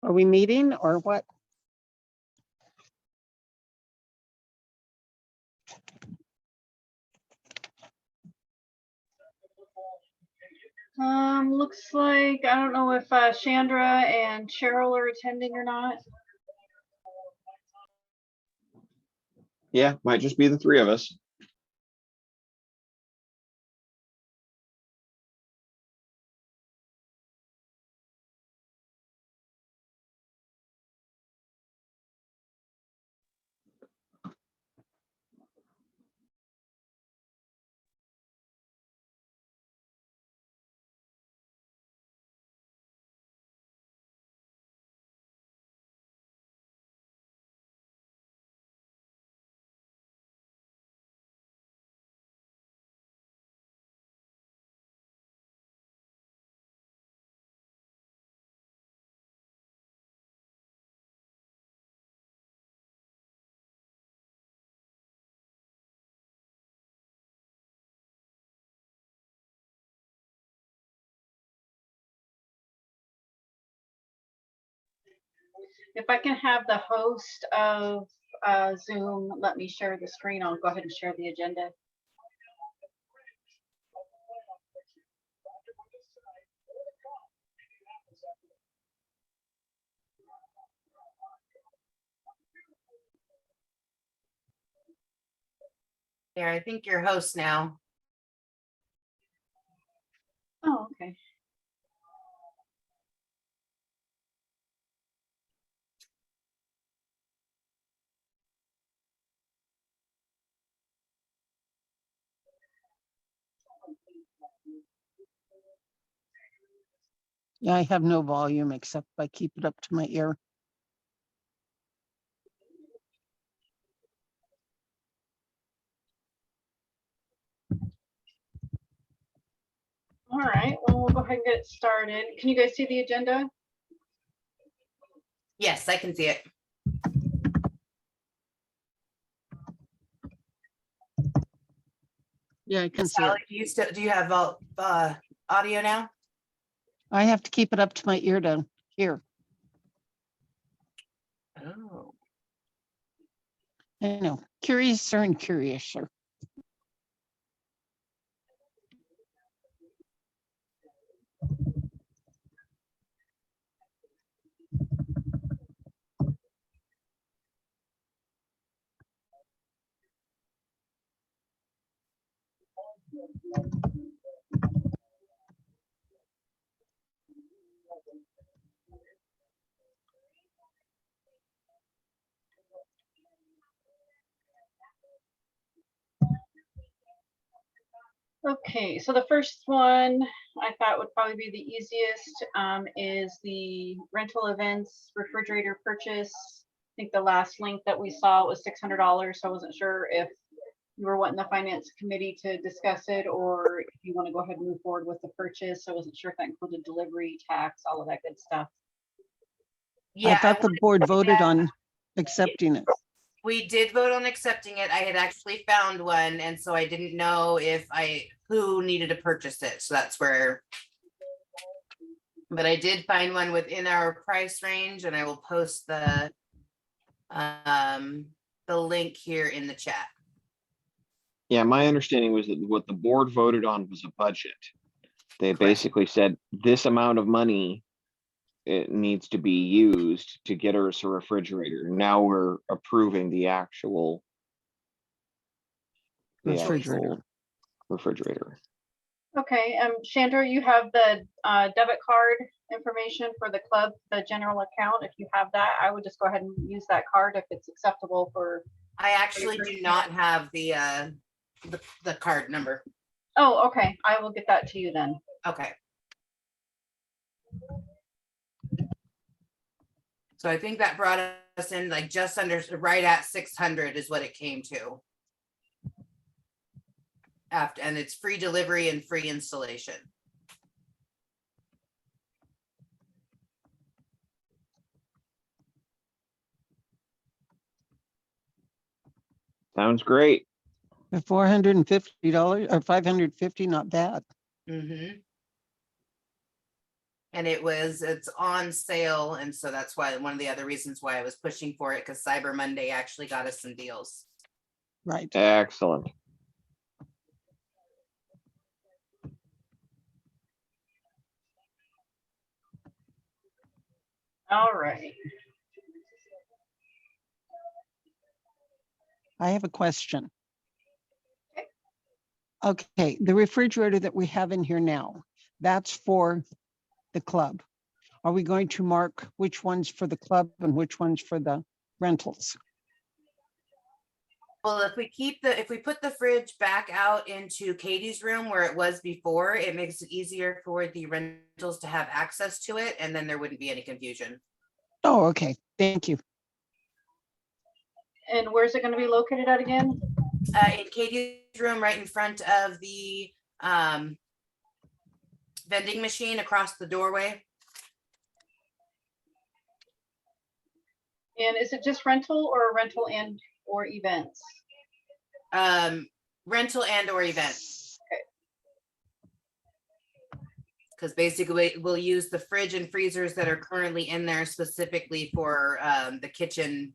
Are we meeting or what? Looks like, I don't know if Chandra and Cheryl are attending or not. Yeah, might just be the three of us. If I can have the host of Zoom, let me share the screen. I'll go ahead and share the agenda. There, I think you're host now. Oh, okay. Yeah, I have no volume except I keep it up to my ear. All right, well, we'll go ahead and get started. Can you guys see the agenda? Yes, I can see it. Yeah, I can see Sally, it. do you have audio now? I have to keep it up to my ear to hear. Oh. I know, curiouser and curiouser. Okay, so the first one I thought would probably be the easiest is the rental events refrigerator purchase. I think the last link that we saw was $600, so I wasn't sure if you were wanting the finance committee to discuss it or if you want to go ahead and move forward with the purchase. I wasn't sure if that included delivery, tax, all of that good stuff. Yeah, I thought the board voted on accepting it. we did vote on accepting it. I had actually found one, and so I didn't know if who needed to purchase it. So that's where. But I did find one within our price range, and I will post the link here in the chat. Yeah, my understanding was that what the board voted on was a budget. They Correct. basically said this amount of money it needs to be used to get us a refrigerator. Now we're approving the actual Refrigerator. refrigerator. Okay, Chandra, you have the debit card information for the club, the general account. If you have that, I would just go ahead and use that card if it's acceptable for. I actually do not have the card number. Oh, okay, I will get that to you then. Okay. So I think that brought us in like just under, right at 600 is what it came to. After, and it's free delivery and free installation. Sounds great. The $450 or $550, not bad. Mm-hmm. And it's on sale. And so that's why one of the other reasons why I was pushing for it, because Cyber Monday actually got us some deals. Right. Excellent. All right. I have a question. Okay, the refrigerator that we have in here now, that's for the club. Are we going to mark which one's for the club and which one's for the rentals? Well, if we put the fridge back out into Katie's room where it was before, it makes it easier for the rentals to have access to it, and then there wouldn't be any confusion. Oh, okay, thank you. And where's it going to be located at again? In Katie's room, right in front of the vending machine across the doorway. And is it just rental or rental and or events? Rental and or event. Because basically we'll use the fridge and freezers that are currently in there specifically for the kitchen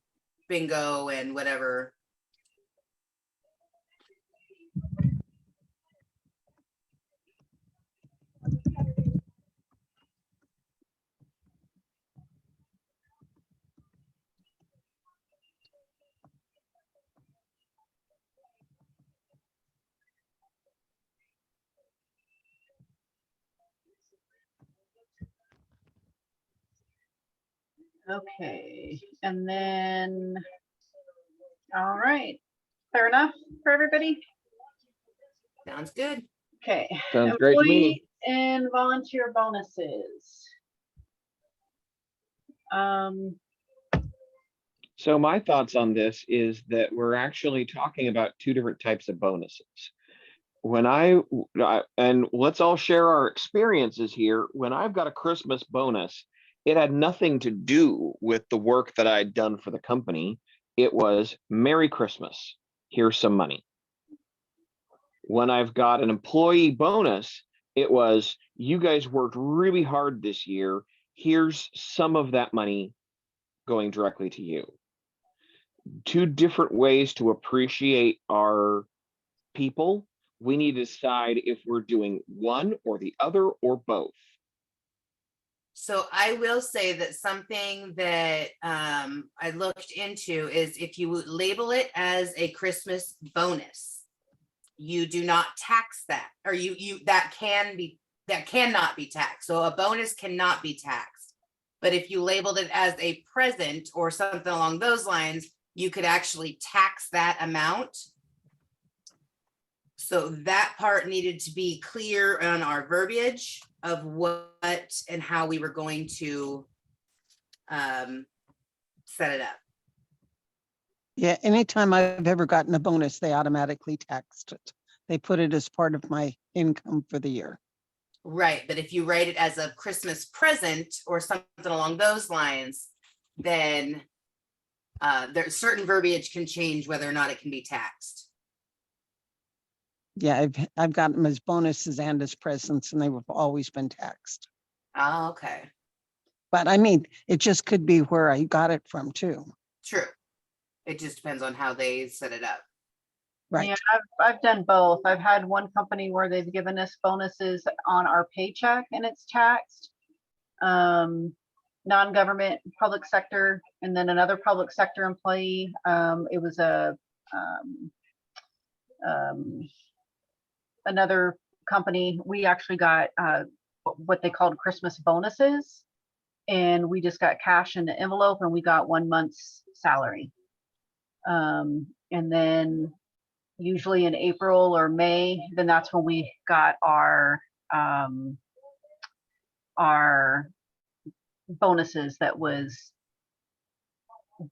bingo and whatever. Okay, and then, all right, fair enough for everybody? Sounds good. Okay. Sounds great to me. Employee and volunteer bonuses. So my thoughts on this is that we're actually talking about two different types of bonuses. When and let's all share our experiences here. When I've got a Christmas bonus, it had nothing to do with the work that I'd done for the company. It was Merry Christmas. Here's some money. When I've got an employee bonus, it was you guys worked really hard this year. Here's some of that money going directly to you. Two different ways to appreciate our people. We need to decide if we're doing one or the other or both. So I will say that something that I looked into is if you label it as a Christmas bonus, you do not tax that, or that cannot be taxed. So a bonus cannot be taxed. But if you labeled it as a present or something along those lines, you could actually tax that amount. So that part needed to be clear on our verbiage of what and how we were going to set it up. Yeah, anytime I've ever gotten a bonus, they automatically taxed it. They put it as part of my income for the year. Right, but if you write it as a Christmas present or something along those lines, then there's certain verbiage can change whether or not it can be taxed. Yeah, I've gotten them as bonuses and as presents, and they've always been taxed. Oh, okay, But I mean, it just could be where I got it from too. true. It just depends on how they set it up. Right. Yeah, I've done both. I've had one company where they've given us bonuses on our paycheck and it's taxed. Non-government, public sector, and then another public sector employee. It was another company. We actually got what they called Christmas bonuses, and we just got cash in the envelope, and we got 1 month's salary. And then usually in April or May, then that's when we got our bonuses that was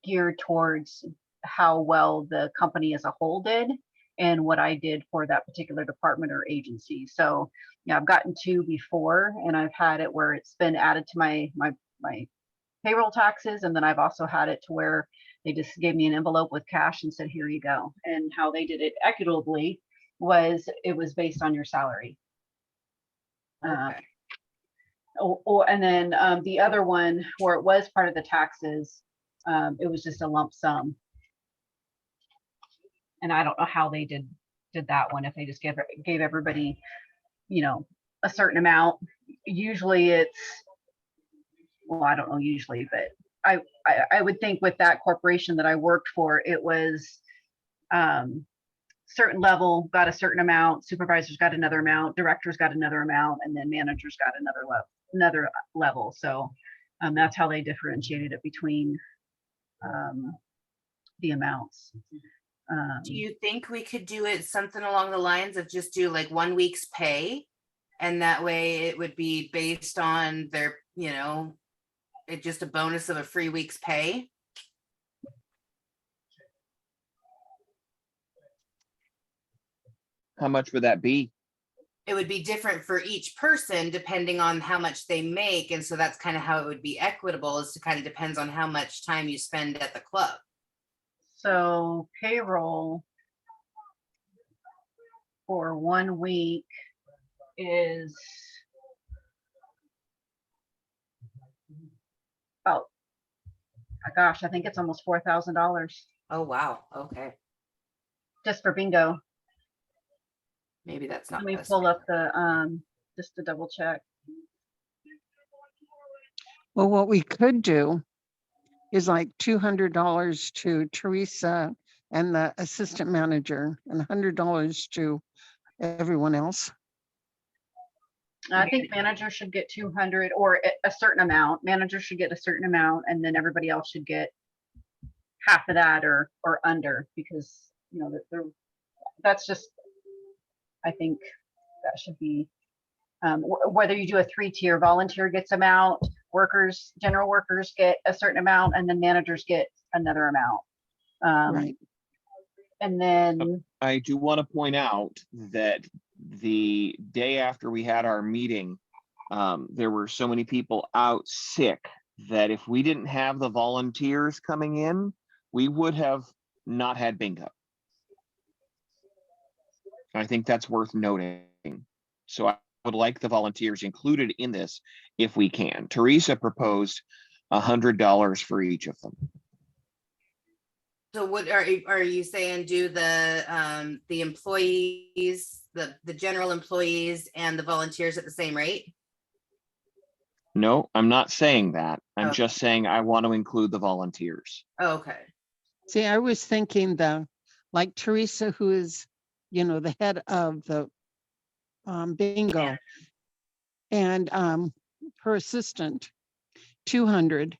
geared towards how well the company as a whole did and what I did for that particular department or agency. So yeah, I've gotten two before, and I've had it where it's been added to my payroll taxes, and then I've also had it to where they just gave me an envelope with cash and said, here you go. And how they did it equitably was it was based on your salary. Okay. And then the other one where it was part of the taxes, it was just a lump sum. And I don't know how they did that one, if they just gave everybody, you know, a certain amount. Usually it's, well, I don't know usually, but I would think with that corporation that I worked for, it was certain level got a certain amount, supervisors got another amount, directors got another amount, and then managers got another level. So that's how they differentiated it between the amounts. Do you think we could do it something along the lines of just do like 1 week's pay? And that way it would be based on their, you know, it just a bonus of a free week's pay? How much would that be? It would be different for each person depending on how much they make. And so that's kind of how it would be equitable, is to kind of depends on how much time you spend at the club. So payroll for 1 week is about, gosh, I think it's almost $4,000 Oh, wow. Okay. just for bingo. Maybe that's not. Let me best. pull up the just to double check. Well, what we could do is like $200 to Teresa and the assistant manager and $100 to everyone else. I think managers should get 200 or a certain amount. Managers should get a certain amount, and then everybody else should get half of that or under, because you know that's just, I think that should be whether you do a 3-tier, volunteer gets amount, workers, general workers get a certain amount, and then managers get another amount. Right. And then I do want to point out that the day after we had our meeting, there were so many people out sick that if we didn't have the volunteers coming in, we would have not had bingo. I think that's worth noting. So I would like the volunteers included in this if we can. Teresa proposed $100 for each of them. So what are you saying? Do the employees, the general employees and the volunteers at the same rate? No, I'm not saying that. I'm Okay. just saying I want to include the volunteers. Oh, okay. See, I was thinking like Teresa, who is, you know, the head of the bingo, Yeah. and her assistant, 200.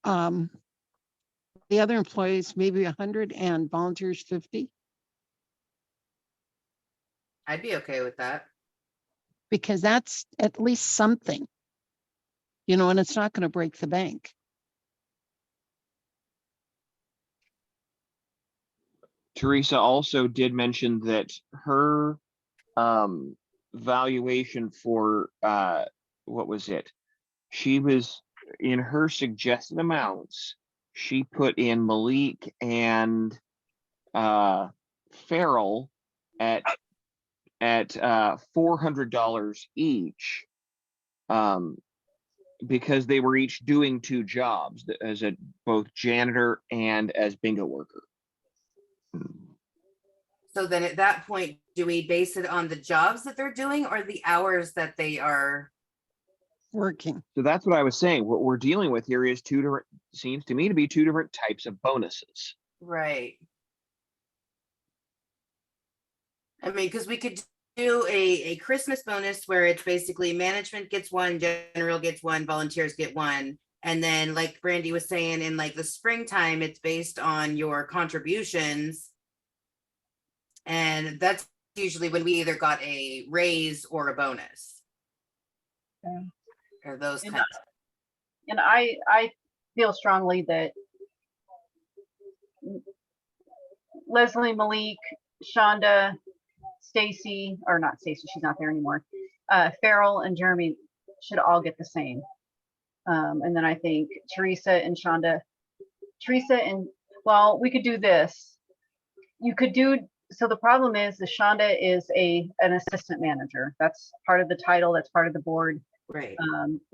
The other employees, maybe 100, and volunteers 50, I'd be okay with that. because that's at least something, you know, and it's not going to break the bank. Teresa also did mention that her valuation for what was it? She was in her suggested amounts. She put in Malik and Farrell at $400 each, because they were each doing 2 jobs, as a both janitor and as bingo worker. So then at that point, do we base it on the jobs that they're doing or the hours that they are? Working. So that's what I was saying. What we're dealing with here is seems to me to be 2 different types of bonuses. Right. I mean, because we could do a Christmas bonus where it's basically management gets 1, general gets 1, volunteers get 1. And then like Brandy was saying, in like the springtime, it's based on your contributions. And that's usually when we either got a raise or a bonus. Yeah. Or those And kinds. and I feel strongly that Leslie, Malik, Shonda, Stacy, or not Stacy, she's not there anymore. Farrell and Jeremy should all get the same. And then I think Teresa and well, we could do this. You could do, so the problem is the Shonda is an assistant manager. That's part of the title, that's part of the board. Right.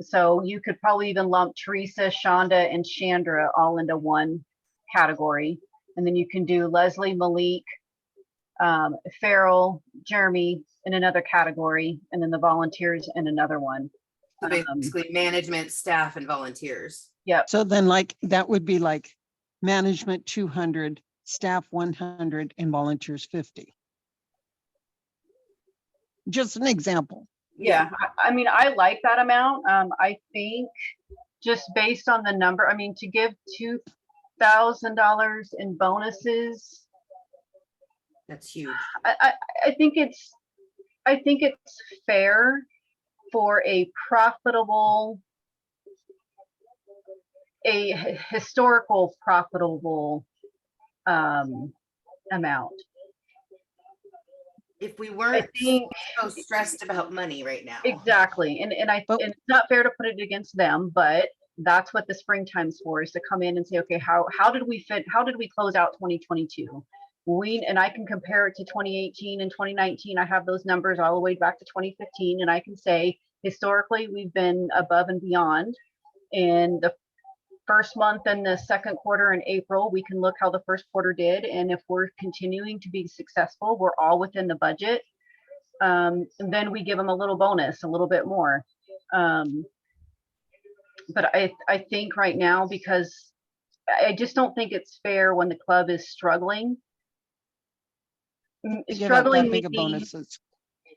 So you could probably even lump Teresa, Shonda, and Chandra all into one category. And then you can do Leslie, Malik, Farrell, Jeremy in another category, and then the volunteers in another one. So basically management, staff and volunteers. Yep. So then like, that would be like management 200, staff 100 and volunteers 50. Just an example. Yeah. I mean, I like that amount. I think just based on the number, I mean, to give $2,000 in bonuses, That's huge. I think it's fair for a profitable, historical profitable amount. If we I weren't think so stressed about money right now. exactly, and But- and it's not fair to put it against them, but that's what the springtime's for, is to come in and say, okay, how did we close out 2022? And I can compare it to 2018 and 2019. I have those numbers all the way back to 2015, and I can say historically we've been above and beyond. In the first month and the second quarter in April, we can look how the first quarter did, and if we're continuing to be successful, we're all within the budget. And then we give them a little bonus, a little bit more. But I think right now, because I just don't think it's fair when the club is struggling. Give out that Struggling big of meaning- bonuses.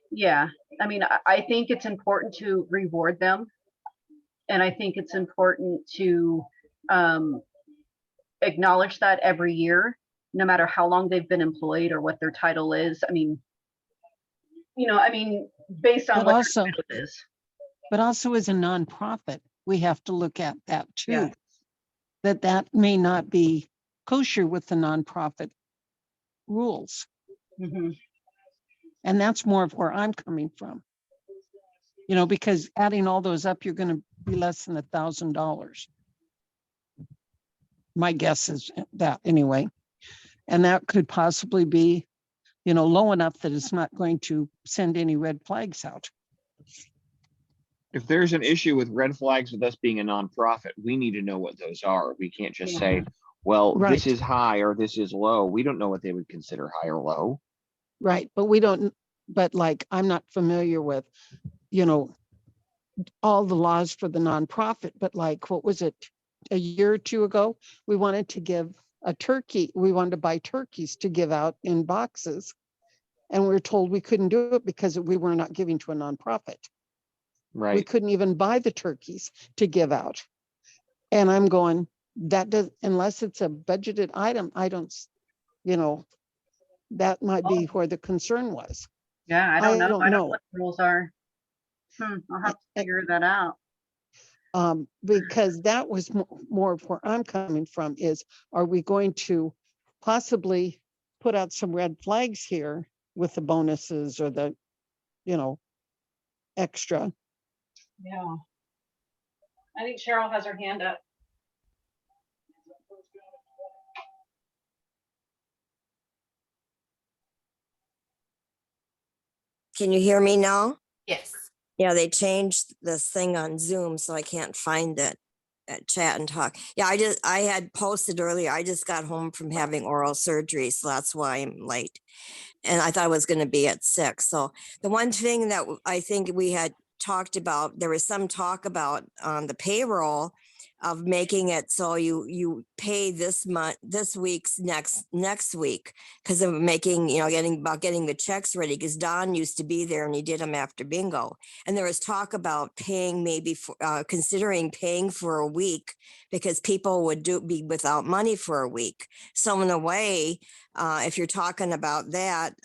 Yeah, I mean, I think it's important to reward them. And I think it's important to acknowledge that every year, no matter how long they've been employed or what their title is. I mean, based on But what also- their title is. But also as a nonprofit, we have to look at that too. Yeah. That may not be kosher with the nonprofit rules. Mhm. And that's more of where I'm coming from. Because adding all those up, you're gonna be less than $1,000. My guess is that anyway. And that could possibly be, low enough that it's not going to send any red flags out. If there's an issue with red flags with us being a nonprofit, we need to know what those are. We can't just say, well, this Right. is high or this is low. We don't know what they would consider high or low. Right, but I'm not familiar with, all the laws for the nonprofit, but like, what was it? A year or two ago, we wanted to give we wanted to buy turkeys to give out in boxes. And we were told we couldn't do it because we were not giving to a nonprofit. We Right. couldn't even buy the turkeys to give out. And I'm going, unless it's a budgeted item, I don't, that might be where the concern was. Yeah, I I don't know. don't I don't know know. what the rules are. I'll have to figure that out. Because that was more of where I'm coming from is, are we going to possibly put out some red flags here with the bonuses or the, extra? Yeah. I think Cheryl has her hand up. Can you hear me now? Yes. Yeah, they changed this thing on Zoom, so I can't find it at chat and talk. Yeah, I had posted earlier, I just got home from having oral surgery, so that's why I'm late. And I thought I was going to be at 6. So the one thing that I think we had talked about, there was some talk about on the payroll of making it so you pay this week's next week, because of making, getting the checks ready, because Don used to be there and he did them after bingo. And there was talk about paying, maybe for, considering paying for a week, because people would be without money for a week. So in a way, if you're talking about that,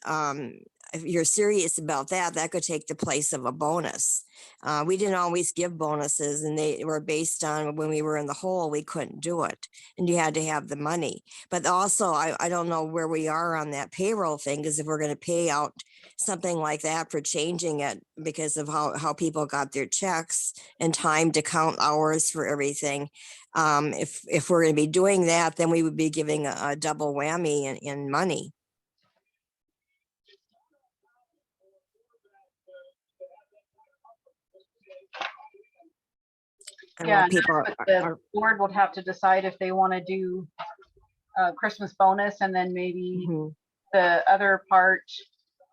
if you're serious about that, that could take the place of a bonus. We didn't always give bonuses, and they were based on when we were in the hole, we couldn't do it, and you had to have the money. But also, I don't know where we are on that payroll thing, because if we're going to pay out something like that for changing it because of how people got their checks and time to count hours for everything, if we're going to be doing that, then we would be giving a double whammy in money. And Yeah, when and that's people what are, the are- board will have to decide if they want to do a Christmas bonus and then maybe Mhm. the other part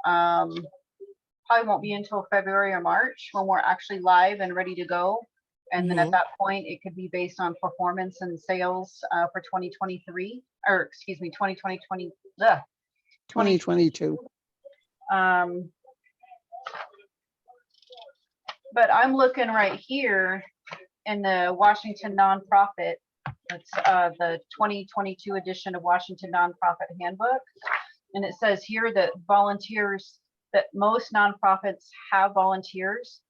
probably won't be until February or March when we're actually live and ready to go. And then at Mhm. that point, it could be based on performance and sales for 2023, or excuse me, 2020, 2022. Um, but I'm looking right here in the Washington nonprofit. It's the 2022 edition of Washington Nonprofit Handbook. And it says here that volunteers, that most nonprofits have volunteers.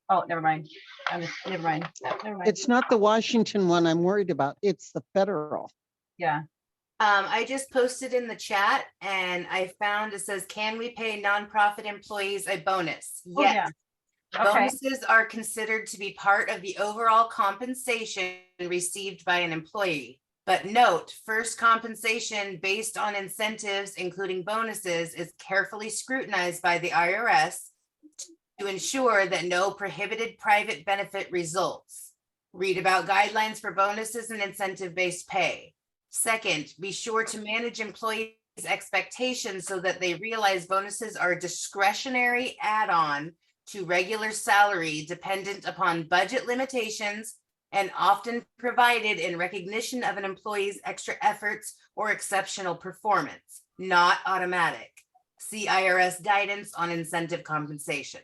Oh, never mind. Never mind. Never mind. It's not the Washington one I'm worried about. It's the federal. Yeah. I just posted in the chat and I found it says, can we pay nonprofit employees a bonus? Oh, Yes. yeah. Okay. Bonuses are considered to be part of the overall compensation received by an employee. But note, first compensation based on incentives, including bonuses, is carefully scrutinized by the IRS to ensure that no prohibited private benefit results. Read about guidelines for bonuses and incentive-based pay. Second, be sure to manage employees' expectations so that they realize bonuses are a discretionary add-on to regular salary dependent upon budget limitations and often provided in recognition of an employee's extra efforts or exceptional performance, not automatic. See IRS guidance on incentive compensation.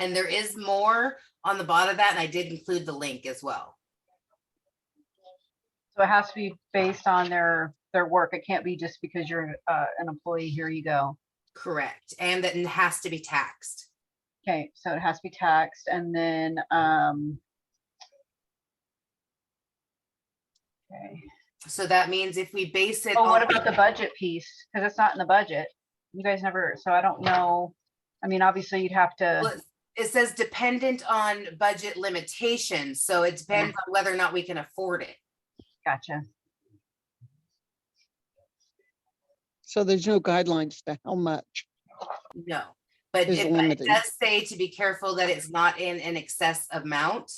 And there is more on the bottom of that, and I did include the link as well. So it has to be based on their work. It can't be just because you're an employee, here you go. Correct. And that it has to be taxed. Okay, so it has to be taxed, and then okay. So that means if we base it Oh, what on, about the budget piece? Because it's not in the budget. You guys never, so I don't know. I mean, obviously you'd have well, to, it says dependent on budget limitations. So it depends on whether or not we can afford it. gotcha. So there's no guidelines to how much. No, but Is it limited. does say to be careful that it's not in an excess amount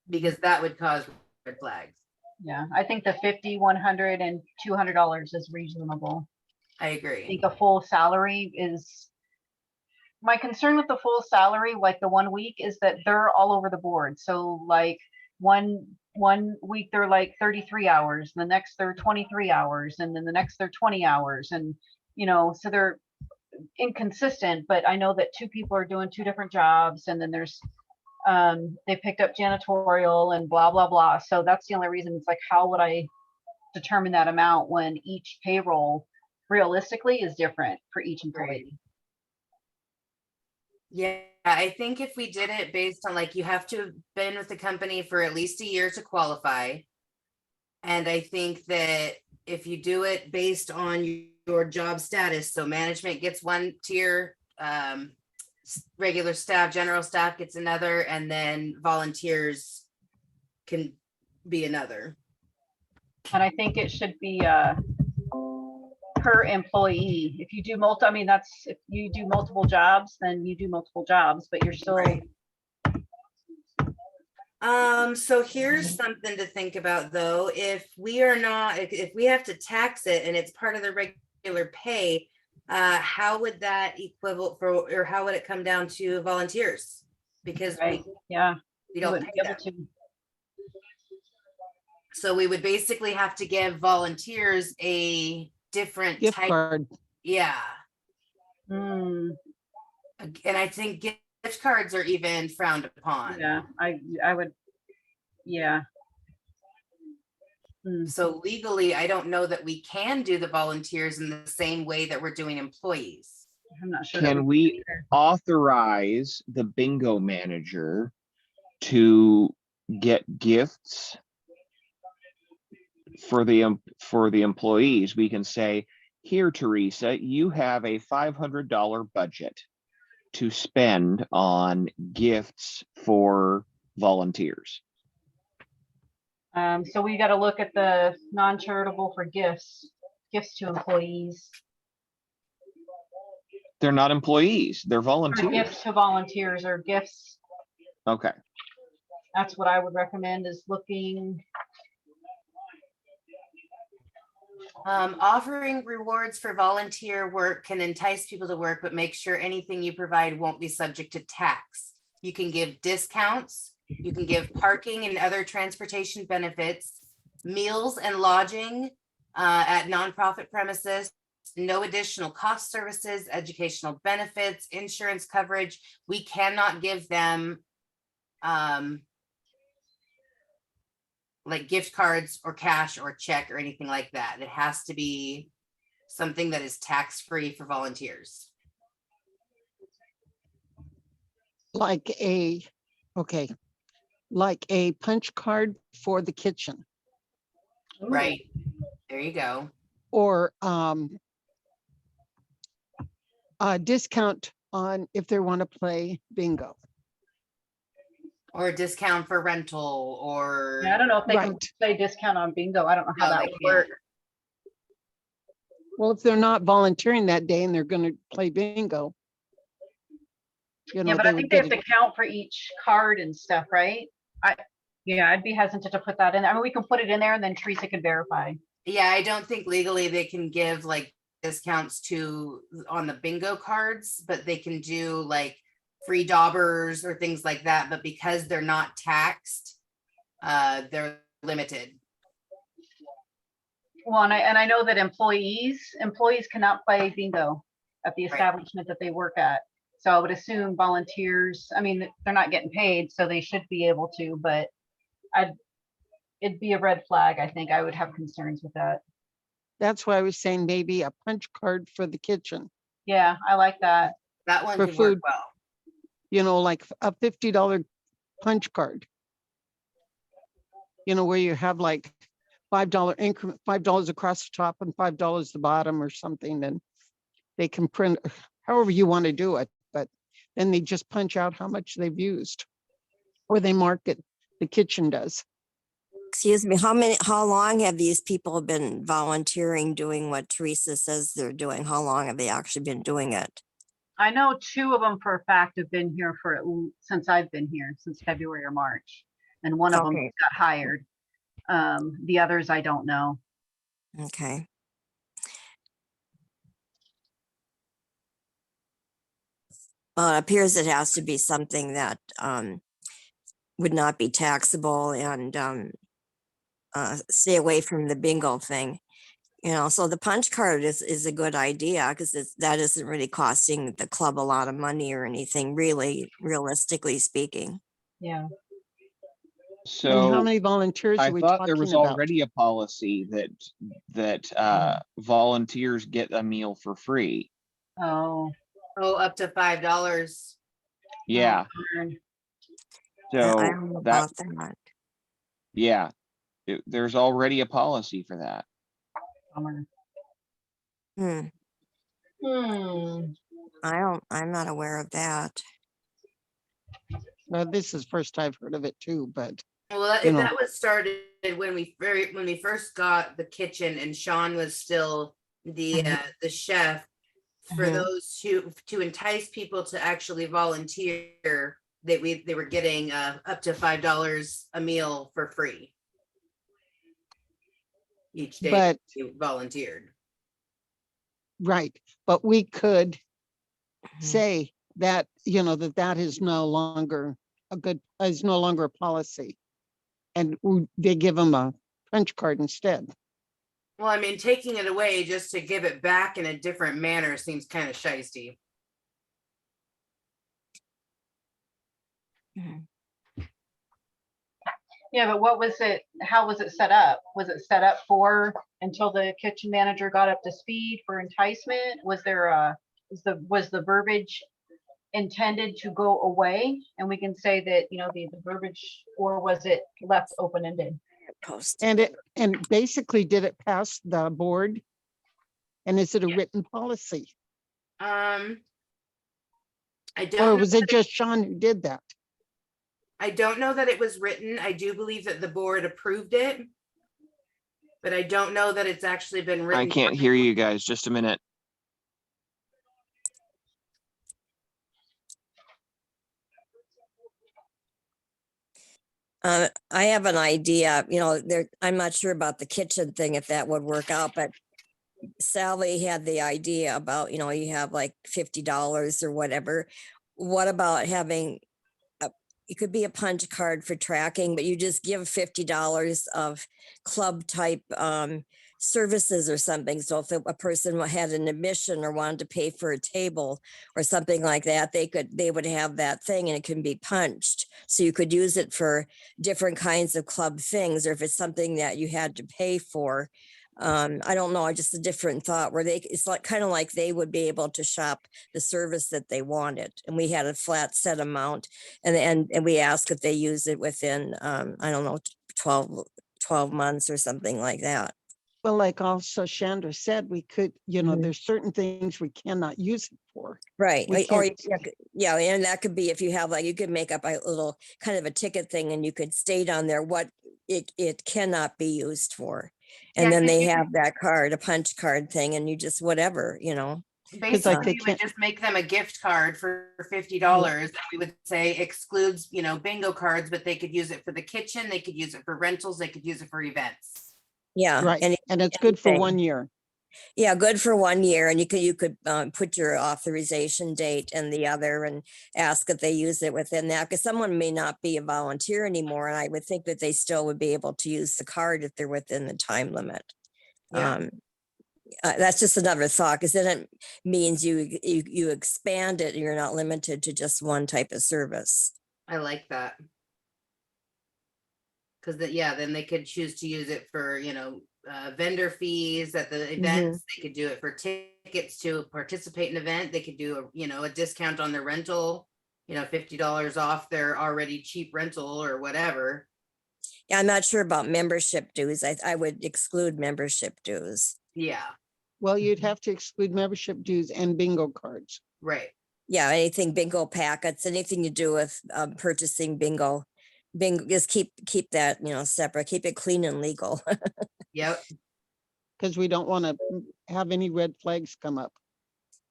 because that would cause red flags. Yeah, I think the $50, $100, and $200 is reasonable. I I agree. think a full salary is, my concern with the full salary, like the 1 week, is that they're all over the board. So like one week they're like 33 hours, the next they're 23 hours, and then the next they're 20 hours. And, you know, so they're inconsistent, but I know that two people are doing two different jobs, and then there's they picked up janitorial and blah blah blah. So that's the only reason. It's like, how would I determine that amount when each payroll realistically is different for each employee? Yeah, I think if we did it based on like, you have to have been with the company for at least a year to qualify. And I think that if you do it based on your job status, so management gets one tier, regular staff, general staff gets another, and then volunteers can be another. And I think it should be per employee. If you do multi, I mean, that's, if you do multiple jobs, then you do multiple jobs, but you're still, Right. So here's something to think about though. If we are not, if we have to tax it and it's part of the regular pay, how would that equivalent for, or how would it come down to volunteers? Because right? Yeah, we you don't wouldn't pay be able them. to. So we would basically have to give volunteers a different Gift type. card. Yeah. Mm, And I think gift cards are even frowned upon. yeah, I would, yeah. Mm, So legally, I don't know that we can do the volunteers in the same way that we're doing employees. I'm not sure. that Can we we authorize the bingo manager to get gifts for the employees? We can say, here, Teresa, you have a $500 budget to spend on gifts for volunteers. So we got to look at the non-charitable for gifts to employees. They're not employees, they're Or volunteers. gifts to volunteers or gifts. Okay, That's what I would recommend is looking. Offering rewards for volunteer work can entice people to work, but make sure anything you provide won't be subject to tax. You can give discounts, you can give parking and other transportation benefits, meals and lodging at nonprofit premises, no additional cost services, educational benefits, insurance coverage. We cannot give them like gift cards or cash or check or anything like that. It has to be something that is tax-free for volunteers. Like a, okay, like a punch card for the kitchen, Right. There you go. or a discount on if they want to play bingo. Or a discount for rental or. Yeah, I don't know if they can Right. say discount on bingo. I don't know how No, that they would can't. work. Well, if they're not volunteering that day and they're gonna play bingo. You know, Yeah, but they I would think they get have it. to count for each card and stuff, right? Yeah, I'd be hesitant to put that in. I mean, we can put it in there and then Teresa can verify. Yeah, I don't think legally they can give like discounts to on the bingo cards, but they can do like free daubers or things like that. But because they're not taxed, they're limited. Well, and I know that employees cannot play bingo at the Right. establishment that they work at. So I would assume volunteers, I mean, they're not getting paid, so they should be able to, but it'd be a red flag. I think I would have concerns with that. That's why I was saying maybe a punch card for the kitchen, Yeah, I like that. That one For could work food. well. you know, like a $50 punch card. You know, where you have like $5 increment, $5 across the top and $5 the bottom or something, and they can print however you want to do it, but then they just punch out how much they've used. Or they mark it, the kitchen does. Excuse me, how long have these people been volunteering doing what Teresa says they're doing? How long have they actually been doing it? I know 2 of them for a fact have been here since I've been here, since February or March. And one of them Okay. got hired. The others, I don't know. Okay. Well, it appears it has to be something that would not be taxable and stay away from the bingo thing. You know, so the punch card is a good idea because that isn't really costing the club a lot of money or anything, really, realistically speaking. Yeah. And how so many volunteers I are we thought there was talking about? already a policy that volunteers get a meal for free. Oh. Oh, up to $5. Yeah, darn. I so don't know that, about that. yeah, there's already a policy for that. Bummer. Hmm, I'm not aware of that. Well, this is first I've heard of it too, but Well, You if know. that was started when we first got the kitchen and Sean was still the chef, for Mhm. those to entice people to actually volunteer, they were getting up to $5 a meal for free each day But you volunteered. right, but we could Mhm. say that, you know, that is no longer is no longer a policy. And they give them a punch card instead. Well, I mean, taking it away just to give it back in a different manner seems kind of shisty. Mhm. Yeah, but what was it? How was it set up? Was it set up for until the kitchen manager got up to speed for enticement? Was there was the verbiage intended to go away? And we can say that, you know, the verbiage, or was it left open-ended? Post. And basically, did it pass the board? And is it a written policy? I Or don't was it just Sean who did that? I don't know that it was written. I do believe that the board approved it, but I don't know that it's actually been written. I can't hear you guys, just a minute. I have an idea, I'm not sure about the kitchen thing, if that would work out, but Sally had the idea about, you have like $50 or whatever. What about having it could be a punch card for tracking, but you just give $50 of club type services or something. So if a person had an admission or wanted to pay for a table or something like that, they would have that thing and it can be punched. So you could use it for different kinds of club things, or if it's something that you had to pay for. I don't know, just a different thought where it's like kind of like they would be able to shop the service that they wanted. And we had a flat set amount and we asked if they use it within, I don't know, 12 months or something like that. Well, like also Chandra said, we could, Mhm. there's certain things we cannot use it for. Right. We Or, can't- yeah, and that could be if you have like, you could make up a little kind of a ticket thing and you could state on there what it cannot be used for. Yeah, And then 'cause they you could- have that card, a punch card thing, and you just whatever. Basically, they you would can't- just make them a gift card for $50. And we would say excludes, bingo cards, but they could use it for the kitchen, they could use it for rentals, they could use it for events. Yeah. Right, And and it's good for anything. 1 year. yeah, good for 1 year, and you could put your authorization date and the other, and ask if they use it within that, because someone may not be a volunteer anymore, and I would think that they still would be able to use the card if they're within the time limit. Yeah. That's just another thought, because then it means you expand it, and you're not limited to just one type of service. I like that. Cause then they could choose to use it for, vendor fees at the events. They could do it for tickets to participate in an event. They could do a discount on their rental, $50 off their already cheap rental or whatever. Yeah, I'm not sure about membership dues. I would exclude membership dues. Yeah, Well, you'd have to exclude membership dues and bingo cards. right. Yeah, anything bingo packets, anything to do with purchasing bingo. Just keep that, separate, keep it clean and legal. Yep. Because we don't want to have any red flags come up.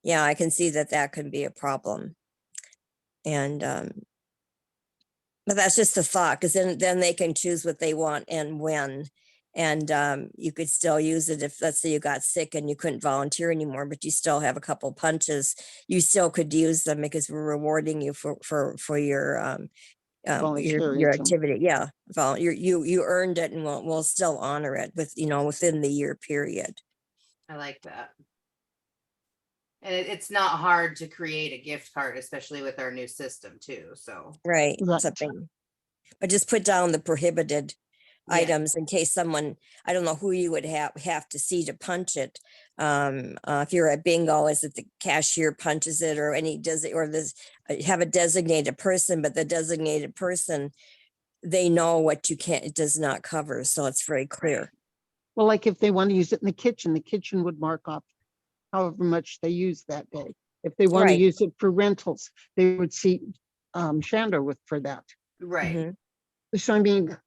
Yeah, I can see that could be a problem. And but that's just a thought, because then they can choose what they want and when. And you could still use it if, let's say you got sick and you couldn't volunteer anymore, but you still have a couple punches, you still could use them because we're rewarding you for your Volunteerism. activity. Yeah, you earned it, and we'll still honor it within the year period. I like that. And it's not hard to create a gift card, especially with our new system too, so. Right, Right. something. But just put down the prohibited Yeah. items in case someone, I don't know who you would have to see to punch it. If you're at bingo, is it the cashier punches it, or have a designated person, but the designated person, they know what it does not cover, so it's very clear. Well, like if they want to use it in the kitchen would mark off however much they use that day. If they want to Right. use it for rentals, they would see Chandra for that. Right. Mhm. So I mean,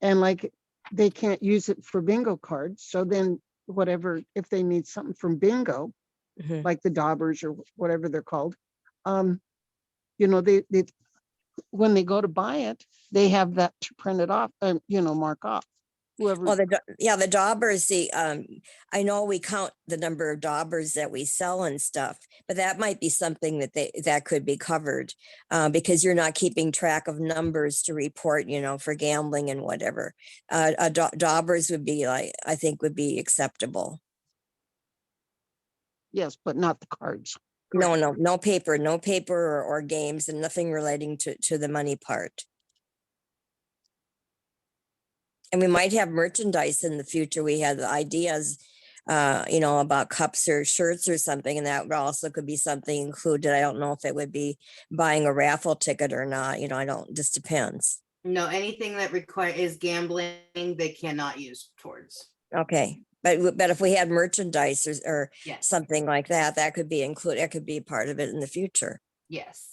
and like they can't use it for bingo cards. So then whatever, if they need something from bingo, Mhm. like the daubers or whatever they're called, they when they go to buy it, they have that to print it off, mark off. Whoever, Oh, the daubers, I know we count the number of daubers that we sell and stuff, but that might be something that could be covered, because you're not keeping track of numbers to report, for gambling and whatever. Daubers would be I think would be acceptable. yes, but not the cards. No paper or games, and nothing relating to the money part. And we might have merchandise in the future. We had ideas, about cups or shirts or something, and that also could be something included. I don't know if it would be buying a raffle ticket or not, just depends. No, anything that is gambling, they cannot use towards. Okay, but if we had merchandise or Yes, something like that, that could be included, that could be part of it in the future. yes.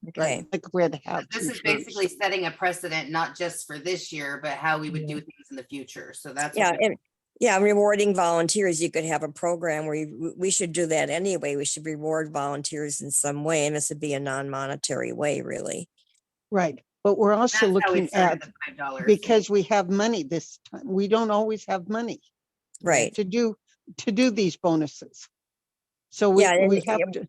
Okay, Like red hats. This and is shirts. basically setting a precedent, not just for this year, but how we would do things in the future. So that's. yeah, what we- and yeah, rewarding volunteers, you could have a program where we should do that anyway. We should reward volunteers in some way, and this would be a non-monetary way, really. Right. but we're also That's how we looking started at, the $5. because we have money this time. We don't always have money Right. to do these bonuses. So we, Yeah, and we have to,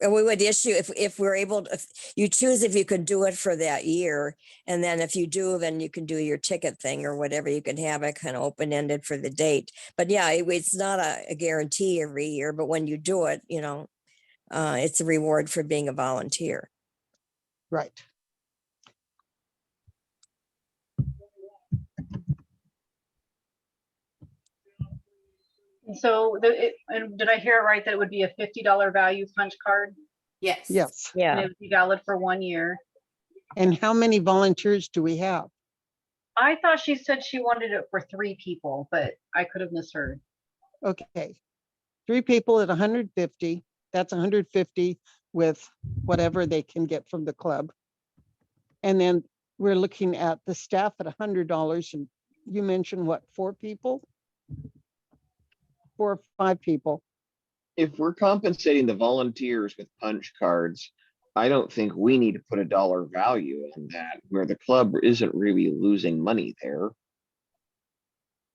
and we would issue if we're able to, if you choose if you could do it for that year. And then if you do, then you can do your ticket thing or whatever. You can have it kind of open-ended for the date. But yeah, it's not a guarantee every year, but when you do it, it's a reward for being a volunteer. right. And so and did I hear it right that it would be a $50 value punch card Yes. Yes. and Yeah. it would be valid for 1 year? And how many volunteers do we have? I thought she said she wanted it for 3 people, but I could have misheard. Okay. 3 people at 150, that's 150 with whatever they can get from the club. And then we're looking at the staff at $100, and you mentioned what, 4 people? 4 or 5 people. If we're compensating the volunteers with punch cards, I don't think we need to put a dollar value on that, where the club isn't really losing money there.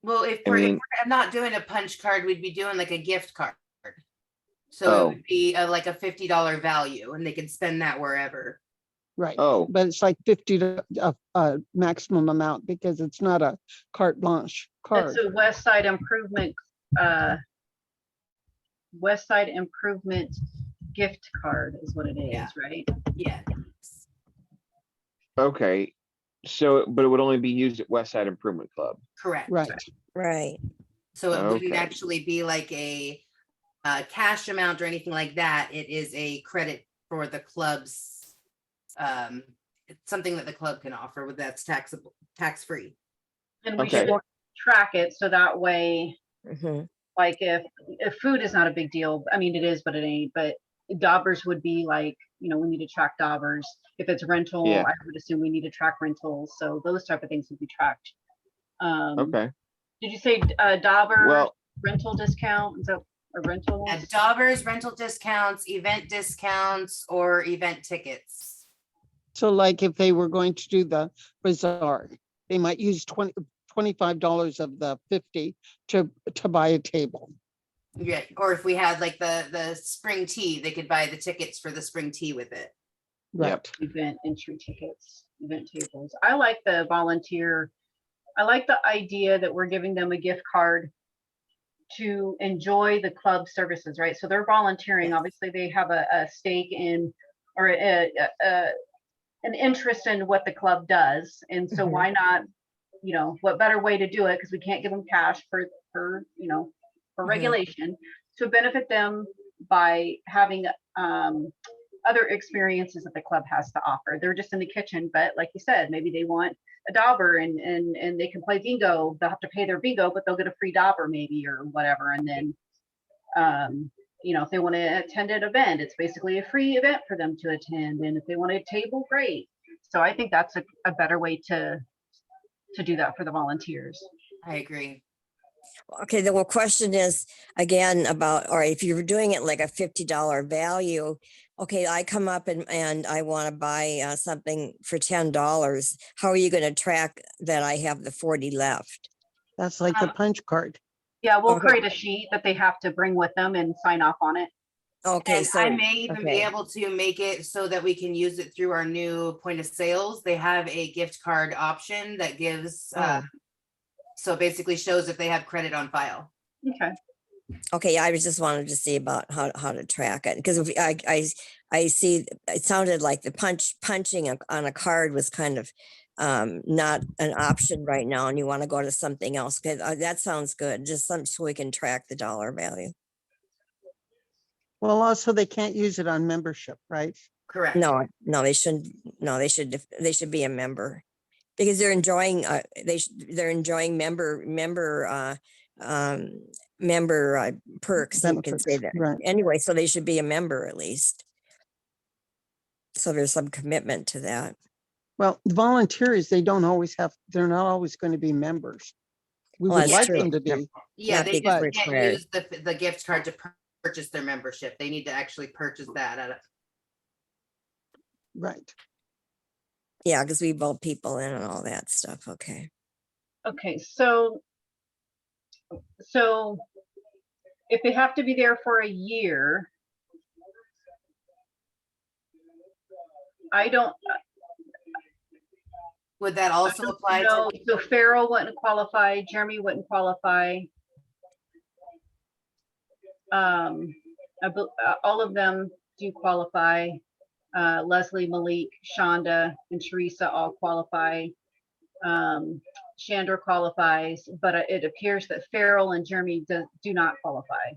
Well, if I we're mean- not doing a punch card, we'd be doing like a gift card. So Oh. it would be like a $50 value and they could spend that wherever. Right. Oh, But it's like 50 to maximum amount, because it's not a carte blanche card. It's a West Side Improvement gift card is what it is, Yeah. right? Yeah. okay. So, but it would only be used at West Side Improvement Club. Correct. Right. Right. So it wouldn't Okay. actually be like a cash amount or anything like that. It is a credit for the club's, it's something that the club can offer that's taxable, tax-free. And we Okay. should track it so that way, Mhm. like if food is not a big deal, I mean, it is, but it ain't, but Daubers would be like, we need to track Daubers. If it's rental, Yeah. I would assume we need to track rentals. So those type of things would be tracked. Okay, Did you say Dauber well, rental discount? Is that a rental? At Daubers, rental discounts, event discounts, or event tickets. So like if they were going to do the bazaar, they might use $25 of the 50 to buy a table. Yeah, or if we had like the spring tea, they could buy the tickets for the spring tea with it. Right. Event entry tickets, event tables. I like the volunteer. I like the idea that we're giving them a gift card to enjoy the club services, right? So they're volunteering. Yes. Obviously, they have a stake in or an interest in what the club does. And so Mhm. why not, what better way to do it? Because we can't give them cash for regulation, to benefit them by having other experiences that the club has to offer. They're just in the kitchen, but like you said, maybe they want a dauber and they can play bingo. They'll have to pay their bingo, but they'll get a free dauber maybe or whatever. And then, if they want to attend an event, it's basically a free event for them to attend. And if they want a table, great. So I think that's a better way to do that for the volunteers. I agree. Okay, the question is again about, or if you're doing it like a $50 value, okay, I come up and I want to buy something for $10. How are you going to track that I have the 40 left? That's like the punch card. Yeah, we'll Okay. create a sheet that they have to bring with them and sign off on it. Okay, And so I may even be okay. able to make it so that we can use it through our new point of sales. They have a gift card option that gives, Oh. so basically shows if they have credit on file. Okay. Okay, I was just wanted to see about how to track it, because if I see, it sounded like the punching on a card was kind of not an option right now, and you want to go to something else. That sounds good, just so we can track the dollar value. Well, also they can't use it on membership, right? Correct. No, they shouldn't. No, they should be a member, because they're enjoying they're enjoying member perks, you can say Benefits, that. right. Anyway, so they should be a member at least. So there's some commitment to that. Well, the volunteers, they're not always going to be members. We Well, would that's like true. them to be. Yeah, Not they being just required. can't use the gift card to purchase their membership. They need to actually purchase that at Right. Yeah, because we vote people in and all that stuff. Okay. Okay, so if they have to be there for a year, I don't, Would that I also don't apply to? know. So Farrell wouldn't qualify, Jeremy wouldn't qualify. All of them do qualify. Leslie, Malik, Shonda, and Teresa all qualify. Chandra qualifies, but it appears that Farrell and Jeremy do not qualify.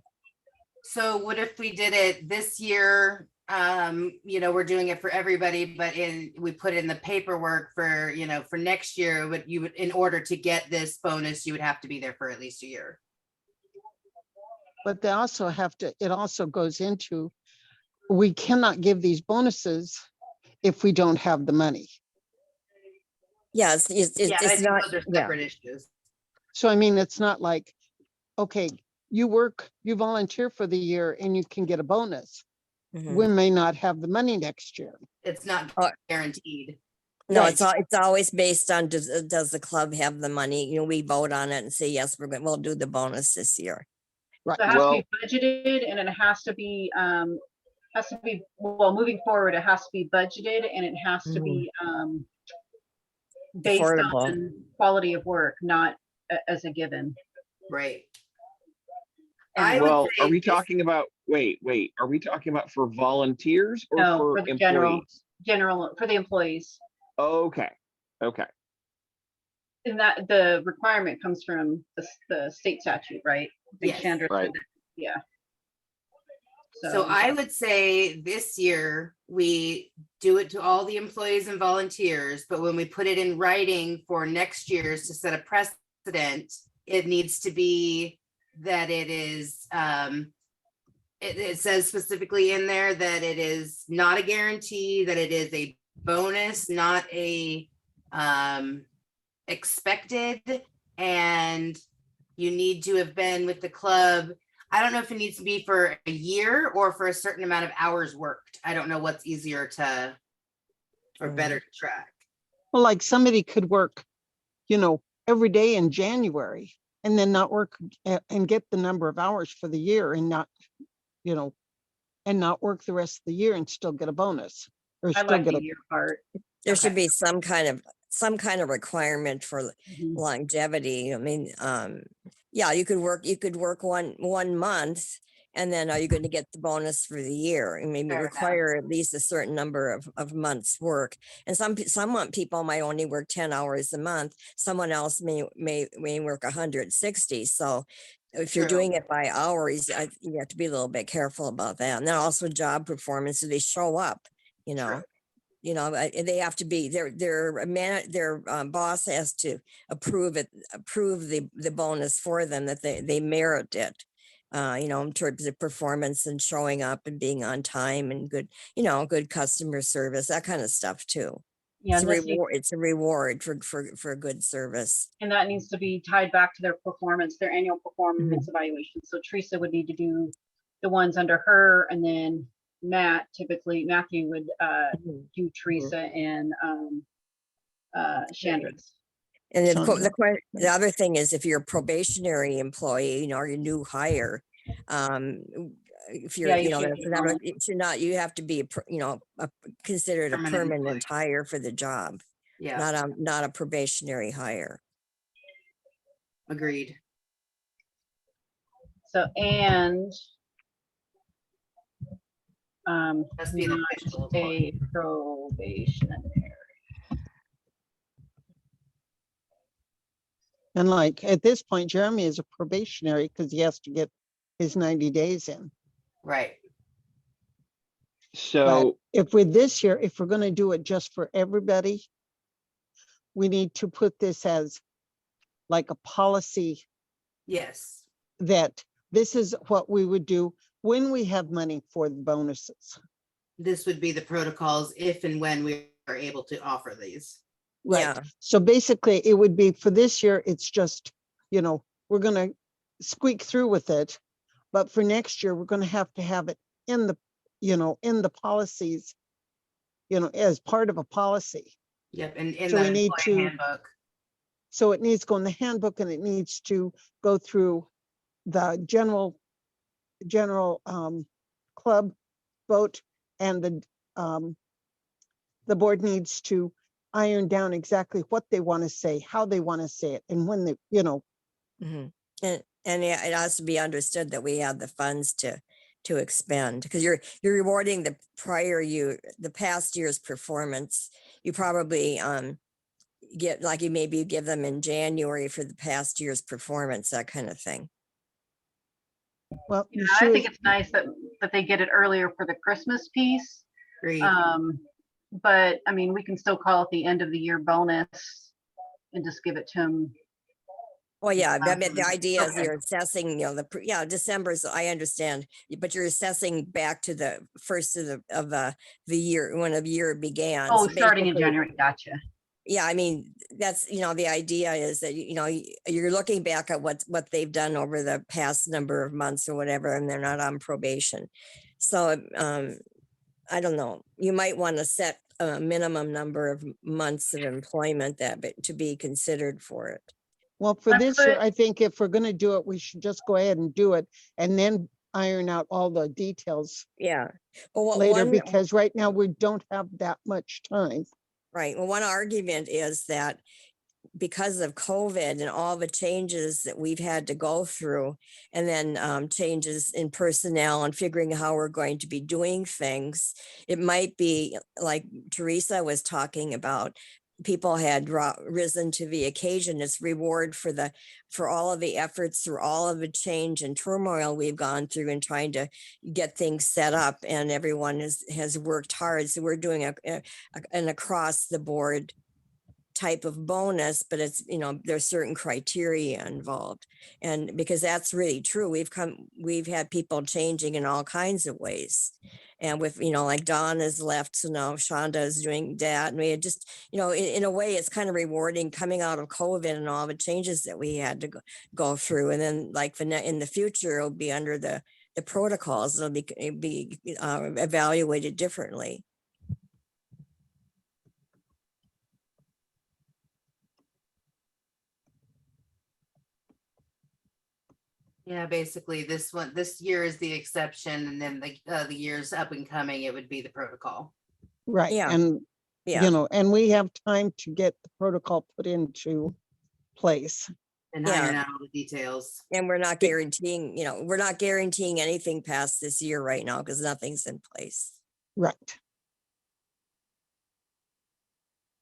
So what if we did it this year? We're doing it for everybody, but we put in the paperwork for, for next year, but you would, in order to get this bonus, you would have to be there for at least a year. But they also have to, it also goes into, we cannot give these bonuses if we don't have the money. Yeah, it's Yeah, I it's think not, those are yeah. separate issues. So I mean, it's not like, okay, you volunteer for the year and you can get a bonus. Mhm. We may not have the money next year. It's not Oh. guaranteed. No, Right. it's always based on, does the club have the money? We vote on it and say, yes, we'll do the bonus this year. Right. So it has Well- to be budgeted, and it has to be, well, moving forward, it has to be budgeted, and it has to be based Affordable. on quality of work, not as a given. Right. And I would Well, say are we this- talking about, wait, are we talking about for volunteers or No, for for the general. employees? General, for the employees. Okay, And that the requirement comes from the state statute, right? I think Yes. Chandra said Right. that, yeah. So I would say this year, we do it to all the employees and volunteers, but when we put it in writing for next year's to set a precedent, it needs to be that it is, it says specifically in there that it is not a guarantee, that it is a bonus, not a expected, and you need to have been with the club. I don't know if it needs to be for a year or for a certain amount of hours worked. I don't know what's easier to or better to track. Well, like somebody could work, every day in January and then not work and get the number of hours for the year and not, and not work the rest of the year and still get a bonus or I still like get the a, year part. There should Okay. be some kind of requirement for Mhm. longevity. I mean, yeah, you could work one month, and then are you going to get the bonus for the year? I mean, Fair enough. require at least a certain number of months work. And some people might only work 10 hours a month. Someone else may work 160. So if you're True. doing it by hours, you have to be a little bit careful about that. And then also job performance, so they show up, True. They have to be their boss has to approve the bonus for them, that they merit it, in terms of performance and showing up and being on time and good customer service, that kind of stuff too. Yeah, It's a and this needs- reward. It's a reward for good service. and that needs to be tied back to their performance, their annual performance Mm-hmm. evaluation. So Teresa would need to do the ones under her, and then Matthew would Mhm. do Teresa and Chandra's. And then Sounds the other thing is, if you're a probationary employee, or you're new hire, if you're, Yeah, you should be on it. if you're not, you have to be, considered a Permanent permanent employee. hire for the job, Yeah, not a probationary hire. agreed. So, and Must be an not official a employee. probationary. and like at this point, Jeremy is a probationary because he has to get his 90 days in. Right. so, If we're going to do it just for everybody, we need to put this as like a policy Yes. that this is what we would do when we have money for the bonuses. This would be the protocols if and when we are able to offer these. Right. Yeah, So basically it would be for this year, it's just, we're going to squeak through with it. But for next year, we're going to have it in the, in the policies, as part of a policy. Yep, and in So the we need employee to- handbook. So it needs to go in the handbook and it needs to go through the general club vote, and the board needs to iron down exactly what they want to say, how they want to say it, and when they, Mhm. And yeah, it has to be understood that we have the funds to expend, because you're rewarding the the past year's performance. You probably get, like, you maybe give them in January for the past year's performance, that kind of thing. well, Yeah, she I was, think it's nice that they get it earlier for the Christmas piece. Agreed. But I mean, we can still call it the end of the year bonus and just give it to them. Well, yeah, I mean, the idea is Okay. you're assessing, December's, I understand, but you're assessing back to the first of the year, when the year began. Oh, So starting in basically, January. Gotcha. yeah, I mean, that's, the idea is that, you're looking back at what they've done over the past number of months or whatever, and they're not on probation. So, I don't know, you might want to set a minimum number of months of employment to be considered for it. well, for I this year, put- I think if we're gonna do it, we should just go ahead and do it and then iron out all the details Yeah. Well, what later, one, because right now we don't have that much time. right. Well, one argument is that because of COVID and all the changes that we've had to go through, and then changes in personnel and figuring how we're going to be doing things, it might be like Teresa was talking about. People had risen to the occasion. It's reward for all of the efforts through all of the change and turmoil we've gone through in trying to get things set up, and everyone has worked hard. So we're doing an across the board type of bonus, but it's, there's certain criteria involved. And because that's really true, we've had people changing in all kinds of ways. And with, like Dawn has left, so now Shonda is doing that. And we had just, in a way, it's kind of rewarding coming out of COVID and all the changes that we had to go through. And then like in the future, it'll be under the protocols, it'll be evaluated differently. Yeah, basically this year is the exception, and then the years up and coming, it would be the protocol. Right, Yeah. and, Yeah. and we have time to get the protocol put into place. And Yeah. iron out all the details. And we're not guaranteeing, anything past this year right now because nothing's in place. Right.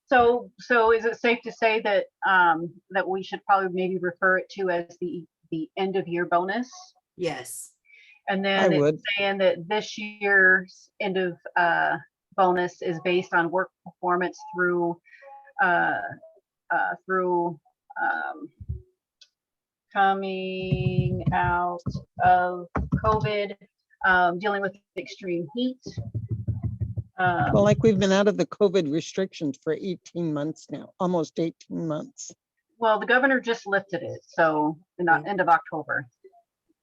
So is it safe to say that that we should probably maybe refer it to as the end of year bonus? Yes. And I then would. it's saying that this year's end of bonus is based on work performance through coming out of COVID, dealing with extreme heat. Well, like we've been out of the COVID restrictions for 18 months now, almost 18 months. Well, the governor just lifted it, so in the end of October.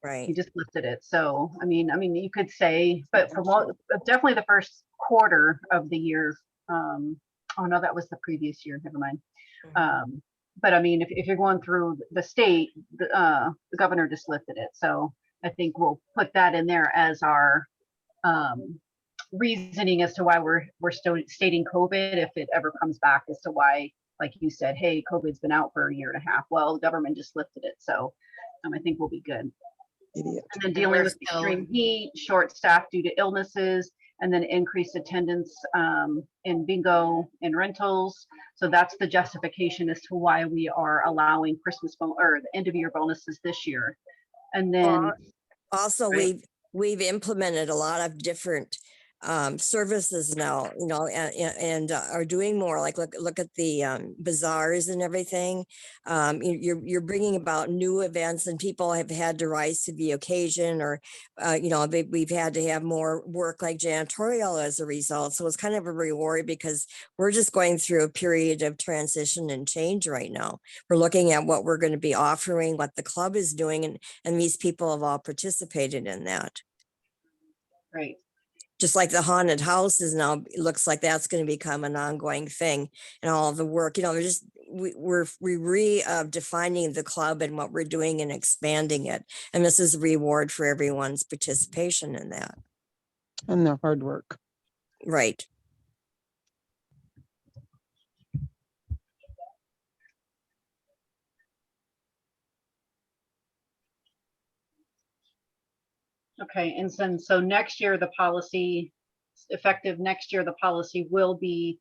He Right. just lifted it. So, I mean, you could say, but for definitely the first quarter of the year. Oh no, that was the previous year. Never mind. But I mean, if you're going through the state, the governor just lifted it. So I think we'll put that in there as our reasoning as to why we're still stating COVID, if it ever comes back, as to why, like you said, hey, COVID's been out for a year and a half. Well, the government just lifted it. So I think we'll be good. Idiot. And then dealing with extreme heat, short staff due to illnesses, and then increased attendance in bingo and rentals. So that's the justification as to why we are allowing Christmas or the end of year bonuses this year. And then Also, Right. we've implemented a lot of different services now, and are doing more, like look at the bazaars and everything. You're bringing about new events, and people have had to rise to the occasion, or we've had to have more work like janitorial as a result. So it's kind of a reward because we're just going through a period of transition and change right now. We're looking at what we're going to be offering, what the club is doing, and these people have all participated in that. Right. just like the haunted house is now, it looks like that's going to become an ongoing thing, and all the work, they're just, we're defining the club and what we're doing and expanding it. And this is a reward for everyone's participation in that. And their hard work. Right. Okay, and so next year, the policy, effective next year, the policy will be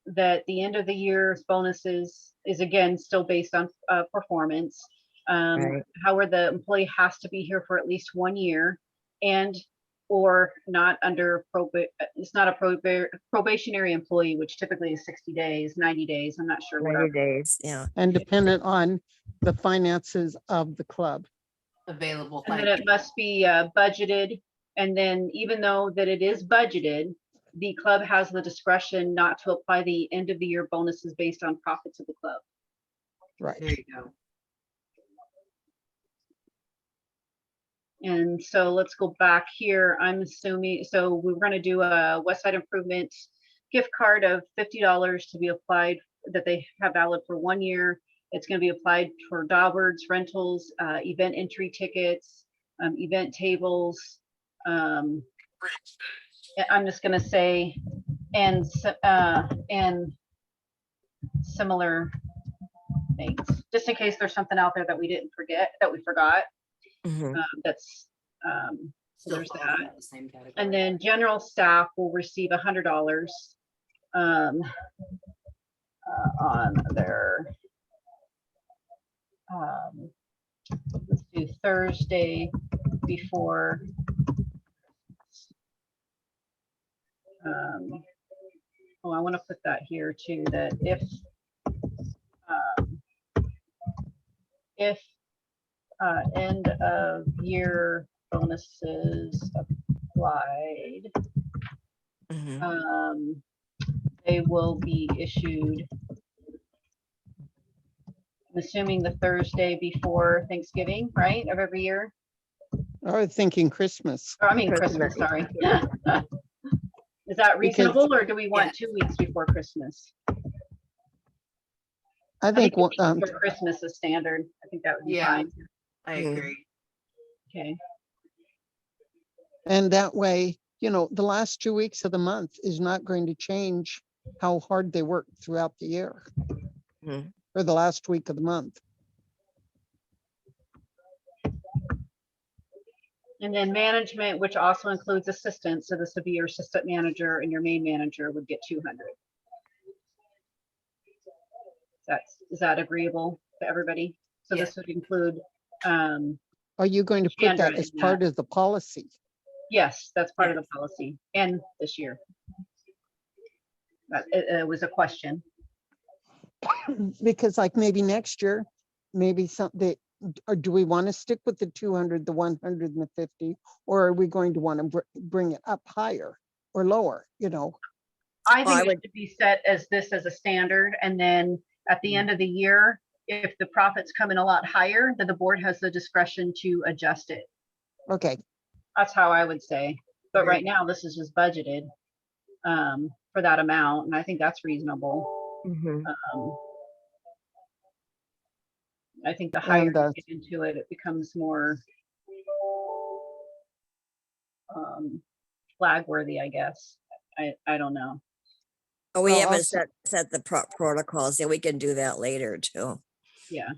that the end of the year's bonuses is again still based on performance. Right. However, the employee has to be here for at least 1 year and or not under it's not a probationary employee, which typically is 60 days, 90 days. I'm not sure. 90 days. Yeah. And dependent on the finances of the club. Available. And then it must be budgeted. And then even though that it is budgeted, the club has the discretion not to apply the end of the year bonuses based on profits of the club. Right. There you go. And so let's go back here. I'm assuming, so we're going to do a West Side Improvement gift card of $50 to be applied, that they have valid for 1 year. It's going to be applied for Daubert's rentals, event entry tickets, event tables. I'm just going to say, and similar things, just in case there's something out there that we didn't forget, that we forgot. Mhm. That's so Still there's falls that. in the same category. And then general staff will receive $100 on their let's do Thursday before oh, I want to put that here too, that if end of year bonuses applied, Mhm. they will be issued, I'm assuming the Thursday before Thanksgiving, right, of every year? I was thinking Christmas. Or I mean, Christmas, sorry. Is that reasonable, or do we want 2 weeks before Christmas? I think, 2 weeks before Christmas is standard. I think that would be Yeah. fine. I Mm. agree. Okay. and that way, the last 2 weeks of the month is not going to change how hard they work throughout the year. Mhm. Or the last week of the month. And then management, which also includes assistants, so this would be your assistant manager and your main manager would get 200. Is that agreeable to everybody? So Yeah. this would include, Are you going to put that Chandra as in part of the policy? yes, that's part of the policy, and this year. But it was a question. Because like maybe next year, maybe something, or do we want to stick with the 200, the 100 and the 50? Or are we going to want to bring it up higher or lower, I Well, I think it would- should be set as this as a standard, and then at the end of the year, if the profits come in a lot higher, then the board has the discretion to adjust it. Okay, That's how I would say. But Agreed. right now, this is just budgeted for that amount, and I think that's reasonable. Mhm. I think the higher And, you get into it, it becomes more flag worthy, I guess. I don't know. Oh, we Oh, haven't also- set the protocols. Yeah, we can do that later too. Yeah.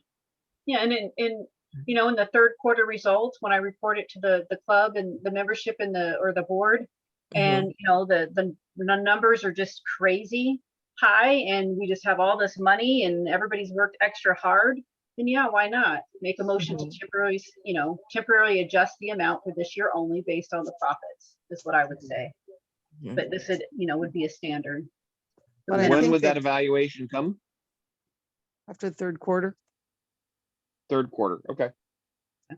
Yeah, and in the third quarter results, when I report it to the club and the membership and the board, and the numbers are just crazy high, and we just have all this money and everybody's worked extra hard, then yeah, why not make a motion to temporarily adjust the amount for this year only based on the profits, is what I would say. Mhm. But this would be a standard. But I When think would that that- evaluation come? after the third quarter. Third quarter, okay.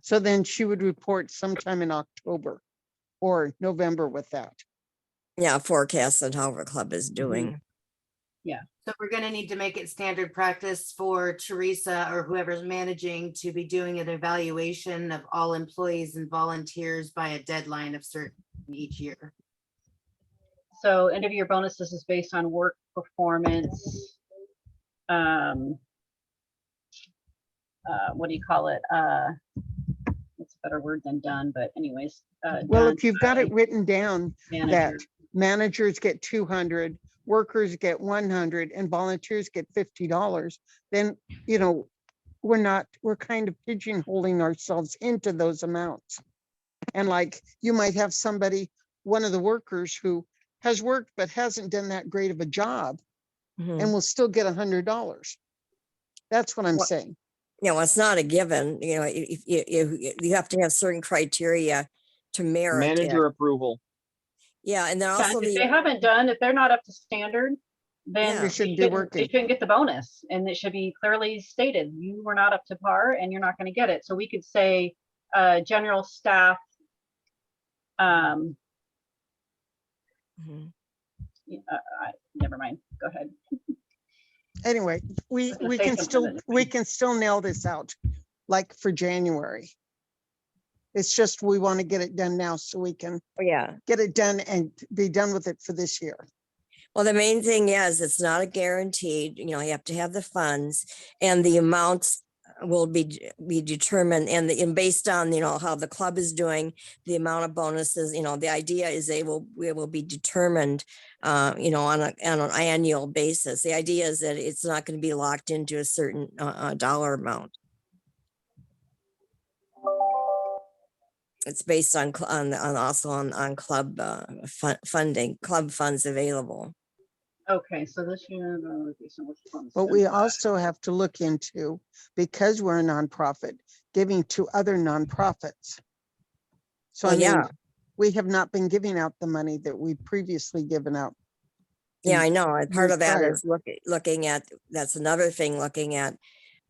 So then she would report sometime in October or November with that. Yeah, forecast on how our club is doing. So we're gonna need to make it standard practice for Teresa or whoever's managing to be doing an evaluation of all employees and volunteers by a deadline of certain each year. So end of year bonuses is based on work performance. What do you call it? It's a better word than done, but anyways. Well, done if you've got by it written down that manager. managers get 200, workers get 100, and volunteers get $50, then, you know, we're kind of pigeonholing ourselves into those amounts. And like, you might have somebody, one of the workers who has worked but hasn't done that great of a job Mhm. and will still get $100. That's what I'm Well, saying. You know, it's not a given, you know, if you have to have certain criteria to merit it. Manager approval. Yeah, and then Yeah, also if they haven't done, if they're not up to standard, then Yeah. They they shouldn't be shouldn't, working. they shouldn't get the bonus. And it should be clearly stated, you were not up to par and you're not going to get it. So we could say, general staff, Mhm. never mind, go ahead. Anyway, we was gonna say something, but- we can still nail this out, like for January. It's just, we want to get it done now so we can Oh, yeah. get it done and be done with it for this year. Well, the main thing is it's not a guaranteed, you know, you have to have the funds and the amounts will be determined and based on, you know, how the club is doing, the amount of bonuses, you know, the idea is we will be determined, you know, on an annual basis. The idea is that it's not going to be locked into a certain dollar amount. It's based on also on club funding, club funds available. Okay, so this year. But we also have to look into, because we're a nonprofit, giving to other nonprofits. So I Well, mean, yeah. we have not been giving out the money that we previously given out. Yeah, in I know. And part years of that prior. is looking at, that's another thing, looking at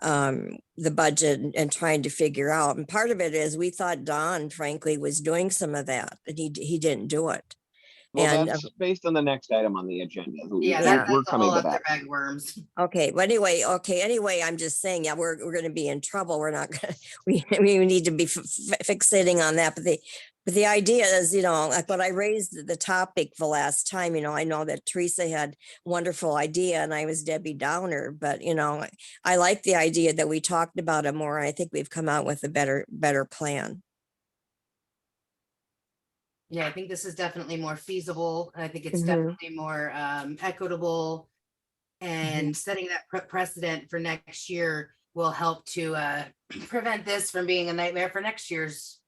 the budget and trying to figure out. And part of it is we thought Don, frankly, was doing some of that, but he didn't do it. Well, And that's based on the next item on the agenda. Yeah, Yeah. that's We're a coming whole to other that. bag worms. okay, but anyway, I'm just saying, yeah, we're going to be in trouble. We're not gonna, we need to be fixating on that. But the idea is, you know, like when I raised the topic the last time, you know, I know that Teresa had wonderful idea and I was Debbie Downer, but you know, I like the idea that we talked about it more. I think we've come out with a better plan. Yeah, I think this is definitely more feasible. I think it's Mhm. definitely more equitable. And setting that precedent for next year will help to prevent this from being a nightmare for next year's.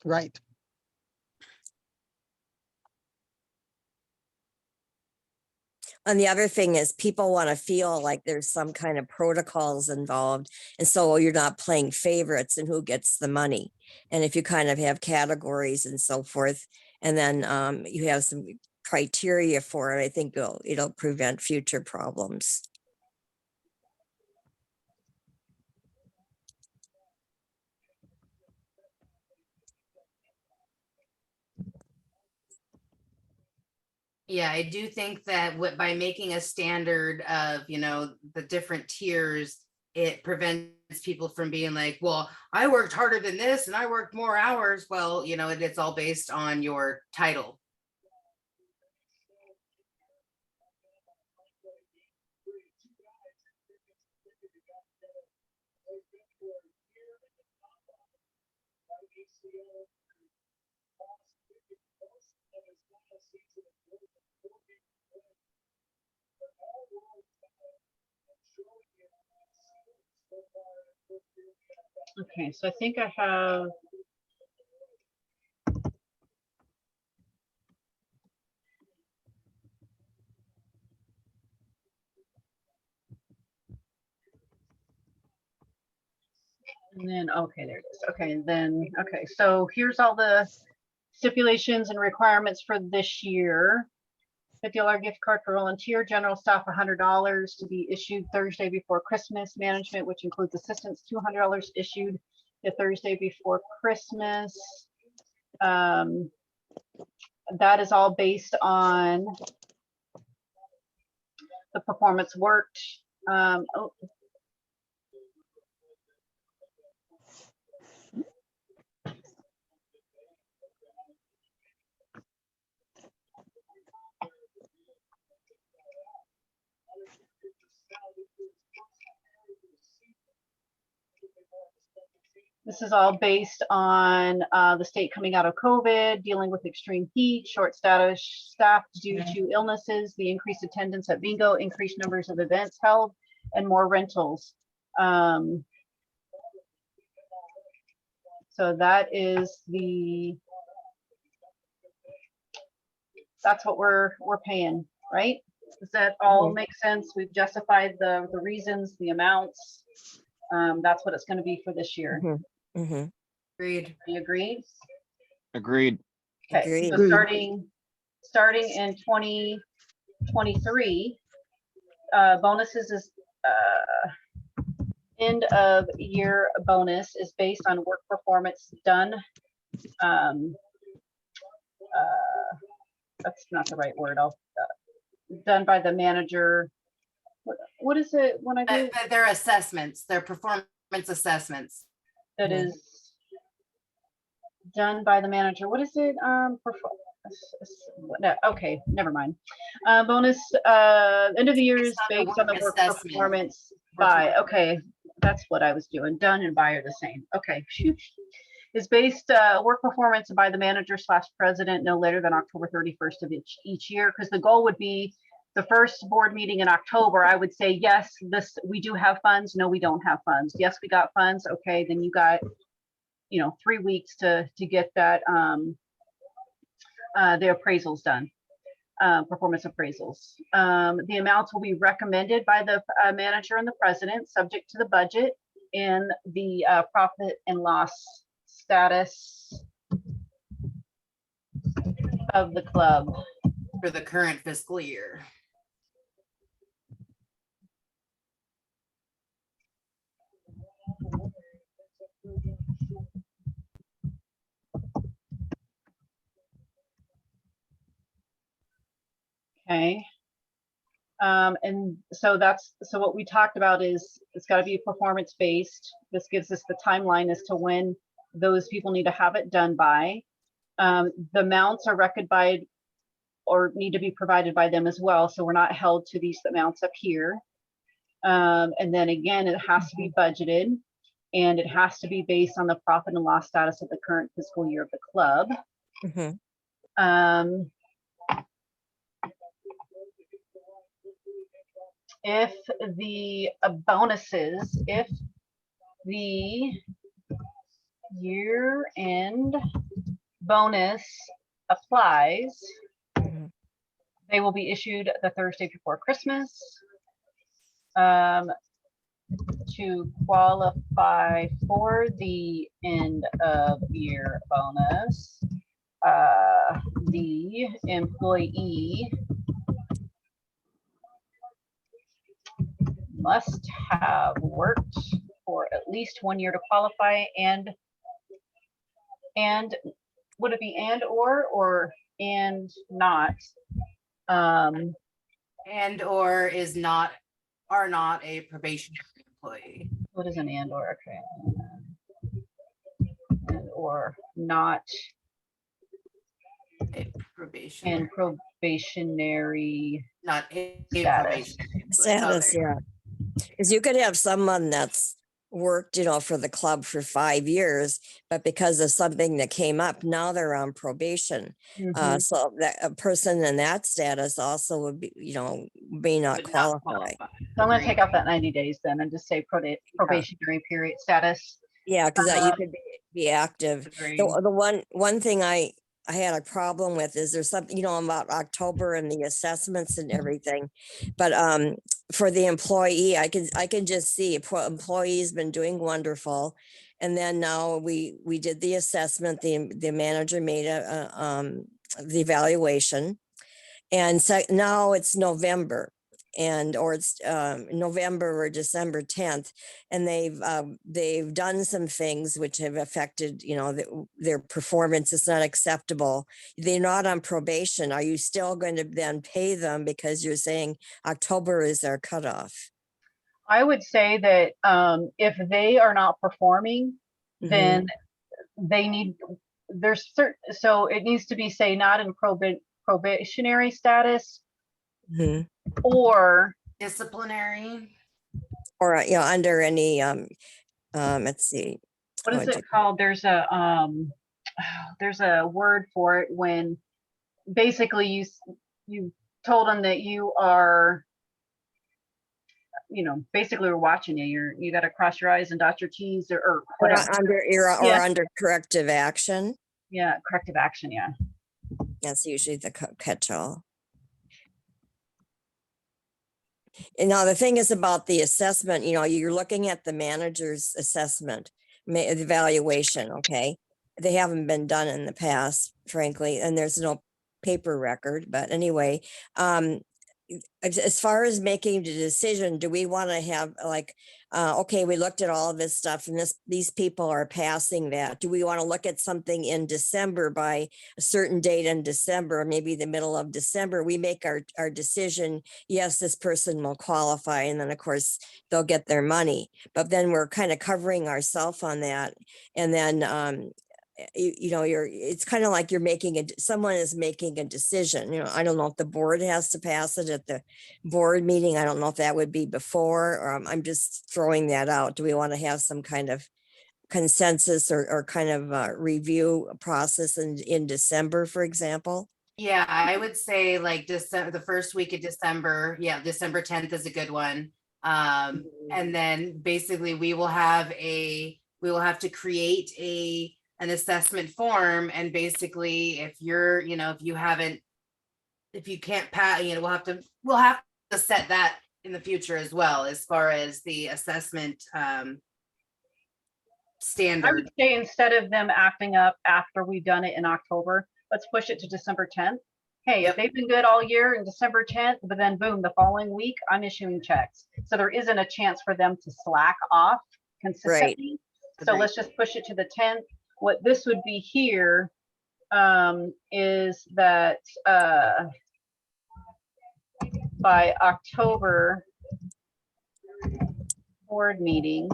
Right. And the other thing is people want to feel like there's some kind of protocols involved. And so you're not playing favorites and who gets the money. And if you kind of have categories and so forth, and then you have some criteria for it, I think it'll prevent future problems. Yeah, I do think that by making a standard of, you know, the different tiers, it prevents people from being like, well, I worked harder than this and I worked more hours. Well, you know, it's all based on your title. Okay, so I think I have. And then, okay, there it is. Okay, then, okay, so here's all the stipulations and requirements for this year. $50 gift card for volunteer, general staff $100 to be issued Thursday before Christmas. Management, which includes assistants, $200 issued the Thursday before Christmas. That is all based on the performance worked. Oh. This is all based on the state coming out of COVID, dealing with extreme heat, short staff due to illnesses, the increased attendance at bingo, increased numbers of events held, and more rentals. So that is that's what we're paying, right? Does that all make sense? We've justified the reasons, the amounts. That's what it's going to be for this year. Agreed. Do you agree? Agreed. Okay, so Agreed. starting in 2023, bonuses is end of year bonus is based on work performance done. That's not the right word. Done by the manager. What is it when I do Their assessments, their performance assessments. that is done by the manager? What is it? No, okay, never mind. Bonus end of the year is based on the work assessment. performance by. Okay, that's what I was doing. Done and by are the same. Okay, is based work performance by the manager / president no later than October 31st of each year, because the goal would be the first board meeting in October. I would say, yes, we do have funds. No, we don't have funds. Yes, we got funds. Okay, then you got 3 weeks to get that the appraisals done, performance appraisals. The amounts will be recommended by the manager and the president, subject to the budget and the profit and loss status of the club. For the current fiscal year. Okay. And so what we talked about is it's got to be performance based. This gives us the timeline as to when those people need to have it done by. The amounts are recorded by or need to be provided by them as well. So we're not held to these amounts up here. And then again, it has to be budgeted and it has to be based on the profit and loss status of the current fiscal year of the club. If the bonuses, if the year-end bonus applies, they will be issued the Thursday before Christmas. To qualify for the end of year bonus, the employee must have worked for at least 1 year to qualify, and would it be and not? And or are not a probationary employee. What is an and or? Okay. And or not A probation. in probationary Not a status. probationary employee. Status, Okay. yeah. Because you could have someone that's worked, for the club for 5 years, but because of something that came up, now they're on probation. Mhm. So that a person in that status also would be, may not Would not qualify. So I'm going to take Agreed. out that 90 days then and just say probationary period status. Yeah, because you could be active. Agreed. The one thing I had a problem with is there's something, about October and the assessments and everything. But for the employee, I can just see employee's been doing wonderful. And then now we did the assessment, the manager made the evaluation. And so now it's November or it's November or December 10th, and they've done some things which have affected, their performance is not acceptable. They're not on probation. Are you still going to then pay them because you're saying October is their cutoff? I would say that if they are not performing, then they need, so it needs to be, say, not in probationary status or Disciplinary. Or under any let's see, what is would it called? There's a word for it when basically you told them that you are, basically we're watching you. You got to cross your I's and dot your T's or Or whatever. Yeah. under corrective action. Yeah, corrective action. Yeah. That's usually the catch-all. And now the thing is about the assessment, you're looking at the manager's assessment, evaluation, okay? They haven't been done in the past, frankly, and there's no paper record, but anyway, as far as making the decision, do we want to have like, okay, we looked at all of this stuff and these people are passing that. Do we want to look at something in December by a certain date in December, maybe the middle of December, we make our decision, yes, this person will qualify. And then of course they'll get their money, but then we're kind of covering ourselves on that. And then, it's kind of like someone is making a decision. I don't know if the board has to pass it at the board meeting. I don't know if that would be before, or I'm just throwing that out. Do we want to have some kind of consensus or kind of review process in December, for example? Yeah, I would say like December, the first week of December. Yeah, December 10th is a good one. And then basically we will have to create an assessment form, and basically if you can't pass, we'll have to set that in the future as well, as far as the assessment I would standard. say instead of them acting up after we've done it in October, let's push it to December 10th. Hey, if they've been good all year in December 10th, but then boom, the following week, I'm issuing checks. So there isn't a chance for them to slack off consistently. Right. So let's just push it to the 10th. What this would be here is that by October board meeting,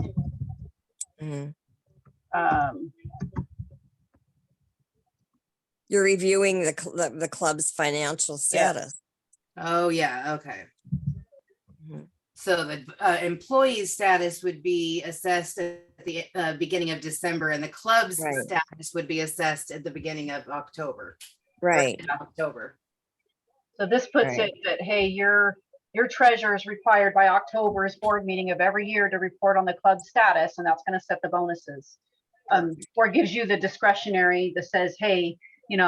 you're reviewing the club's financial status. Oh, yeah. Okay. So the employee status would be assessed at the beginning of December, and the club's status would be assessed at the beginning of October. Right. October. So this puts it that, hey, your treasurer is required by October's board meeting of every year to report on the club status, and that's going to set the bonuses. Or gives you the discretionary that says, hey, we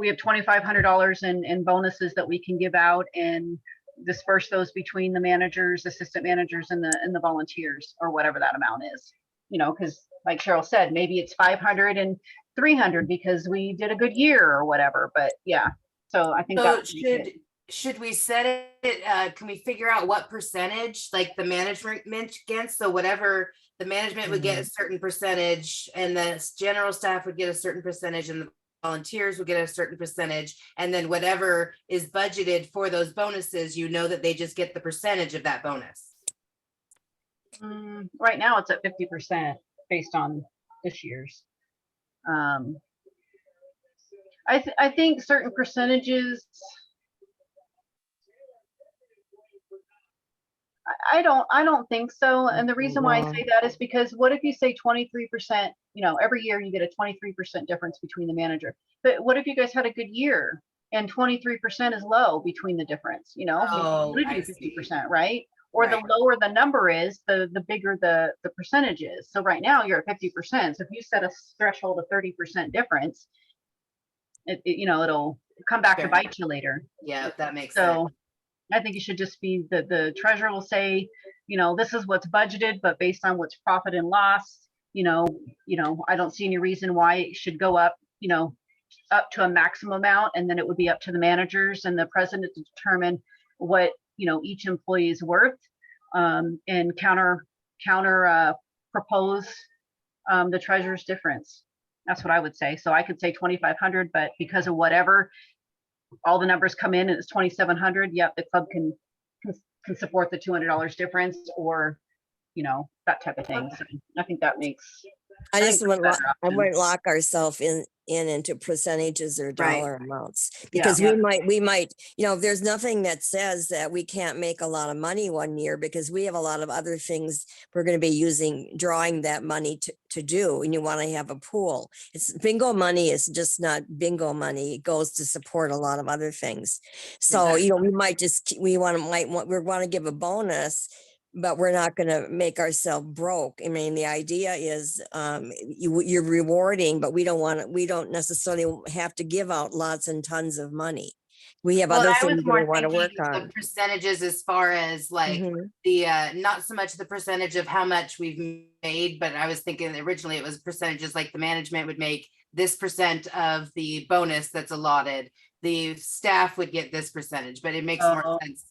have $2,500 in bonuses that we can give out and disperse those between the managers, assistant managers, and the volunteers, or whatever that amount is. Because like Cheryl said, maybe it's 500 and 300 because we did a good year or whatever. But yeah, so I think that should we set it? Can we figure out what percentage, like the management gets? So whatever the management would get a certain percentage, and the general staff would get a certain percentage, and the volunteers will get a certain percentage, and then whatever is budgeted for those bonuses, that they just get the percentage of that bonus. Right now it's at 50% based on this year's. I think certain percentages, I don't think so. And the reason why I say that is because what if you say 23%, every year you get a 23% difference between the manager. But what if you guys had a good year and 23% is low between the difference, Oh, you do 50%, right? Or the lower the number is, the bigger the percentage is. So right now you're at 50%. So if you set a threshold of 30% difference, it'll come back to bite you later. Yeah, that makes sense. I think it should just be the treasurer will say, this is what's budgeted, but based on what's profit and loss, I don't see any reason why it should go up, up to a maximum amount, and then it would be up to the managers and the president to determine what each employee is worth, and counter propose the treasurer's difference. That's what I would say. So I could say 2,500, but because of whatever, all the numbers come in and it's 2,700. Yep, the club can support the $200 difference, or that type of thing. So I think that makes. I wouldn't lock ourselves into percentages or dollar amounts. Yeah. Because we might, there's nothing that says that we can't make a lot of money one year, because we have a lot of other things we're going to be drawing that money to do. And you want to have a pool. It's bingo money is just not bingo money. It goes to support a lot of other things. So, we might we want to give a bonus, but we're not going to make ourselves broke. I mean, the idea is you're rewarding, but we don't necessarily have to give out lots and tons of money. We have Well, other I was things we more want to work thinking on. the percentages as far as like Mhm. the, not so much the percentage of how much we've made, but I was thinking originally it was percentages, like the management would make this percent of the bonus that's allotted. The staff would get this percentage, but it makes more sense.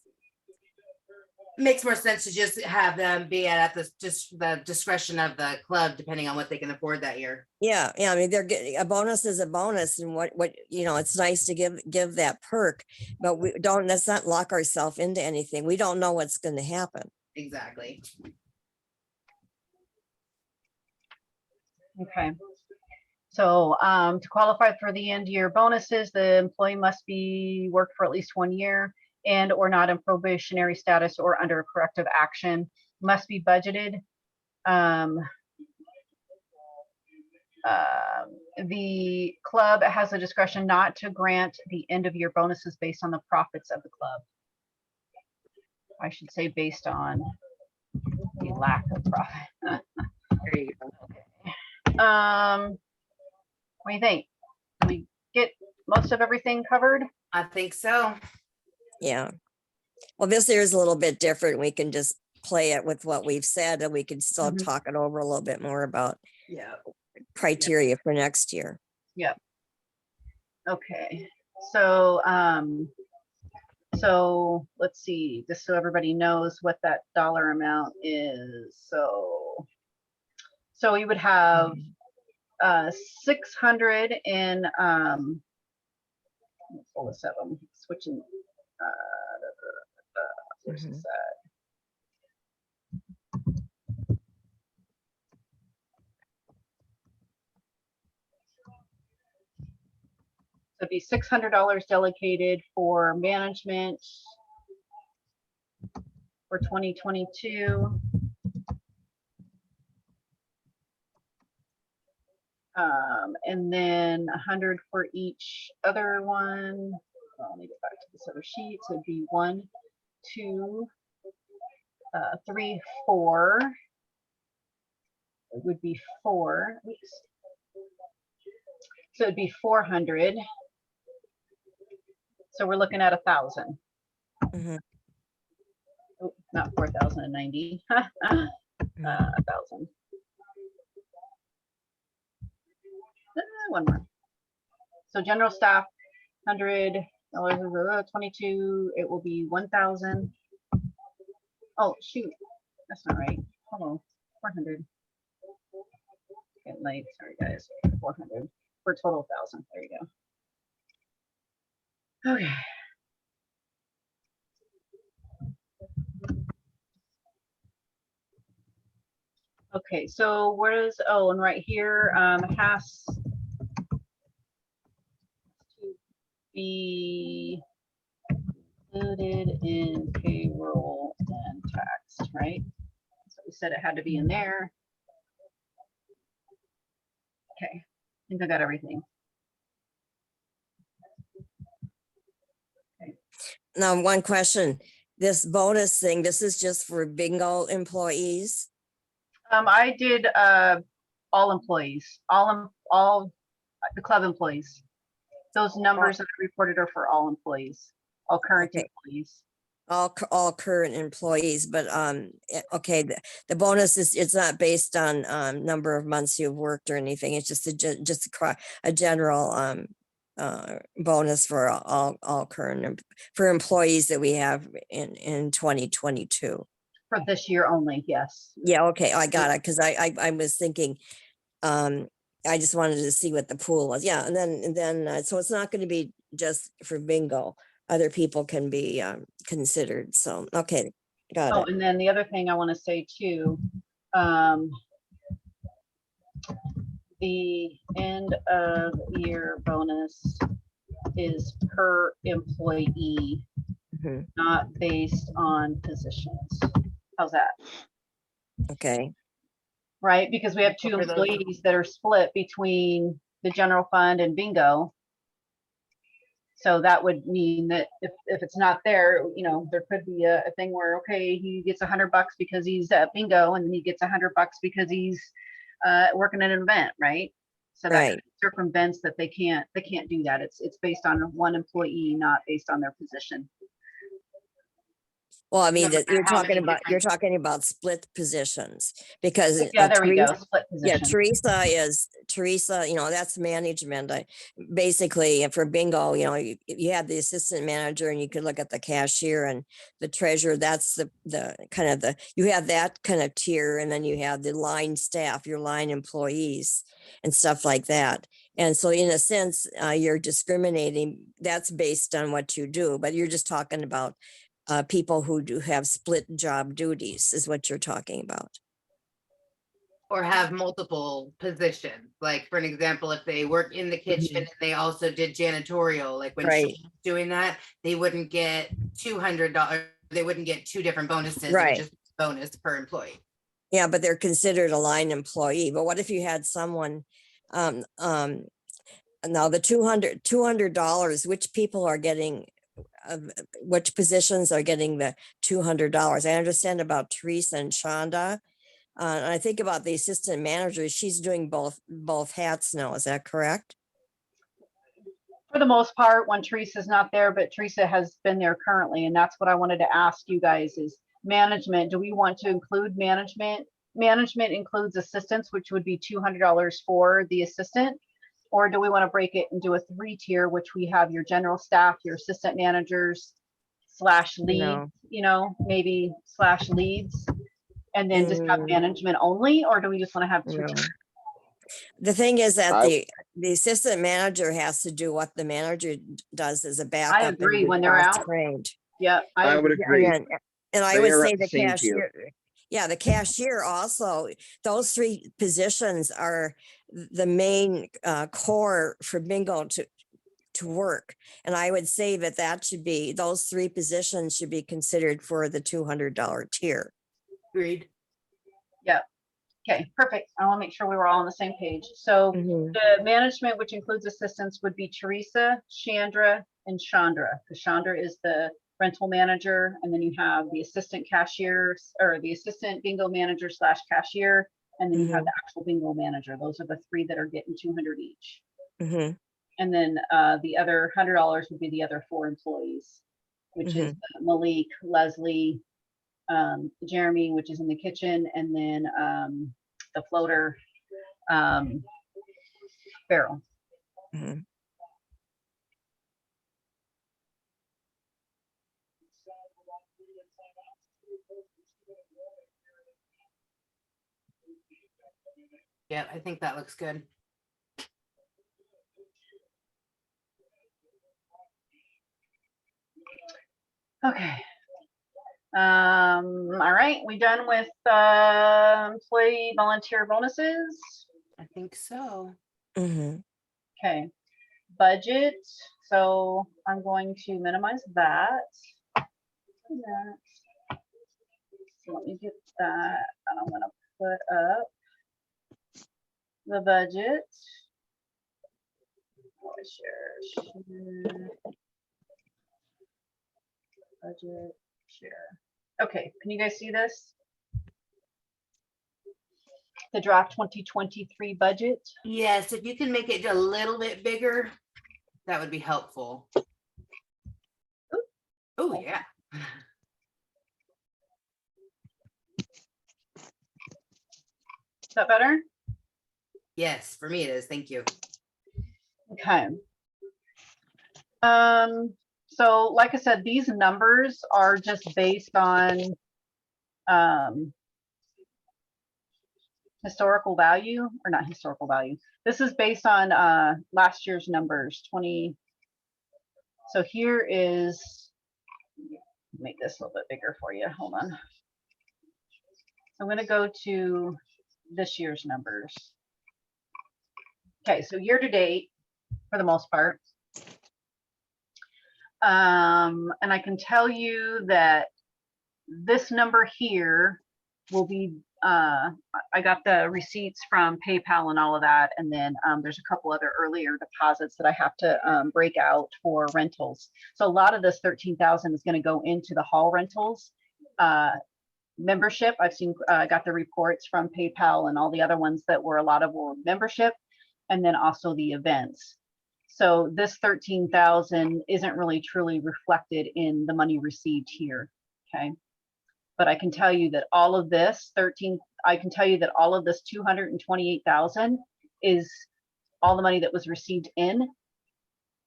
Makes more sense to just have them be at the discretion of the club, depending on what they can afford that year. Yeah. I mean, they're getting a bonus is a bonus, and what it's nice to give that perk, but let's not lock ourselves into anything. We don't know what's going to happen. Exactly. Okay. So to qualify for the end year bonuses, the employee must be worked for at least 1 year and or not in probationary status or under corrective action, must be budgeted. The club has the discretion not to grant the end of year bonuses based on the profits of the club. I should say based on the lack of profit. There you go. What do you think? Did we get most of everything covered? I think so. Yeah. Well, this year is a little bit different. We can just play it with what we've said, and we can still Mhm. talk it over a little bit more about Yeah. criteria for next year. Okay. So so let's see, just so everybody knows what that dollar amount is. So we would have 600 in let's pull this up. I'm switching where's this at? So it'd be $600 delegated for management for 2022. And then 100 for each other one. Let me get back to this other sheet. So it'd be 1, 2, 3, 4. It would be 4. Oops. So it'd be 400. So we're looking at 1,000. Mhm. Oh, not 4,090. 1,000. One more. So general staff, $100, 22. It will be 1,000. Oh shoot, that's not right. Hold on, 400. Getting late. Sorry guys. 400 for a total of 1,000. There you go. Okay. Okay, so where is, oh, and right here has to be included in payroll and tax, right? So we said it had to be in there. Okay, I think I got everything. Now, one question, this bonus thing, this is just for bingo employees? I did all employees, all the club employees. Those numbers that I reported are for all employees, all current Okay. employees. All current employees, but okay, the bonus is, it's not based on number of months you've worked or anything. It's just a general bonus for all current for employees that we have in 2022. For this year only, yes. Yeah, okay, I got it, because I was thinking, I just wanted to see what the pool was. Yeah, and then so it's not going to be just for bingo. Other people can be considered. So, okay, got Oh, it. and then the other thing I want to say too, the end of year bonus is per employee, Mhm. not based on positions. How's that? Okay, Right? Because we have two For those- employees that are split between the general fund and bingo. So that would mean that if it's not there, you know, there could be a thing where, okay, he gets $100 because he's at bingo, and then he gets $100 because he's working at an event, right? So that right. circumvents that they can't do that. It's based on one employee, not based on their position. Well, I mean, No matter you're how many talking about split positions because. Yeah, there we go. Teresa- Split Yeah, position. Teresa, you know, that's management. Basically for bingo, you know, you have the assistant manager and you could look at the cashier and the treasurer. That's the kind of you have that kind of tier, and then you have the line staff, your line employees and stuff like that. And so in a sense, you're discriminating. That's based on what you do, but you're just talking about people who do have split job duties is what you're talking about. Or have multiple positions, like for an example, if they work in the kitchen and they also did janitorial, like when Right. she was doing that, they wouldn't get $200, they wouldn't get two different bonuses. It would Right. just be bonus per employee. Yeah, but they're considered a line employee. But what if you had someone, now the $200, which people are getting, which positions are getting the $200? I understand about Teresa and Shonda. And I think about the assistant manager, she's doing both hats now. Is that correct? For the most part, when Teresa's not there, but Teresa has been there currently, and that's what I wanted to ask you guys is management. Do we want to include management? Management includes assistants, which would be $200 for the assistant, or do we want to break it and do a 3-tier, which we have your general staff, your assistant managers / lead, No. you know, maybe / leads, and then just have management only, or do we just want to have 2 No. tiers? The thing is that I- the assistant manager has to do what the manager does as a backup. I and agree be when they're out. cross-trained. Yeah, I would Yeah, agree. And I They would are say at the the same tier. cashier, yeah, the cashier also, those 3 positions are the main core for bingo to work. And I would say that should be, those 3 positions should be considered for the $200 tier. Agreed. okay, perfect. I want to make sure we were all on the same page. So Mhm. the management, which includes assistants, would be Teresa, Chandra, and Chandra. Because Chandra is the rental manager, and then you have the assistant cashiers, or the assistant bingo manager / cashier, and then you have the actual bingo manager. Those are the 3 that are getting 200 each. Mhm. And then the other $100 would be the other 4 employees, which is Malik, Leslie, Jeremy, which is in the kitchen, and then the floater, Farrell. Mhm. Yeah, I think that looks good. Okay. All right, we done with employee volunteer bonuses? I think so. Mhm. Okay. Budget. So I'm going to minimize that. So let me get that, and I'm going to put up the budget. Share. Budget share. Okay, can you guys see this? The draft 2023 budget. Yes, if you can make it a little bit bigger, that would be helpful. Oh, yeah. Is that better? Yes, for me it is. Thank you. Okay. So like I said, these numbers are just based on historical value, or not historical value. This is based on last year's numbers, 20. So here is, make this a little bit bigger for you. Hold on. I'm going to go to this year's numbers. Okay, so year to date, for the most part. And I can tell you that this number here will be, I got the receipts from PayPal and all of that. And then there's a couple other earlier deposits that I have to break out for rentals. So a lot of this 13,000 is going to go into the hall rentals. Membership, I've seen, I got the reports from PayPal and all the other ones that were a lot of were membership, and then also the events. So this 13,000 isn't really truly reflected in the money received here, okay? But I can tell you that all of this 228,000 is all the money that was received in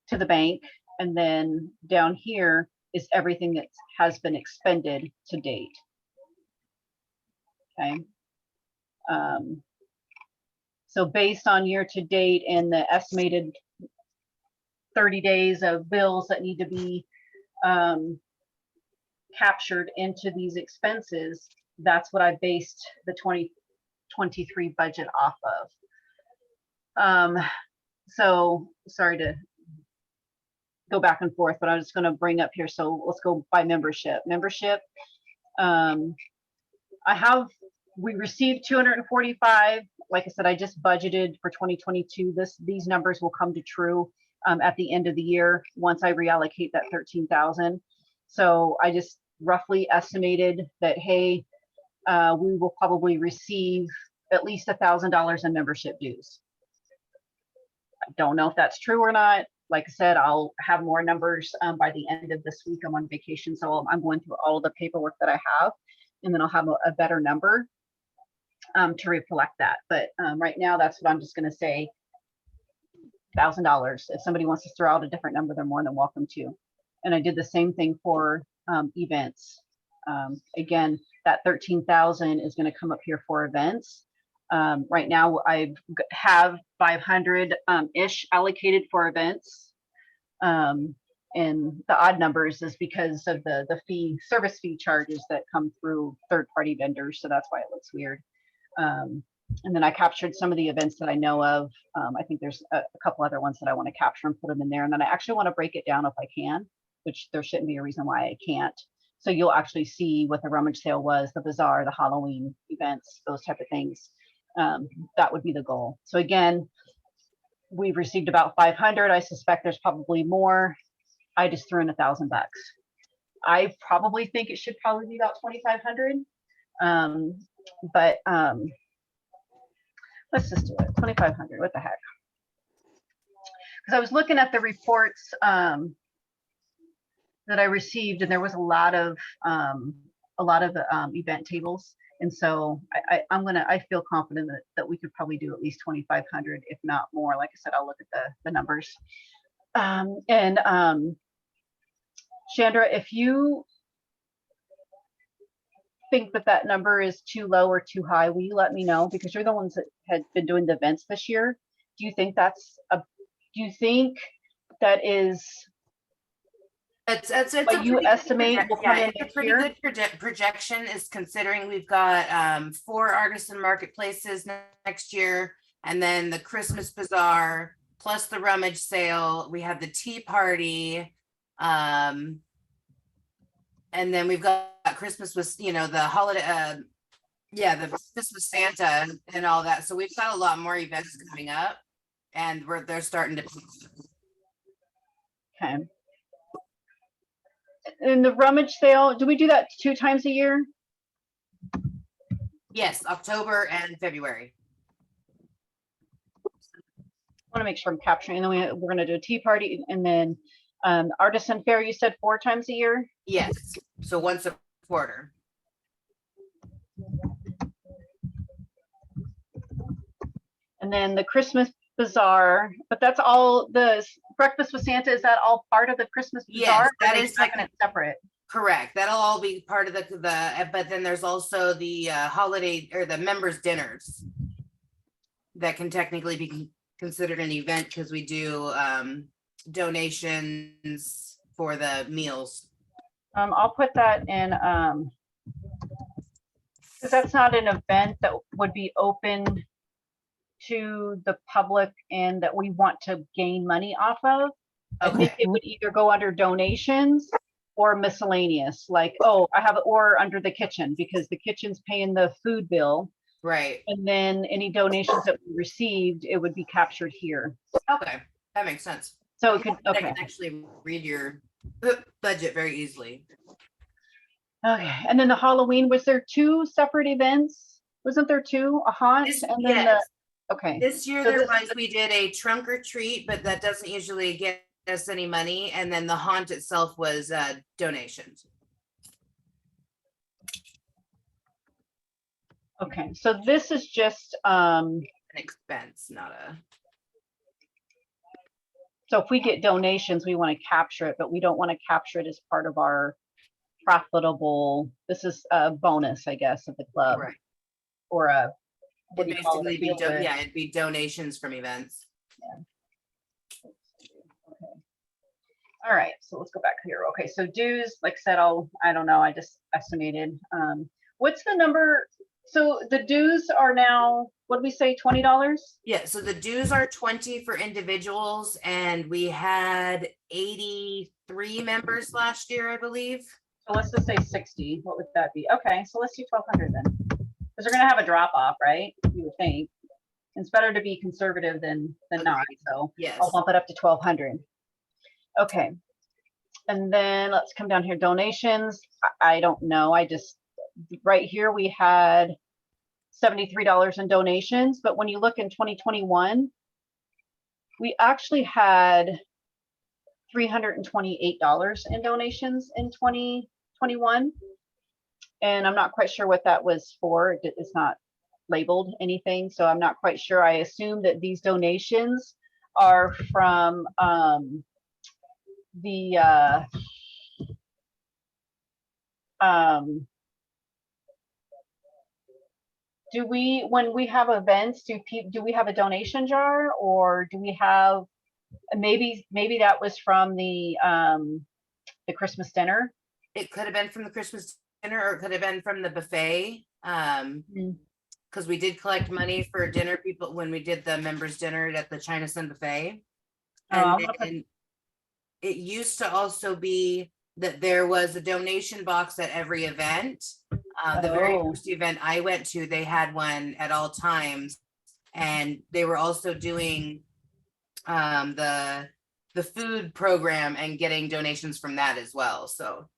to the bank. And then down here is everything that has been expended to date. Okay. So based on year to date and the estimated 30 days of bills that need to be captured into these expenses, that's what I based the 2023 budget off of. So sorry to go back and forth, but I'm just going to bring up here. So let's go by membership. We received 245. Like I said, I just budgeted for 2022. These numbers will come to true at the end of the year once I reallocate that 13,000. So I just roughly estimated that, hey, we will probably receive at least $1,000 in membership dues. I don't know if that's true or not. Like I said, I'll have more numbers by the end of this week. I'm on vacation, so I'm going through all of the paperwork that I have, and then I'll have a better number to reflect that. But right now, that's what I'm just going to say, $1,000. If somebody wants to throw out a different number, they're more than welcome to. And I did the same thing for events. Again, that 13,000 is going to come up here for events. Right now, I have 500 ish allocated for events. And the odd numbers is because of the service fee charges that come through third-party vendors. So that's why it looks weird. And then I captured some of the events that I know of. I think there's a couple other ones that I want to capture and put them in there. And then I actually want to break it down if I can, which there shouldn't be a reason why I can't. So you'll actually see what the rummage sale was, the bazaar, the Halloween events, those type of things. That would be the goal. So again, we've received about 500. I suspect there's probably more. I just threw in $1,000. I probably think it should probably be about 2,500. But let's just do it. 2,500. What the heck? Because I was looking at the reports that I received, and there was a lot of event tables. And so I feel confident that we could probably do at least 2,500, if not more. Like I said, I'll look at the numbers. Chandra, if you think that number is too low or too high, will you let me know? Because you're the ones that had been doing the events this year. Do you think that is It's what you estimate will come in it's a next pretty year? good projection, is considering we've got 4 artisan marketplaces next year, and then the Christmas bazaar plus the rummage sale. We have the tea party, and then we've got Christmas with, the holiday, the Christmas with Santa and all that. So we've got a lot more events coming up, and they're starting to. Okay. And the rummage sale, do we do that 2 times a year? Yes, October and February. I want to make sure I'm capturing. And then we're going to do a tea party, and then artisan fair. You said 4 times a year. Yes, so once a quarter. And then the Christmas bazaar, but that's all. The breakfast with Santa, is that all part of the Christmas bazaar? Yes, that is is like separate. Correct. That'll all be part of but then there's also the holiday or the members dinners that can technically be considered an event, because we do donations for the meals. I'll put that in, because that's not an event that would be open to the public and that we want to gain money off of. I think it would either go under donations or miscellaneous, like, oh, I have, or under the kitchen, because the kitchen's paying the food bill. Right. And then any donations that we received, it would be captured here. Okay, that makes sense. So it could, I okay. can actually read your budget very easily. Okay, and then the Halloween, was there 2 separate events? Wasn't there 2, a haunt This- and then yes. okay, This year So there this- was, we did a trunk or treat, but that doesn't usually get us any money. And then the haunt itself was donations. okay, so this is just, An expense, not a, so if we get donations, we want to capture it, but we don't want to capture it as part of our profitable, this is a bonus, I guess, of the club. right. Or a, what It'd do you call it, a basically be, feel good. yeah, it'd be donations from events. Okay. All right, so let's go back here. Okay, so dues, like I said, I don't know, I just estimated. What's the number? So the dues are now, what did we say, $20? Yeah, so the dues are 20 for individuals and we had 83 members last year, I believe. So let's just say 60. What would that be? Okay, so let's do 1,200 then. Because they're gonna have a drop off, right? You would think. It's better to be conservative than not, so Yes. I'll bump it up to 1,200. Okay. And then let's come down here, donations. I don't know, I just, right here, we had $73 in donations, but when you look in 2021, we actually had $328 in donations in 2021. And I'm not quite sure what that was for. It's not labeled anything, so I'm not quite sure. I assume that these donations are from do we, when we have events, do we have a donation jar, or do we have, maybe that was from the Christmas dinner? It could have been from the Christmas dinner or it could have been from the buffet. Because we did collect money for dinner people when we did the members dinner at the China Sun Buffet. Oh, And then it used to also be that there was a donation box at every event. The very Oh. first event I went to, they had one at all times. And they were also doing the food program and getting donations from that as well. So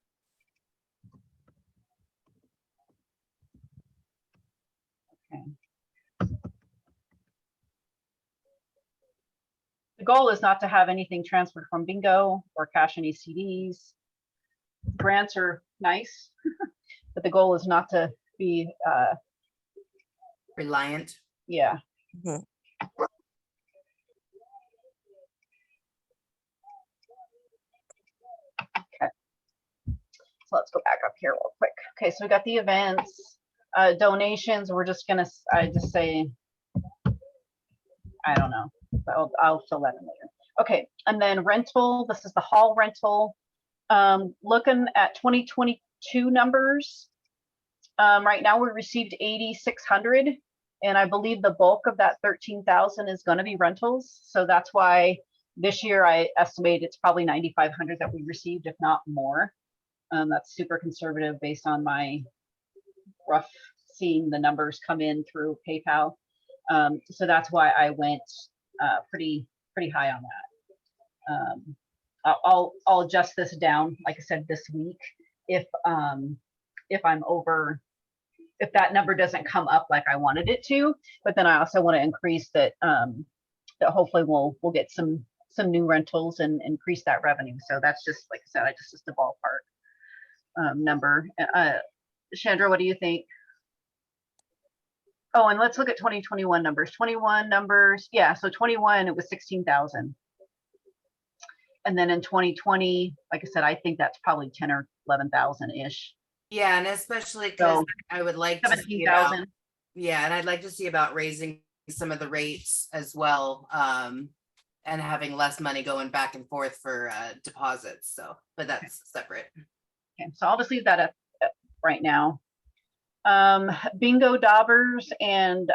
the goal is not to have anything transferred from bingo or cash any CDs. Grants are nice, but the goal is not to be, reliant. yeah. Mhm. Okay. So let's go back up here real quick. Okay, so we got the events, donations. We're just gonna, I just say, I don't know. I'll fill that in later. Okay, and then rental. This is the hall rental. Looking at 2022 numbers. Right now we received 8,600, and I believe the bulk of that 13,000 is going to be rentals. So that's why this year I estimate it's probably 9,500 that we received, if not more. That's super conservative based on my rough seeing the numbers come in through PayPal. So that's why I went pretty high on that. I'll adjust this down, like I said, this week if I'm over, if that number doesn't come up like I wanted it to. But then I also want to increase that that hopefully we'll get some new rentals and increase that revenue. So that's just, like I said, I just a ballpark number. Chandra, what do you think? Oh, and let's look at 2021 numbers. 21 numbers, yeah. So 21, it was 16,000. And then in 2020, like I said, I think that's probably 10 or 11,000 ish. Yeah, and especially because So, I would like to see about, 17,000. yeah, and I'd like to see about raising some of the rates as well. And having less money going back and forth for deposits. So, but that's separate. Okay, so I'll just leave that up right now. Bingo daubers and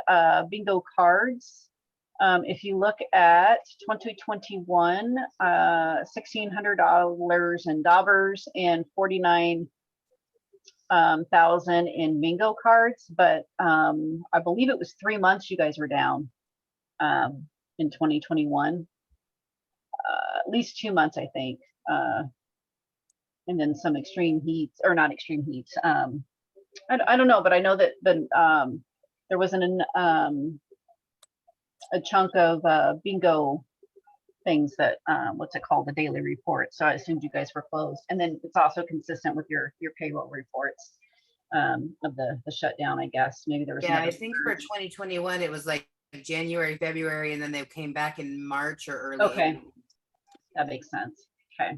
bingo cards. If you look at 2021, $1,600 in Daubers and 49,000 in bingo cards, but I believe it was 3 months you guys were down in 2021. At least 2 months, I think. And then some extreme heats, or not extreme heats. I don't know, but I know that there wasn't a chunk of bingo things that what's it called, the daily report. So I assumed you guys were closed. And then it's also consistent with your payroll reports of the shutdown, I guess. Maybe there was Yeah, I another think for surge. 2021, it was like January, February, and then they came back in March or early. Okay. April. That makes sense. Okay.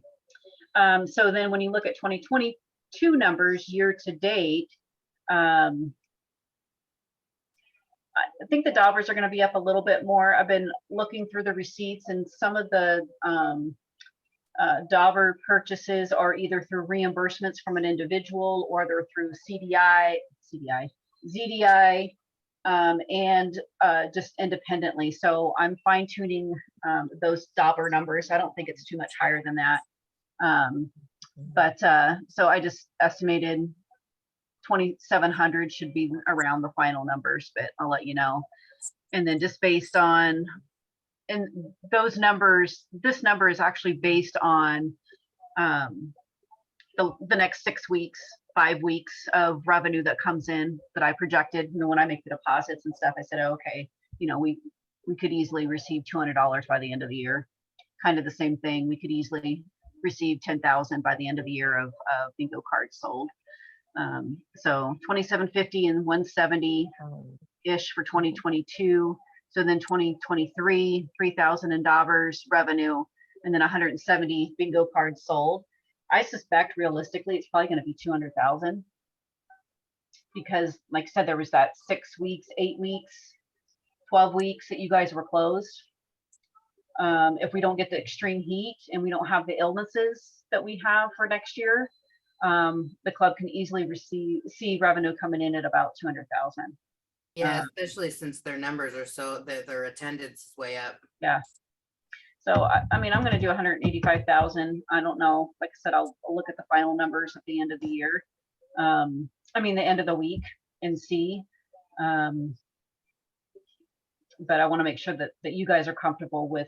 So then when you look at 2022 numbers year to date, I think the Daubers are going to be up a little bit more. I've been looking through the receipts, and some of the Dauber purchases are either through reimbursements from an individual, or they're through ZDI, and just independently. So I'm fine tuning those Dauber numbers. I don't think it's too much higher than that. So I just estimated 2,700 should be around the final numbers, but I'll let you know. And then just based on, and those numbers, this number is actually based on the next 6 weeks, 5 weeks of revenue that comes in that I projected. You know, when I make the deposits and stuff, I said, oh, okay, you know, we could easily receive $200 by the end of the year. Kind of the same thing. We could easily receive 10,000 by the end of the year of bingo cards sold. So 2,750 and 170 ish for 2022. So then 2023, 3,000 in Daubers revenue, and then 170 bingo cards sold. I suspect realistically it's probably going to be 200,000, because like I said, there was that 6 weeks, 8 weeks, 12 weeks that you guys were closed. If we don't get the extreme heat and we don't have the illnesses that we have for next year, the club can easily see revenue coming in at about 200,000. Yeah, especially since their numbers are so that their attendance is way up. Yeah. So I mean, I'm going to do 185,000. I don't know. Like I said, I'll look at the final numbers at the end of the year. I mean, the end of the week, and see. But I want to make sure that you guys are comfortable with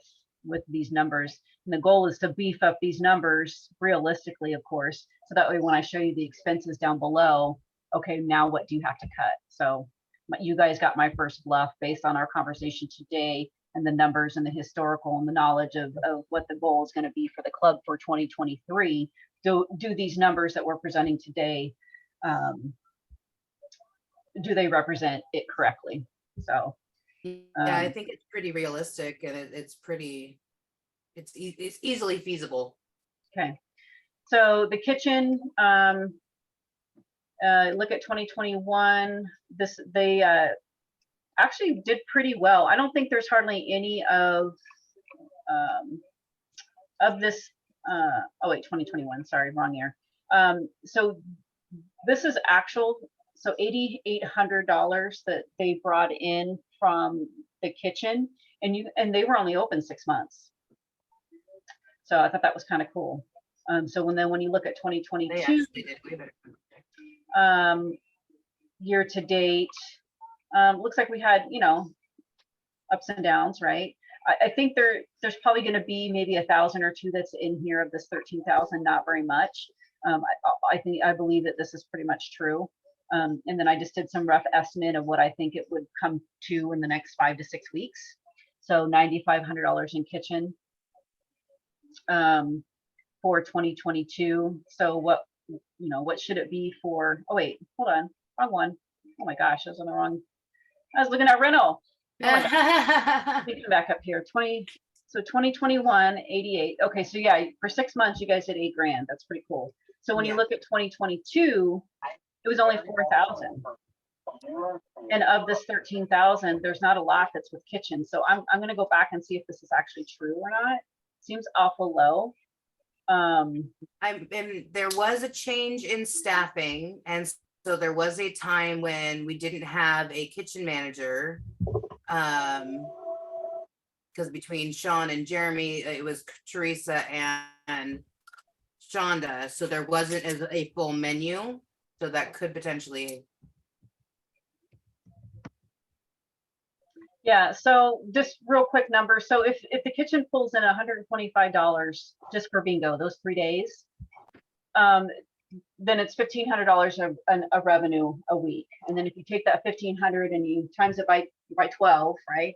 these numbers. And the goal is to beef up these numbers realistically, of course, so that way when I show you the expenses down below, okay, now what do you have to cut? So you guys got my first bluff based on our conversation today and the numbers and the historical and the knowledge of what the goal is going to be for the club for 2023. Do these numbers that we're presenting today, do they represent it correctly? So yeah, I think it's pretty realistic, and it's easily feasible. Okay, so the kitchen, look at 2021. They actually did pretty well. I don't think there's hardly any of this. Oh wait, 2021. Sorry, wrong year. So this is actual. So $8,800 that they brought in from the kitchen, and they were only open 6 months. So I thought that was kind of cool. So when you look at 2022, year to date, looks like we had, you know, ups and downs, right? I think there's probably going to be maybe 1,000 or 2 that's in here of this 13,000, not very much. I believe that this is pretty much true. And then I just did some rough estimate of what I think it would come to in the next 5 to 6 weeks. So $9,500 in kitchen for 2022. So what should it be for? Oh wait, hold on, wrong one. Oh my gosh, I was on the wrong. I was looking at rental. Oh my gosh. Let me come back up here. 2021, 88. Okay, so yeah, for 6 months you guys did $8,000. That's pretty cool. So when you look at 2022, it was only 4,000. And of this 13,000, there's not a lot that's with kitchen. So I'm going to go back and see if this is actually true or not. Seems awful low. There was a change in staffing, and so there was a time when we didn't have a kitchen manager. because between Sean and Jeremy, it was Teresa and Shonda, so there wasn't as a full menu, so that could potentially. Yeah, so just real quick number. So if the kitchen pulls in $125 just for bingo, those 3 days, then it's $1,500 a revenue a week. And then if you take that 1,500 and you times it by 12, right?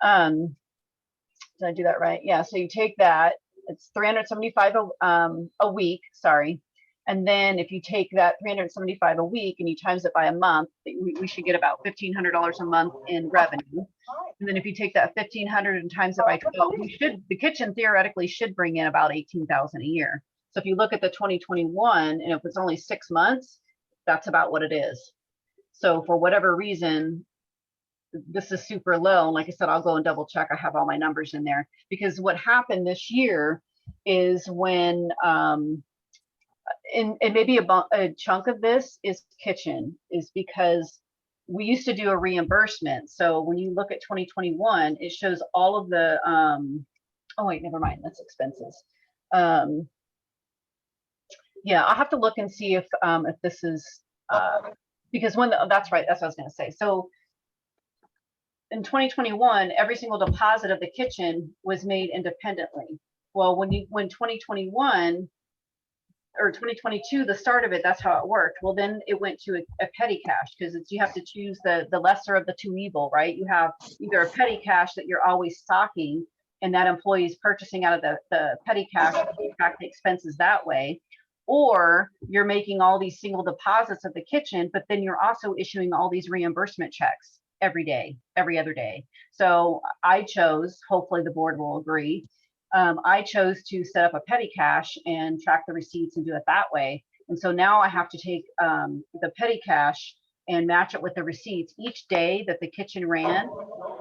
Did I do that right? Yeah. So you take that, it's 375 a week. Sorry. And then if you take that 375 a week and you times it by a month, we should get about $1,500 a month in revenue. And then if you take that 1,500 and times it by 12, the kitchen theoretically should bring in about 18,000 a year. So if you look at the 2021, and if it's only 6 months, that's about what it is. So for whatever reason, this is super low. And like I said, I'll go and double check. I have all my numbers in there, because what happened this year is when, and maybe a chunk of this is kitchen, is because we used to do a reimbursement. So when you look at 2021, it shows all of the, oh wait, never mind, that's expenses. Yeah, I'll have to look and see if this is, because that's right, that's what I was gonna say. So in 2021, every single deposit of the kitchen was made independently. Well, when 2021 or 2022, the start of it, that's how it worked. Well, then it went to a petty cash, because you have to choose the lesser of the two evil, right? You have either a petty cash that you're always stocking, and that employee is purchasing out of the petty cash to track the expenses that way, or you're making all these single deposits of the kitchen, but then you're also issuing all these reimbursement checks every day, every other day. So I chose, hopefully the board will agree, I chose to set up a petty cash and track the receipts and do it that way. And so now I have to take the petty cash and match it with the receipts. Each day that the kitchen ran,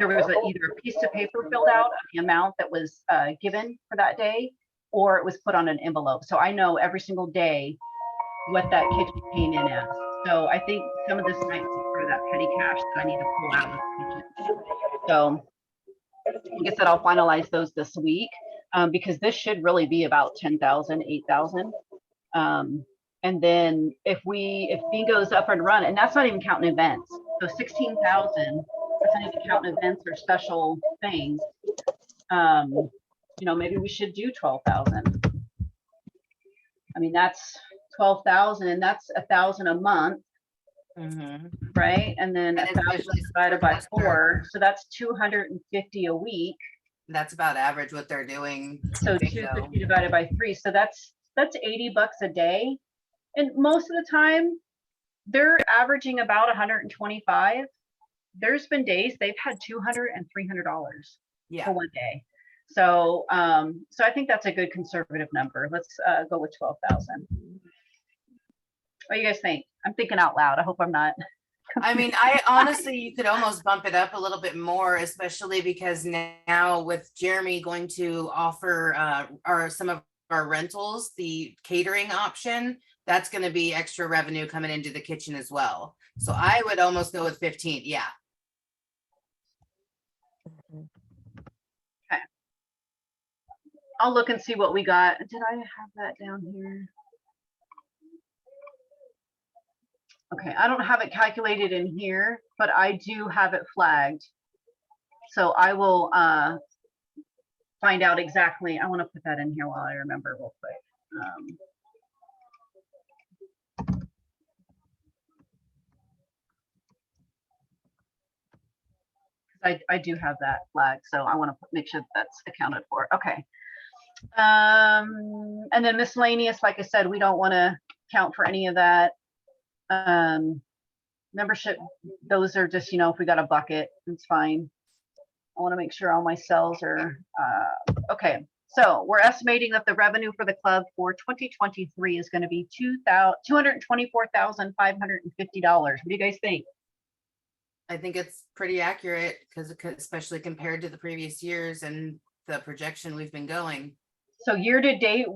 there was either a piece of paper filled out of the amount that was given for that day, or it was put on an envelope. So I know every single day what that kitchen came in as. So I think some of this might be part of that petty cash that I need to pull out of the kitchen. So like I said, I'll finalize those this week, because this should really be about 10,000, 8,000. And then if bingo's up and running, and that's not even counting events. So 16,000, that's not even counting events or special things. Maybe we should do 12,000. I mean, that's 12,000, and that's 1,000 a month, right? And then 1,000 divided by 4, so that's 250 a week. That's about average what they're doing. So 250 divided by 3, so that's $80 a day. And most of the time, they're averaging about 125. There's been days they've had $200 and $300 for one day. So, so I think that's a good conservative number. Let's go with 12,000. What do you guys think? I'm thinking out loud. I hope I'm not. I mean, I honestly, you could almost bump it up a little bit more, especially because now with Jeremy going to offer some of our rentals, the catering option, that's going to be extra revenue coming into the kitchen as well. So I would almost go with 15. Yeah. Okay. I'll look and see what we got. Did I have that down here? Okay, I don't have it calculated in here, but I do have it flagged. So I will find out exactly. I want to put that in here while I remember real quick. I do have that flag, so I want to make sure that's accounted for. Okay. And then miscellaneous, like I said, we don't want to count for any of that. Membership, those are just, if we got a bucket, it's fine. I want to make sure all my cells are okay. So we're estimating that the revenue for the club for 2023 is going to be $224,550. What do you guys think? I think it's pretty accurate, because especially compared to the previous years and the projection we've been going. So year to date,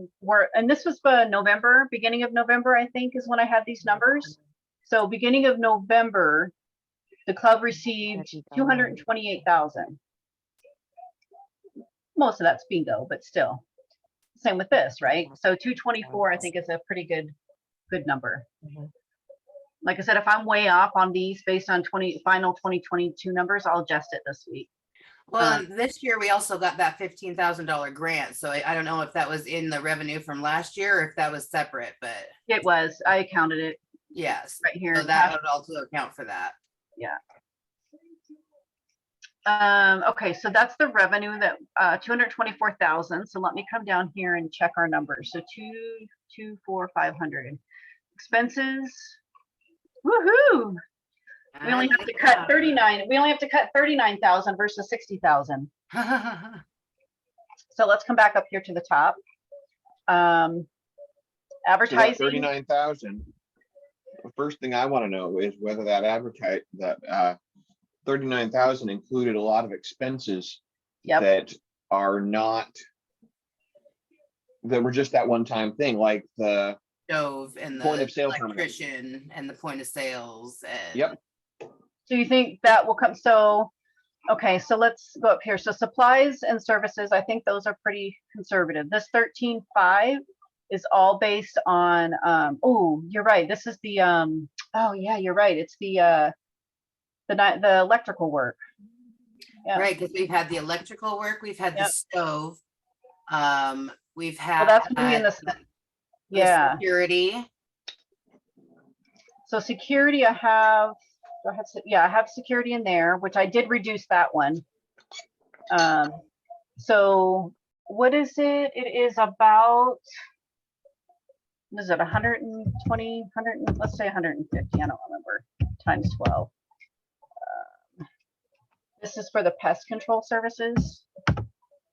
and this was November, beginning of November, I think is when I had these numbers. So beginning of November, the club received 228,000. most of that's bingo, but still. Same with this, right? So 224, I think is a pretty good number. Mhm. Like I said, if I'm way off on these based on final 2022 numbers, I'll adjust it this week. Well, and this year we also got that $15,000 grant, so I don't know if that was in the revenue from last year or if that was separate, but It was, I counted it yes. right here. So that would also account for that. Okay, so that's the revenue that 224,000. So let me come down here and check our numbers. So 500. Expenses. Woohoo! We only have to cut 39. We only have to cut 39,000 versus 60,000. So let's come back up here to the top. Advertising. 39,000. The first thing I want to know is whether that 39,000 included a lot of expenses Yep. that were just that one-time thing, like the Stove and the point of sale terminal. electrician and the point of sales and Yep. So you think that will come? So, okay, so let's go up here. So supplies and services, I think those are pretty conservative. This 13.5 is all based on, oh, you're right. This is the, oh yeah, you're right. It's the electrical work. Yeah. right, because we've had the electrical work, we've had the Yep. stove. We've Well, had that's gonna be in the yeah. security. So security, I have security in there, which I did reduce that one. So what is it? It is about, what is it, 120, let's say 150, I don't remember, times 12. This is for the pest control services.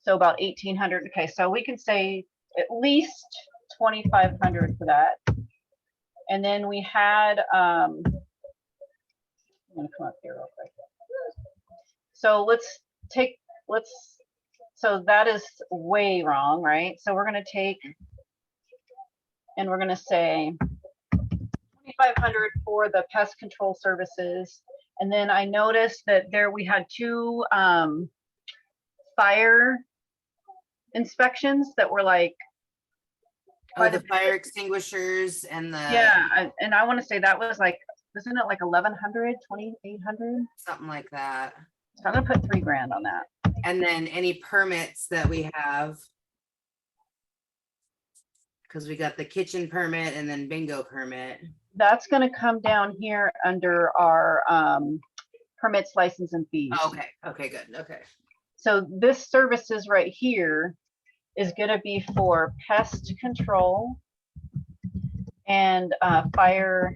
So about 1,800. Okay, so we can say at least 2,500 for that. And then we had, I'm gonna come up here real quick. So so that is way wrong, right? So we're gonna take, and we're gonna say 2,500 for the pest control services. And then I noticed that we had 2 fire inspections that were like, Oh, the fire extinguishers and the and I want to say that was like, wasn't it like 1,100, 2,800? something like that. So I'm gonna put $3,000 on that. And then any permits that we have. Because we got the kitchen permit and then bingo permit. That's gonna come down here under our permits, license, and fees. Okay, okay, good, okay. So this services right here is gonna be for pest control and fire.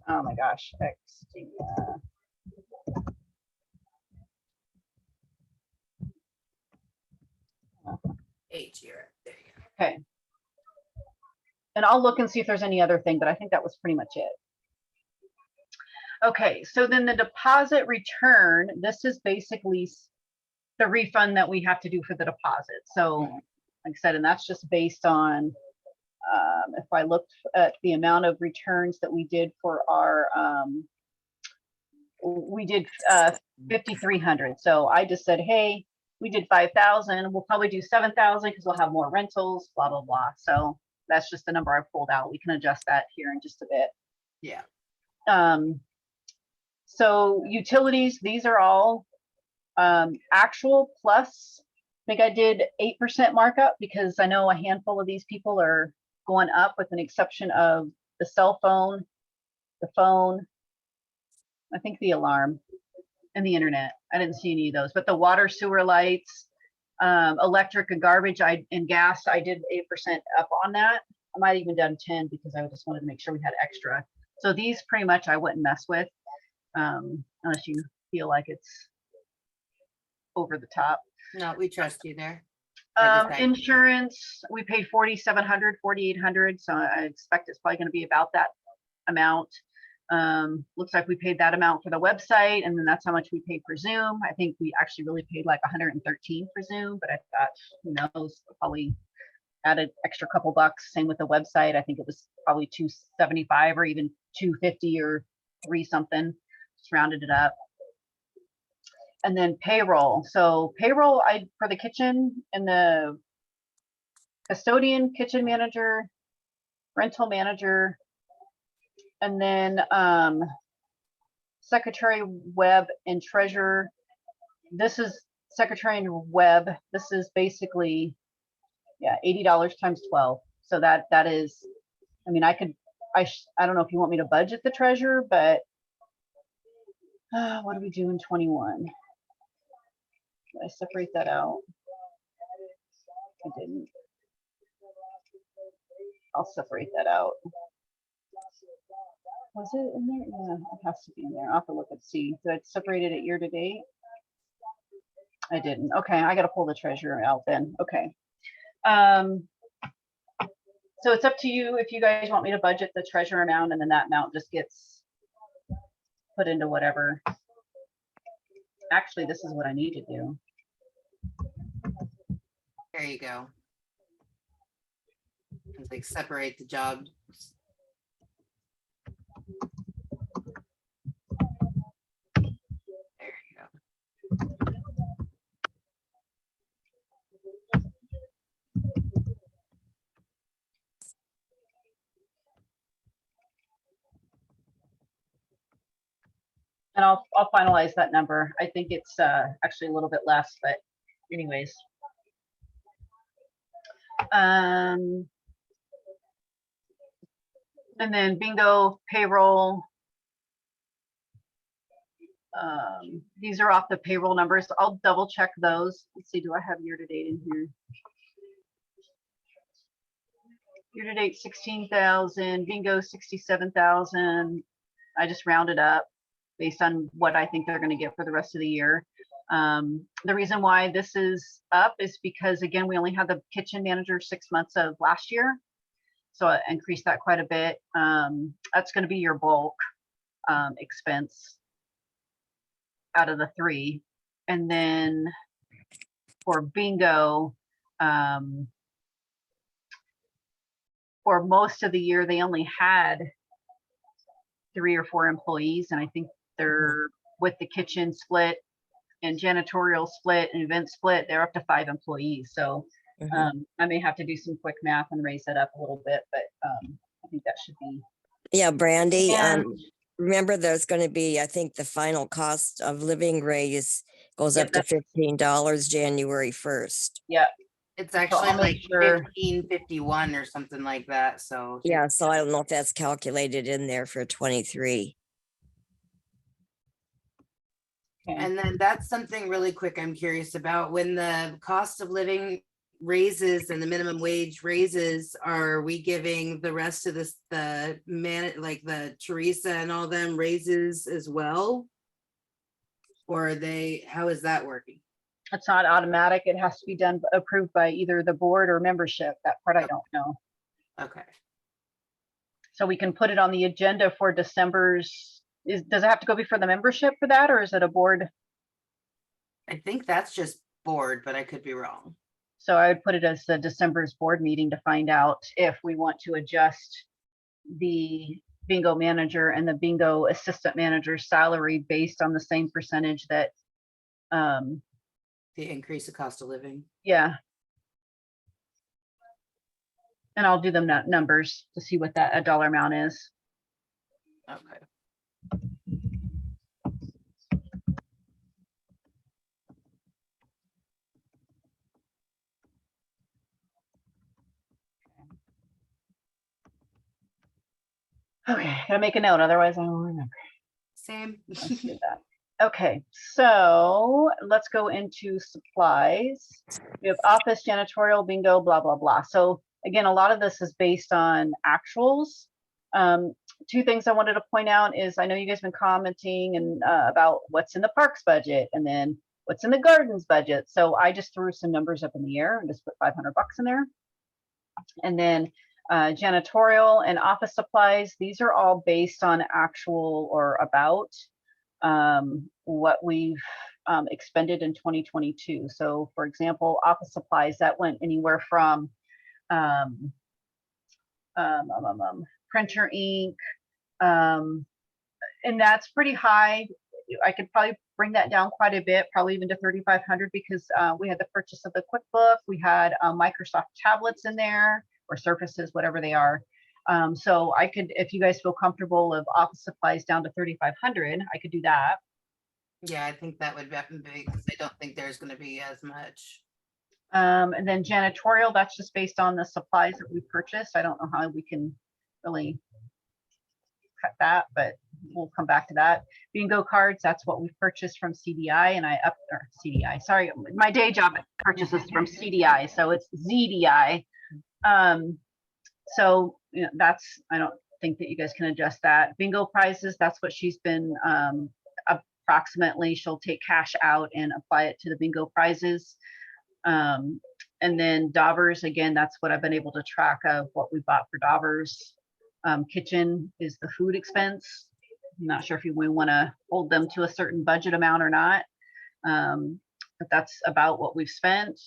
Oh my gosh, H here, there you go. okay. And I'll look and see if there's any other thing, but I think that was pretty much it. Okay, so then the deposit return, this is basically the refund that we have to do for the deposit. So like I said, and that's just based on, if I looked at the amount of returns that we did for our, we did 5,300. So I just said, hey, we did 5,000. We'll probably do 7,000 because we'll have more rentals, blah, blah, blah. So that's just the number I pulled out. We can adjust that here in just a bit. Yeah. So utilities, these are all actual plus, I think I did 8% markup because I know a handful of these people are going up, with an exception of the cell phone, the phone, I think the alarm, and the internet. I didn't see any of those, but the water, sewer, lights, electric and garbage, and gas, I did 8% up on that. I might even done 10 because I just wanted to make sure we had extra. So these pretty much I wouldn't mess with unless you feel like it's over the top. No, we trust you there. Insurance, we paid 4,700, 4,800. So I expect it's probably going to be about that amount. Looks like we paid that amount for the website, and then that's how much we paid for Zoom. I think we actually really paid like 113 for Zoom, but I thought, who knows, probably added extra couple bucks. Same with the website. I think it was probably 275 or even 250 or 3 something, just rounded it up. And then payroll. So payroll, for the kitchen and the custodian, kitchen manager, rental manager, and then secretary, web, and treasurer. This is secretary and web. This is basically, yeah, $80 times 12. So that is, I mean, I don't know if you want me to budget the treasurer, but what do we do in 21? Did I separate that out? I didn't. I'll separate that out. Was it in there? Yeah, it has to be in there. I'll have to look and see. Did I separate it year to date? I didn't. Okay, I got to pull the treasurer out then. Okay. So it's up to you if you guys want me to budget the treasurer amount, and then that amount just gets put into whatever. Actually, this is what I need to do. There you go. It's like separate the job. There you go. And I'll finalize that number. I think it's actually a little bit less, but anyways. And then bingo, payroll. These are off the payroll numbers. I'll double check those. Let's see, do I have year to date in here? Year to date 16,000, bingo 67,000. I just rounded up based on what I think they're going to get for the rest of the year. The reason why this is up is because, again, we only had the kitchen manager 6 months of last year. So I increased that quite a bit. That's going to be your bulk expense out of the three. And then for bingo, for most of the year, they only had 3 or 4 employees. And I think they're with the kitchen split and janitorial split and event split, they're up to 5 employees. So I may have to do some quick math and raise that up a little bit, but I think that should be. Yeah, Brandy, And- remember there's going to be, I think the final cost of living raise goes Yeah, up to $15 January 1st. Yeah. It's I'll actually like make sure. 1551 or something like that. So Yeah, so I don't know if that's calculated in there for 23. Okay. And then that's something really quick I'm curious about. When the cost of living raises and the minimum wage raises, are we giving the rest of this, like the Teresa and all them raises as well? Or are they, how is that working? It's not automatic. It has to be done, approved by either the board or membership. That part I don't know. Okay. So we can put it on the agenda for December's. Does it have to go before the membership for that, or is it a board? I think that's just board, but I could be wrong. So I would put it as the December's board meeting to find out if we want to adjust the bingo manager and the bingo assistant manager's salary based on the same percentage that, The increase of cost of living. yeah. And I'll do them numbers to see what that dollar amount is. Okay. Okay, gotta make a note, otherwise I won't remember. Same. Let's do that. Okay, so let's go into supplies. We have office, janitorial, bingo, blah, blah, blah. So again, a lot of this is based on actuals. 2 things I wanted to point out is I know you guys have been commenting and about what's in the parks budget and then what's in the gardens budget. So I just threw some numbers up in the air and just put 500 bucks in there. And then janitorial and office supplies, these are all based on actual or about what we've expended in 2022. So for example, office supplies, that went anywhere from printer ink, and that's pretty high. I could probably bring that down quite a bit, probably even to 3,500 because we had the purchase of the QuickBook. We had Microsoft tablets in there or Surfaces, whatever they are. So I could, if you guys feel comfortable of office supplies down to 3,500, I could do that. Yeah, I think that would definitely be, because I don't think there's gonna be as much. And then janitorial, that's just based on the supplies that we purchased. I don't know how we can really cut that, but we'll come back to that. Bingo cards, that's what we purchased from CDI and or CDI, sorry, my day job purchases from CDI, so it's ZDI. So you know, that's, I don't think that you guys can adjust that. Bingo prizes, that's what she's been approximately, she'll take cash out and apply it to the bingo prizes. And then Daubers, again, that's what I've been able to track of what we bought for Daubers. Kitchen is the food expense. I'm not sure if you want to hold them to a certain budget amount or not, but that's about what we've spent.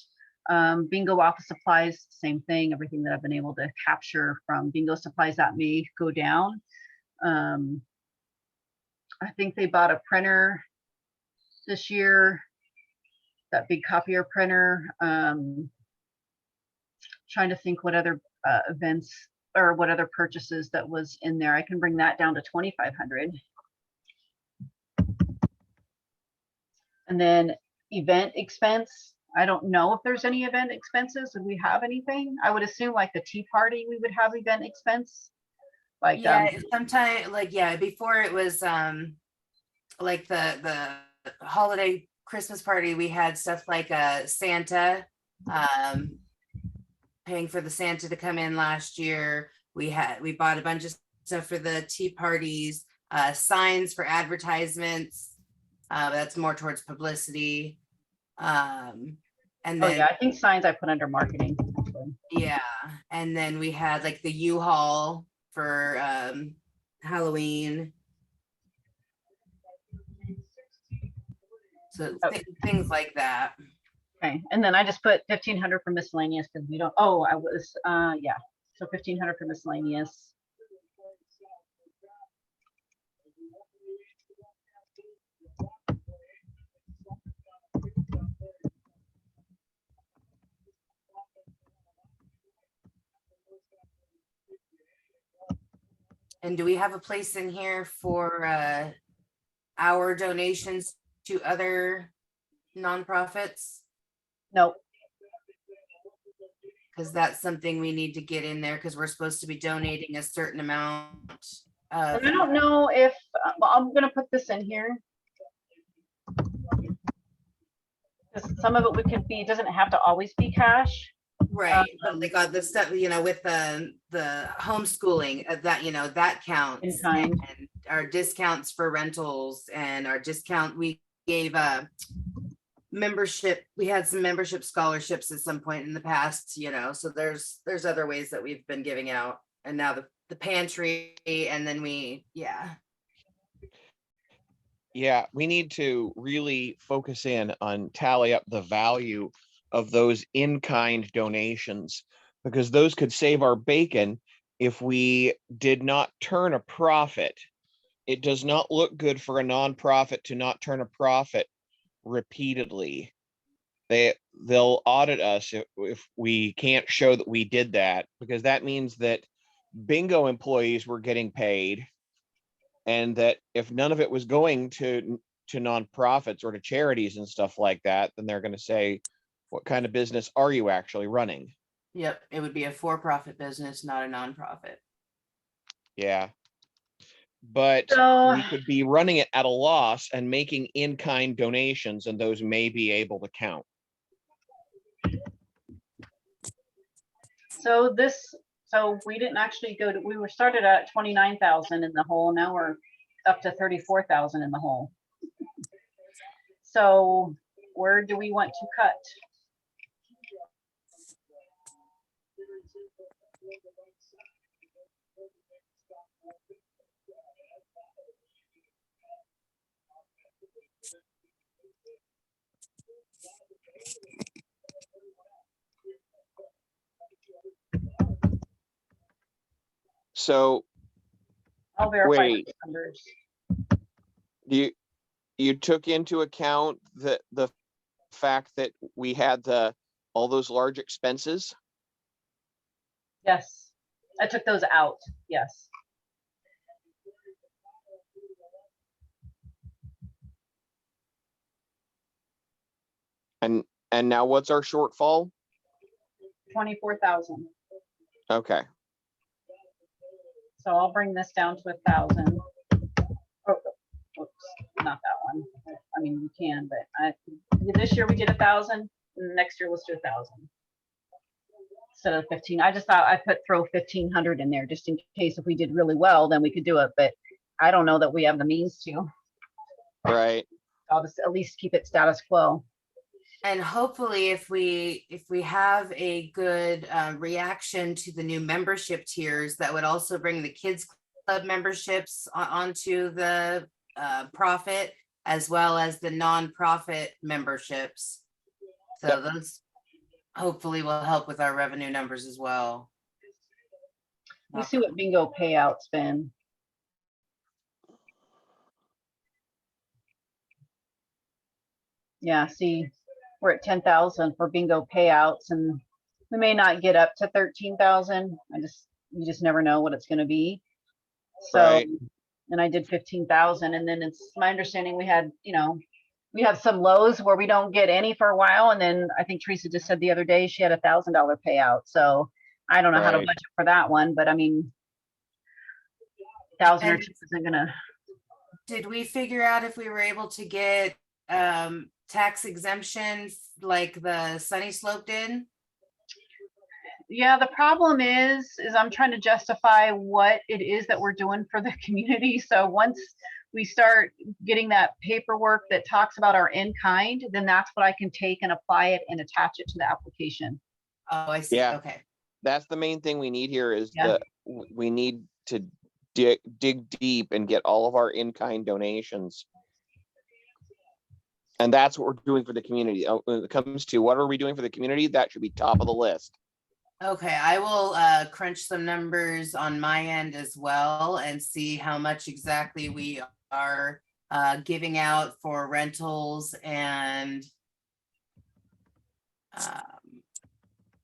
Bingo office supplies, same thing, everything that I've been able to capture from bingo supplies that may go down. I think they bought a printer this year, that big copier printer. Trying to think what other events or what other purchases that was in there. I can bring that down to 2,500. And then event expense. I don't know if there's any event expenses. Would we have anything? I would assume like the tea party, we would have event expense. Like Yeah, sometimes, like, yeah, before it was like the holiday Christmas party, we had stuff like Santa, paying for the Santa to come in last year. We bought a bunch of stuff for the tea parties, signs for advertisements. That's more towards publicity. And oh then yeah, I think signs I put under marketing. Actually. yeah, and then we had like the U-Haul for Halloween. So things like that. Okay, and then I just put 1,500 for miscellaneous because we don't. Oh, I was yeah. So 1,500 for miscellaneous. And do we have a place in here for our donations to other nonprofits? Nope. Because that's something we need to get in there, because we're supposed to be donating a certain amount. And I don't know if well, I'm gonna put this in here. Some of it we can be, it doesn't have to always be cash. Right, but like the stuff, you know, with the homeschooling, that, you know, that counts. In kind. And our discounts for rentals and our discount, we gave membership, we had some membership scholarships at some point in the past, you know, so there's other ways that we've been giving out. And now the pantry, and then Yeah, we need to really focus in on tally up the value of those in-kind donations, because those could save our bacon if we did not turn a profit. It does not look good for a nonprofit to not turn a profit repeatedly. They'll audit us if we can't show that we did that, because that means that bingo employees were getting paid, and that if none of it was going to nonprofits or to charities and stuff like that, then they're going to say, what kind of business are you actually running? yep, it would be a for-profit business, not a nonprofit. Yeah. But So we could be running it at a loss and making in-kind donations, and those may be able to count. so we didn't actually go to, we were started at 29,000 in the hole. Now we're up to 34,000 in the hole. So where do we want to cut? So I'll verify wait, the numbers. do you took into account the fact that we had all those large expenses? Yes, I took those out, yes. And now what's our shortfall? 24,000. Okay, So I'll bring this down to 1,000. Oh, oops, not that one. I mean, you can, but this year we did 1,000. Next year, let's do 1,000 instead of 15. I just thought I'd throw 1,500 in there just in case if we did really well, then we could do it. But I don't know that we have the means to. right. I'll just at least keep it status quo. And hopefully if we have a good reaction to the new membership tiers, that would also bring the kids club memberships onto the profit, as well as the nonprofit memberships. So Yep. those hopefully will help with our revenue numbers as well. Let me see what bingo payouts been. Yeah, see, we're at 10,000 for bingo payouts, and we may not get up to 13,000. You just never know what it's going to be. So, Right. and I did 15,000, and then it's my understanding we had, we have some lows where we don't get any for a while, and then I think Teresa just said the other day she had $1,000 payout. So I don't know how to Right. budget for that one, but I mean, 1,000 or And 2 isn't gonna. did we figure out if we were able to get tax exemption like the Sunny Slope did? Yeah, the problem is I'm trying to justify what it is that we're doing for the community. So once we start getting that paperwork that talks about our in kind, then that's what I can take and apply it and attach it to the application. Oh, I see. Yeah. Okay. That's the main thing we need here is Yeah. we need to dig deep and get all of our in-kind donations. And that's what we're doing for the community. When it comes to what are we doing for the community, that should be top of the list. Okay, I will crunch some numbers on my end as well and see how much exactly we are giving out for rentals and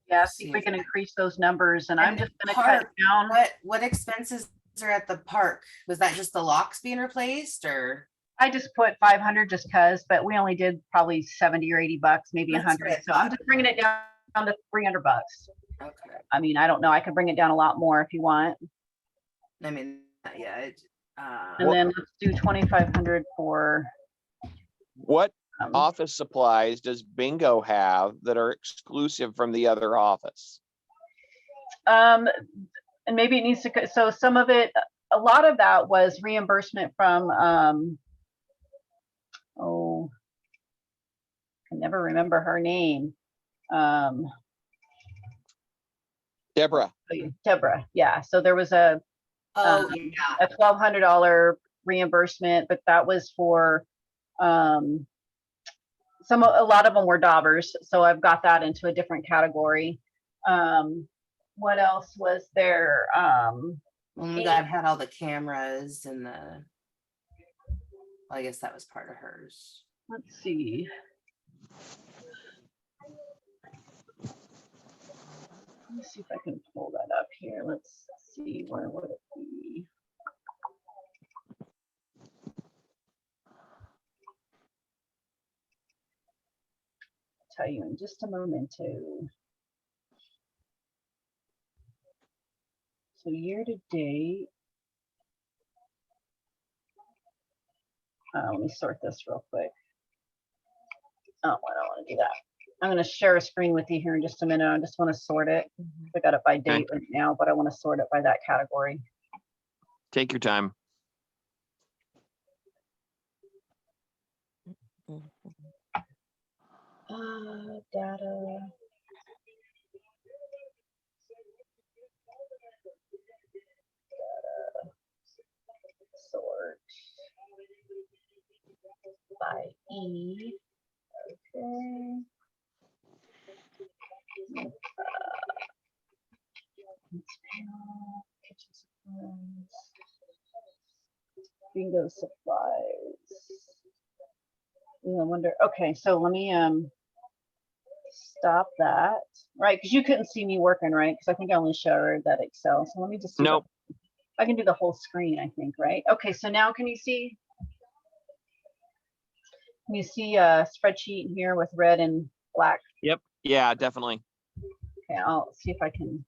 Yeah, see if we can increase those numbers. And I'm And just gonna cut park, down. what expenses are at the park? Was that just the locks being replaced or? I just put 500 just cause, but we only did probably 70 or 80 bucks, maybe That's what 100. I So I'm thought. just bringing it down to 300 bucks. Okay, I mean, I don't know. I could bring it down a lot more if you want. I mean, yeah. And then let's do 2,500 for. What um, office supplies does bingo have that are exclusive from the other office? and maybe it needs to, so some of it, a lot of that was reimbursement from, oh, I can never remember her name. Deborah, Deborra, yeah. So there was a Oh, yeah. $1,200 reimbursement, but that was for a lot of them were daubers, so I've got that into a different category. What else was there? Oh my God, I've had all the cameras and the, I guess that was part of hers. Let's see. Let me see if I can pull that up here. Let's see, where would it be? I'll tell you in just a moment too. So year to date. Let me sort this real quick. Oh, I don't want to do that. I'm going to share a screen with you here in just a minute. I just want to sort it. I got it by date right now, but I want to sort it by that category. take your time. Data. Sort by E. Okay. Kitchen supplies. Bingo supplies. I wonder, okay, so let me, stop that, right? Because you couldn't see me working, right? Because I think I only showed that Excel. So let me just. Nope. I can do the whole screen, I think, right? Okay, so now can you see? Can you see a spreadsheet here with red and black? Yep. Yeah, definitely. Okay, I'll see if I can,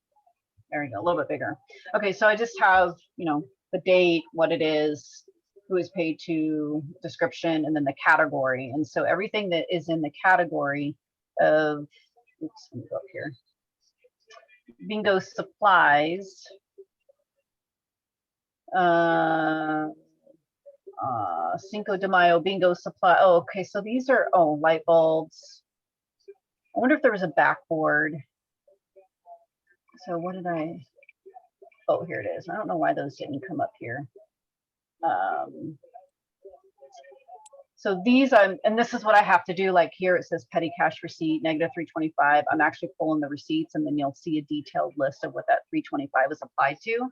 there we go, a little bit bigger. Okay, so I just have, the date, what it is, who is paid to, description, and then the category. And so everything that is in the category of, oops, let me go up here. Bingo supplies. Cinco de Mayo bingo supply. Oh, okay, so these are, light bulbs. I wonder if there was a backboard. So what did I, oh, here it is. I don't know why those didn't come up here. So these, and this is what I have to do. Like here it says petty cash receipt, -325. I'm actually pulling the receipts, and then you'll see a detailed list of what that 325 is applied to.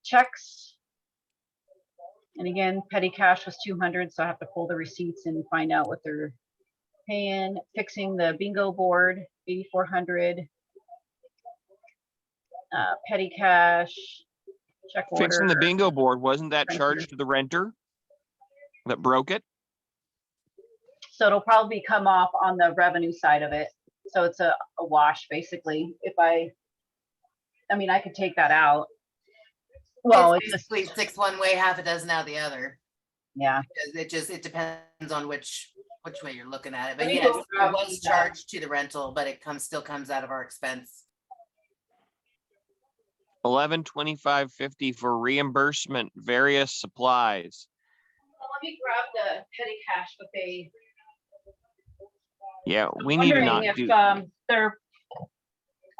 Checks. And again, petty cash was 200, so I have to pull the receipts and find out what they're paying. Fixing the bingo board, 8,400. Petty cash, check order. Fixing the bingo board, wasn't that Renter. charged to the renter that broke it? So it'll probably come off on the revenue side of it. So it's a wash, basically. If I mean, I could take that out. Well, It's it's just, basically 6 one way, half a dozen out the other. yeah. It depends on which way you're looking at it. Let But me yes, go it grab was these, charged to the rental, but it still comes out of our expense. 1125.50 for reimbursement, various supplies. Let me grab the petty cash, but they. Yeah, I'm we need to wondering not if, do.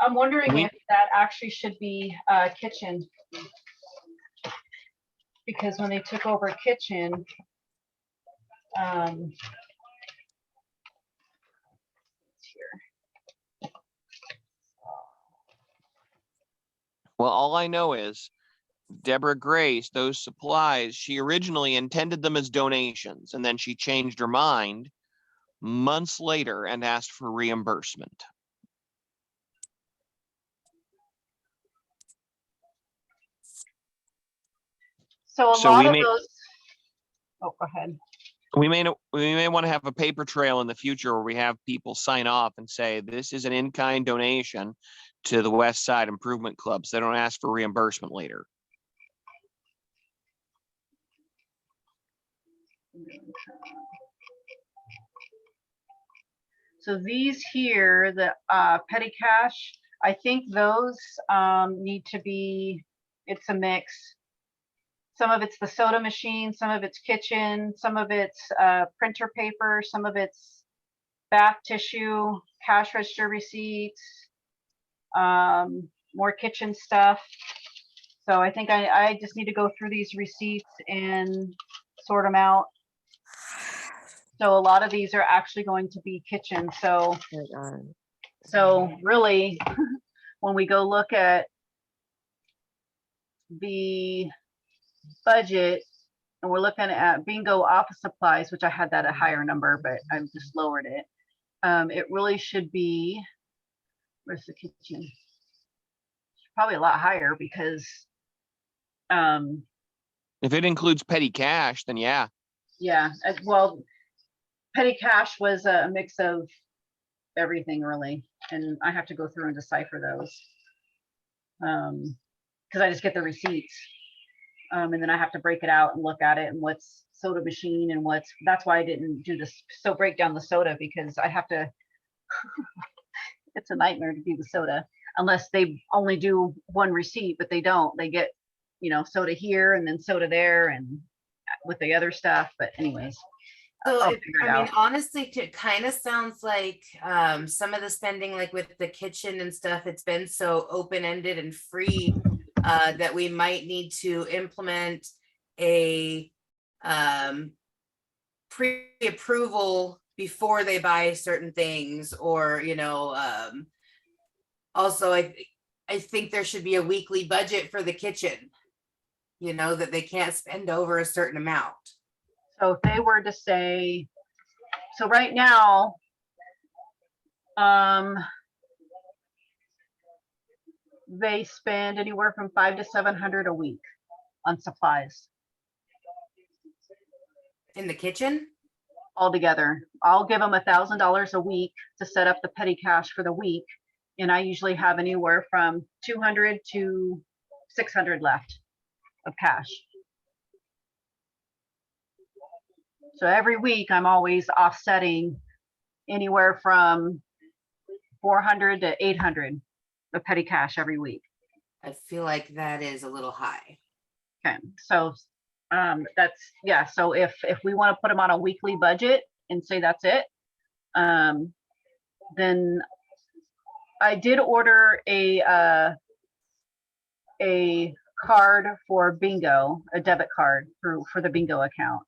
I'm wondering We- if that actually should be kitchen. Because when they took over kitchen, here. Well, all I know is Deborah Grace, those supplies, she originally intended them as donations, and then she changed her mind months later and asked for reimbursement. So a So lot we of may- those. Oh, go ahead. We may want to have a paper trail in the future where we have people sign off and say, this is an in-kind donation to the West Side Improvement Club, so they don't ask for reimbursement later. So these here, the petty cash, I think those need to be, it's a mix. Some of it's the soda machine, some of it's kitchen, some of it's printer paper, some of it's bath tissue, cash register receipts, more kitchen stuff. So I think I just need to go through these receipts and sort them out. So a lot of these are actually going to be kitchen. So really, when we go look at the budget and we're looking at bingo office supplies, which I had that a higher number, but I've just lowered it. It really should be, where's the kitchen? Probably a lot higher because If it includes petty cash, then yeah. yeah, well, petty cash was a mix of everything really, and I have to go through and decipher those because I just get the receipts, and then I have to break it out and look at it and what's soda machine and that's why I didn't do this. So break down the soda because I have to. It's a nightmare to do the soda unless they only do one receipt, but they don't. They get, soda here and then soda there and with the other stuff. But anyways. So I'll figure it out. honestly, it kind of sounds like some of the spending, like with the kitchen and stuff, it's been so open-ended and free that we might need to implement a pre-approval before they buy certain things, or also I think there should be a weekly budget for the kitchen, that they can't spend over a certain amount. So if they were to say, so right now, they spend anywhere from 500 to 700 a week on supplies In the kitchen? altogether. I'll give them $1,000 a week to set up the petty cash for the week. And I usually have anywhere from 200 to 600 left of cash. So every week I'm always offsetting anywhere from 400 to 800 of petty cash every week. I feel like that is a little high. Okay, so that's, yeah, so if we want to put them on a weekly budget and say that's it, then I did order a card for bingo, a debit card for the bingo account.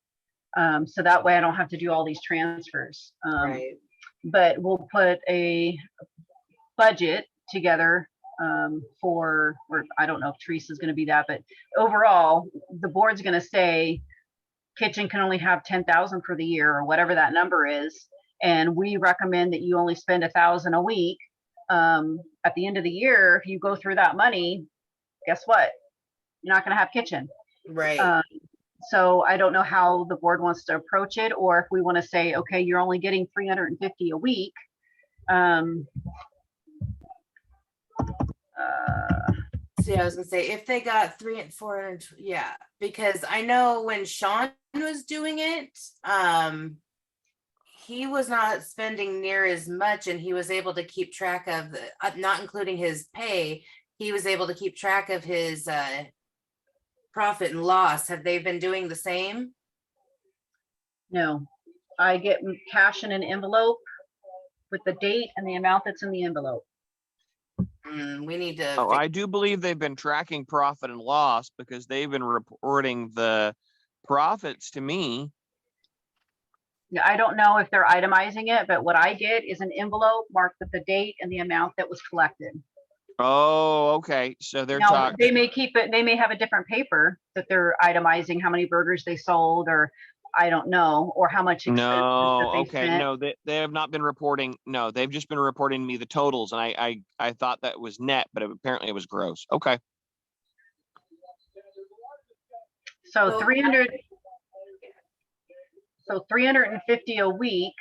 So that way I don't have to do all these transfers. Right. But we'll put a budget together for, or I don't know if Teresa's going to be that, but overall, the board's going to say kitchen can only have 10,000 for the year or whatever that number is. And we recommend that you only spend 1,000 a week. At the end of the year, if you go through that money, guess what? You're not going to have kitchen. Right. So I don't know how the board wants to approach it, or if we want to say, okay, you're only getting 350 a week. See, I was gonna say, if they got 300 and 400, yeah, because I know when Sean was doing it, he was not spending near as much, and he was able to keep track of the, not including his pay, he was able to keep track of his profit and loss. Have they been doing the same? No, I get cash in an envelope with the date and the amount that's in the envelope. We need to. Oh, I do believe they've been tracking profit and loss because they've been reporting the profits to me. Yeah, I don't know if they're itemizing it, but what I get is an envelope marked with the date and the amount that was collected. Oh, okay. So they're Now, talking. they may keep it, they may have a different paper that they're itemizing how many burgers they sold, or I don't know, or how much expenses No, that they okay, spent. no, they have not been reporting. No, they've just been reporting me the totals, and I thought that was net, but apparently it was gross. Okay. So So- 300, so 350 a week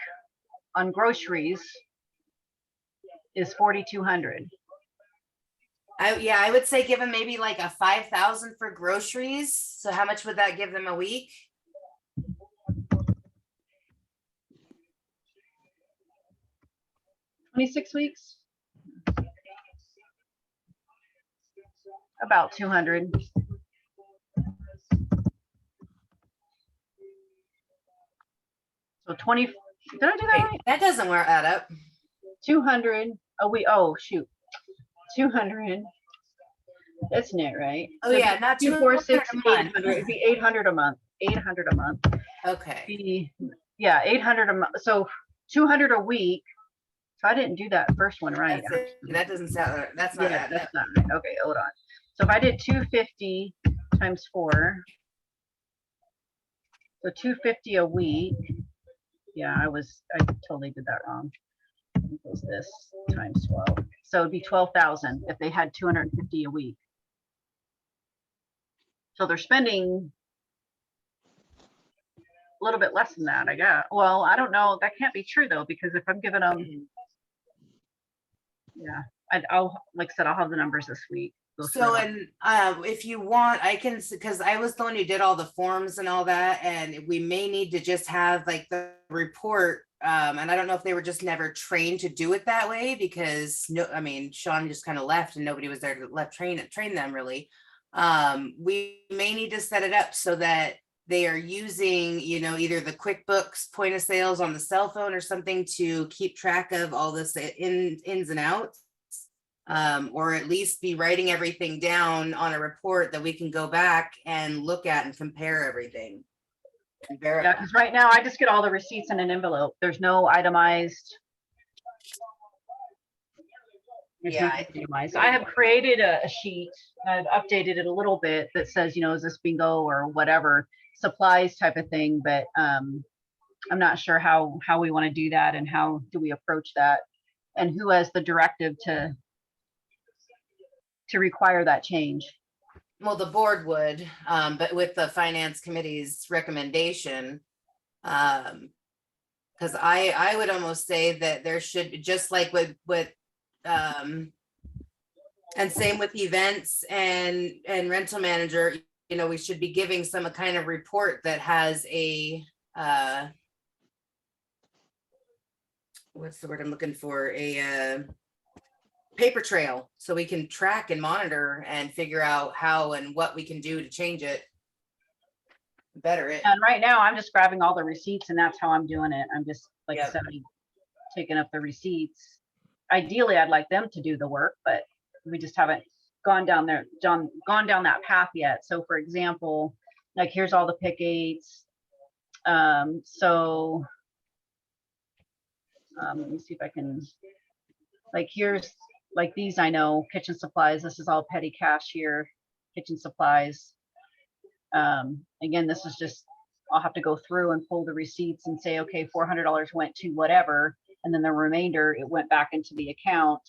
on groceries is 4,200. Yeah, I would say give them maybe like a 5,000 for groceries. So how much would that give them a week? $26 weeks? About 200. So 20, did I do that Wait, right? that doesn't work add up. 200 a week, oh shoot, 200. That's net, right? Oh yeah, not 2, 4, 6, 200 a month. 800, it'd be 800 a month, 800 a month. Okay. Yeah, 800 a month, so 200 a week. So I didn't do that first one right. That's it. That doesn't sound, that's not Yeah, adding up. that's not right. Okay, hold on. So if I did 250 times 4, so 250 a week. Yeah, I totally did that wrong. It was this times 12. So it'd be 12,000 if they had 250 a week. So they're spending a little bit less than that, I guess. Well, I don't know. That can't be true though, because if I'm giving them, yeah, I'll, like I said, I'll have the numbers this week. Go through So, them. and if you want, I can, because I was the one who did all the forms and all that, and we may need to just have like the report. And I don't know if they were just never trained to do it that way, because no, I mean, Sean just kind of left and nobody was there to train them really. We may need to set it up so that they are using, you know, either the QuickBooks point of sales on the cell phone or something to keep track of all this ins and outs. Or at least be writing everything down on a report that we can go back and look at and compare everything. And Yeah, verify. because right now I just get all the receipts in an envelope. There's no itemized. There's Yeah, nothing itemized. I have created a sheet. I've updated it a little bit that says, you know, is this bingo or whatever. supplies type of thing, but I'm not sure how we want to do that and how do we approach that, and who has the directive to require that change. Well, the board would, but with the finance committee's recommendation, because I would almost say that there should, just like with and same with events and rental manager, you know, we should be giving some kind of report that has a what's the word I'm looking for? A paper trail, so we can track and monitor and figure out how and what we can do to change it. Better it. And right now I'm just grabbing all the receipts and that's how I'm doing it. I'm just like Yep. taking up the receipts. Ideally, I'd like them to do the work, but we just haven't gone down that path yet. So for example, like here's all the pick eights. So let me see if I can, like here's like these, I know kitchen supplies, this is all petty cash here, kitchen supplies. Again, this is just, I'll have to go through and pull the receipts and say, okay, $400 went to whatever, and then the remainder, it went back into the account.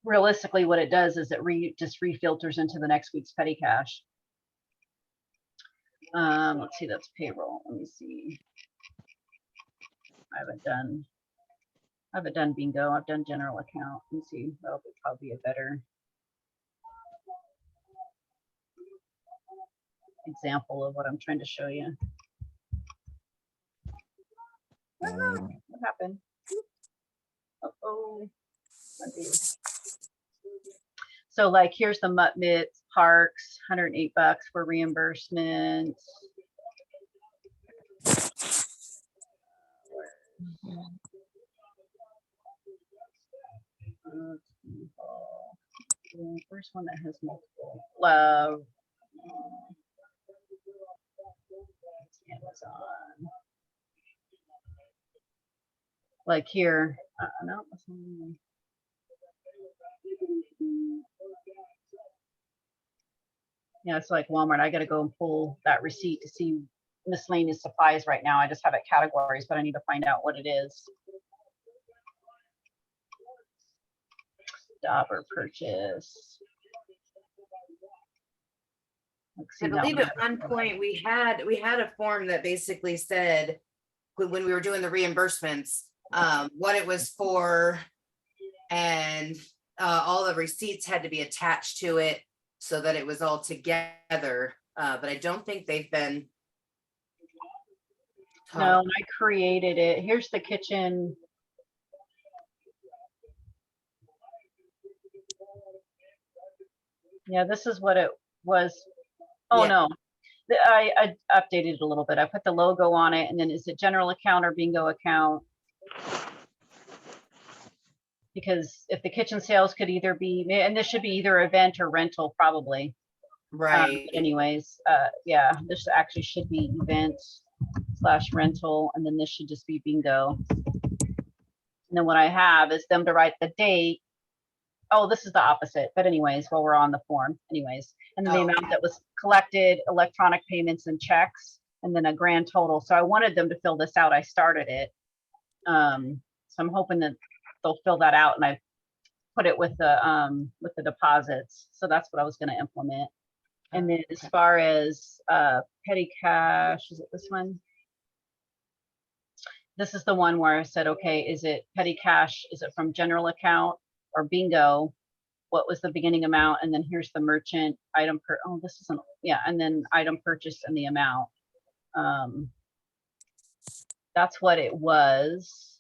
Realistically, what it does is it just refilters into the next week's petty cash. Let's see, that's payroll. Let me see. I haven't done bingo. I've done general account. Let me see. That'll probably be a better example of what I'm trying to show you. What happened? Uh-oh. So like here's the Mutt Mitts Parks, $108 for reimbursement. First one that has multiple. Amazon. Like here, no, that's not really. Yeah, it's like Walmart. I got to go and pull that receipt to see miscellaneous supplies right now. I just have it categories, but I need to find out what it is. Dauber purchase. I believe at one point we had a form that basically said when we were doing the reimbursements, what it was for, and all the receipts had to be attached to it so that it was all together. But I don't think they've been. No, I created it. Here's the kitchen. Yeah, this is what it was. Oh, Yeah. no, I updated it a little bit. I put the logo on it, and then is it general account or bingo account? Because if the kitchen sales could either be, and this should be either event or rental probably. Right. Anyways, yeah, this actually should be event/rental, and then this should just be bingo. And then what I have is them to write the date. Oh, this is the opposite, but anyways, while we're on the form, anyways, and then the amount that was collected, electronic payments and checks, and then a grand total. So I wanted them to fill this out. I started it. So I'm hoping that they'll fill that out, and I put it with the deposits. So that's what I was going to implement. And then as far as petty cash, is it this one? This is the one where I said, okay, is it petty cash? Is it from general account or bingo? What was the beginning amount? And then here's the merchant item per, oh, this isn't, yeah. And then item purchased and the amount. That's what it was.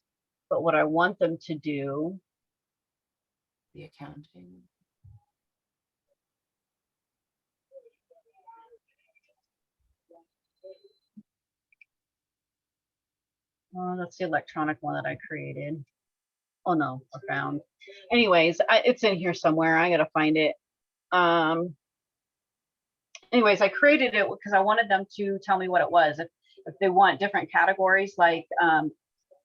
But what I want them to do. The accounting. That's the electronic one that I created. Oh no, I found. Anyways, it's in here somewhere. I gotta find it. Anyways, I created it because I wanted them to tell me what it was. If they want different categories, like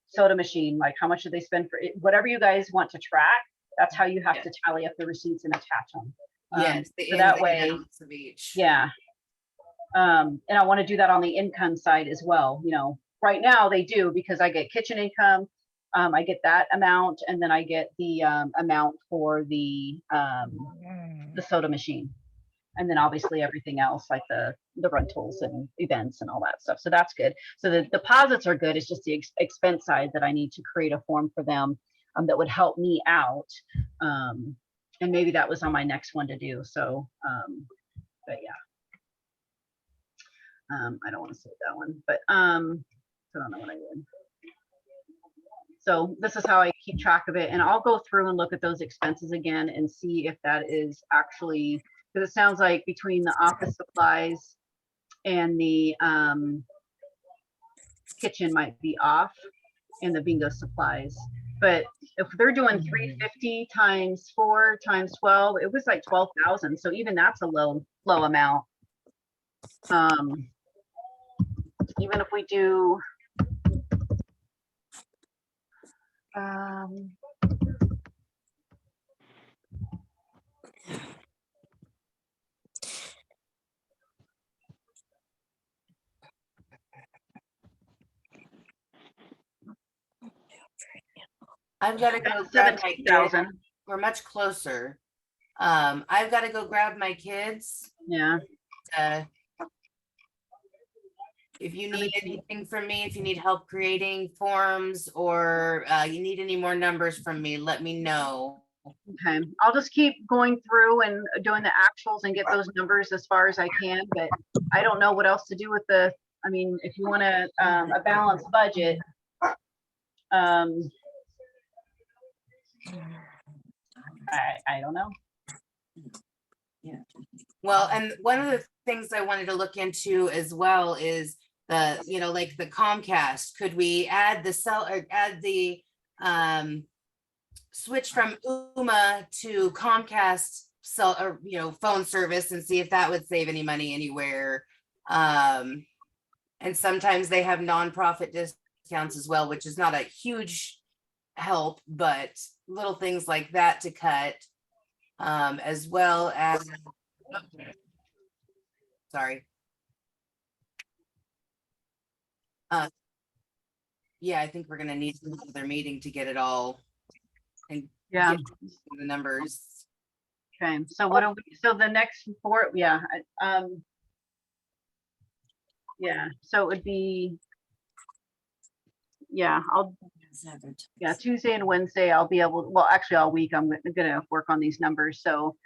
soda machine, like how much did they spend for it? Whatever you guys want to track, that's how you have to tally up the receipts and attach them. Yes, so that way, of each. yeah. And I want to do that on the income side as well. You know, right now they do because I get kitchen income. I get that amount, and then I get the amount for the soda machine. And then obviously everything else like the rentals and events and all that stuff. So that's good. So the deposits are good. It's just the expense side that I need to create a form for them that would help me out. And maybe that was on my next one to do. So, but yeah. I don't want to say that one, but I don't know what I did. So this is how I keep track of it. And I'll go through and look at those expenses again and see if that is actually, because it sounds like between the office supplies and the kitchen might be off and the bingo supplies. But if they're doing 350 times 4 times 12, it was like 12,000. So even that's a low amount. Even if we do I've got to go grab my kids. 17,000. We're much closer. I've got to go grab my kids. Yeah. If you need anything from me, if you need help creating forms or you need any more numbers from me, let me know. Okay, I'll just keep going through and doing the actuals and get those numbers as far as I can, but I don't know what else to do with the, I mean, if you want a balanced budget, I don't know. Yeah. Well, and one of the things I wanted to look into as well is the, you know, like the Comcast, could we add the cell or add the switch from UMA to Comcast cell or, you know, phone service and see if that would save any money anywhere. And sometimes they have nonprofit discounts as well, which is not a huge help, but little things like that to cut, as well as, sorry. Yeah, I think we're gonna need another meeting to get it all and Yeah. get the numbers. Okay, so what are we, so the next four, yeah, yeah, so it would be, yeah, yeah, Tuesday and Wednesday, I'll be able, well, actually all week, I'm gonna work on these numbers, so,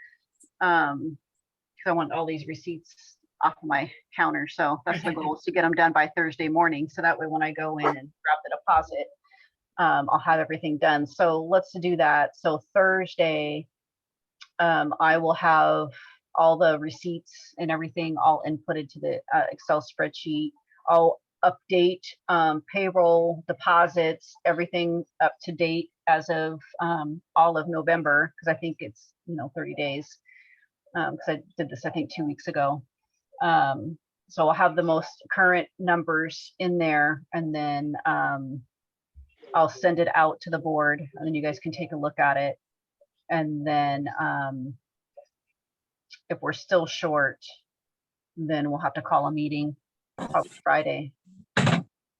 because I want all these receipts off of my counter, so that's the goal, is to get them done by Thursday morning, so that way when I go in and grab the deposit, I'll have everything done. So let's do that. So Thursday, I will have all the receipts and everything all inputted to the Excel spreadsheet. I'll update payroll, deposits, everything up to date as of all of November, because I think it's, 30 days. Because I did this, I think 2 weeks ago. So I'll have the most current numbers in there, and then I'll send it out to the board, and then you guys can take a look at it. And then if we're still short, then we'll have to call a meeting probably Friday.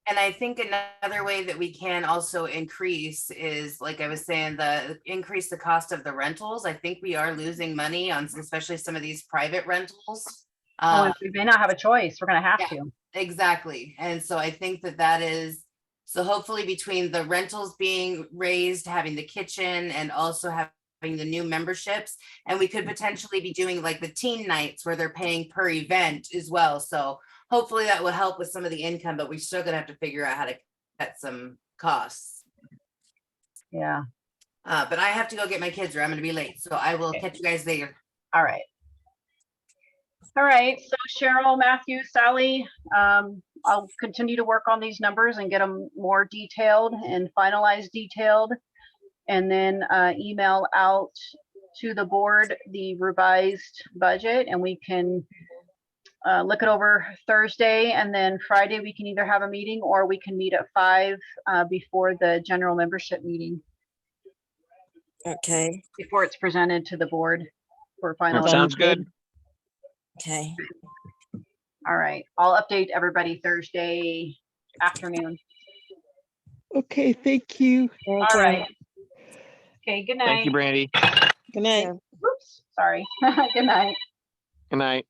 And I think another way that we can also increase is, like I was saying, increase the cost of the rentals. I think we are losing money on especially some of these private rentals. We may not have a choice. We're going to have to. Exactly. And so I think that is, so hopefully between the rentals being raised, having the kitchen, and also having the new memberships, and we could potentially be doing like the teen nights where they're paying per event as well. So hopefully that will help with some of the income, but we're still gonna have to figure out how to cut some costs. Yeah. But I have to go get my kids or I'm gonna be late. So I will catch you guys later. All right. All right. So Cheryl, Matthew, Sally, I'll continue to work on these numbers and get them more detailed and finalized detailed, and then email out to the board the revised budget, and we can look it over Thursday, and then Friday we can either have a meeting or we can meet at 5 before the general membership meeting, Okay, before it's presented to the board for final. That sounds good. okay. All right, I'll update everybody Thursday afternoon. Okay, thank you. All right. Okay, good night. Thank you, Brandy. Good night. Yeah. Oops, sorry. Good night. Good night.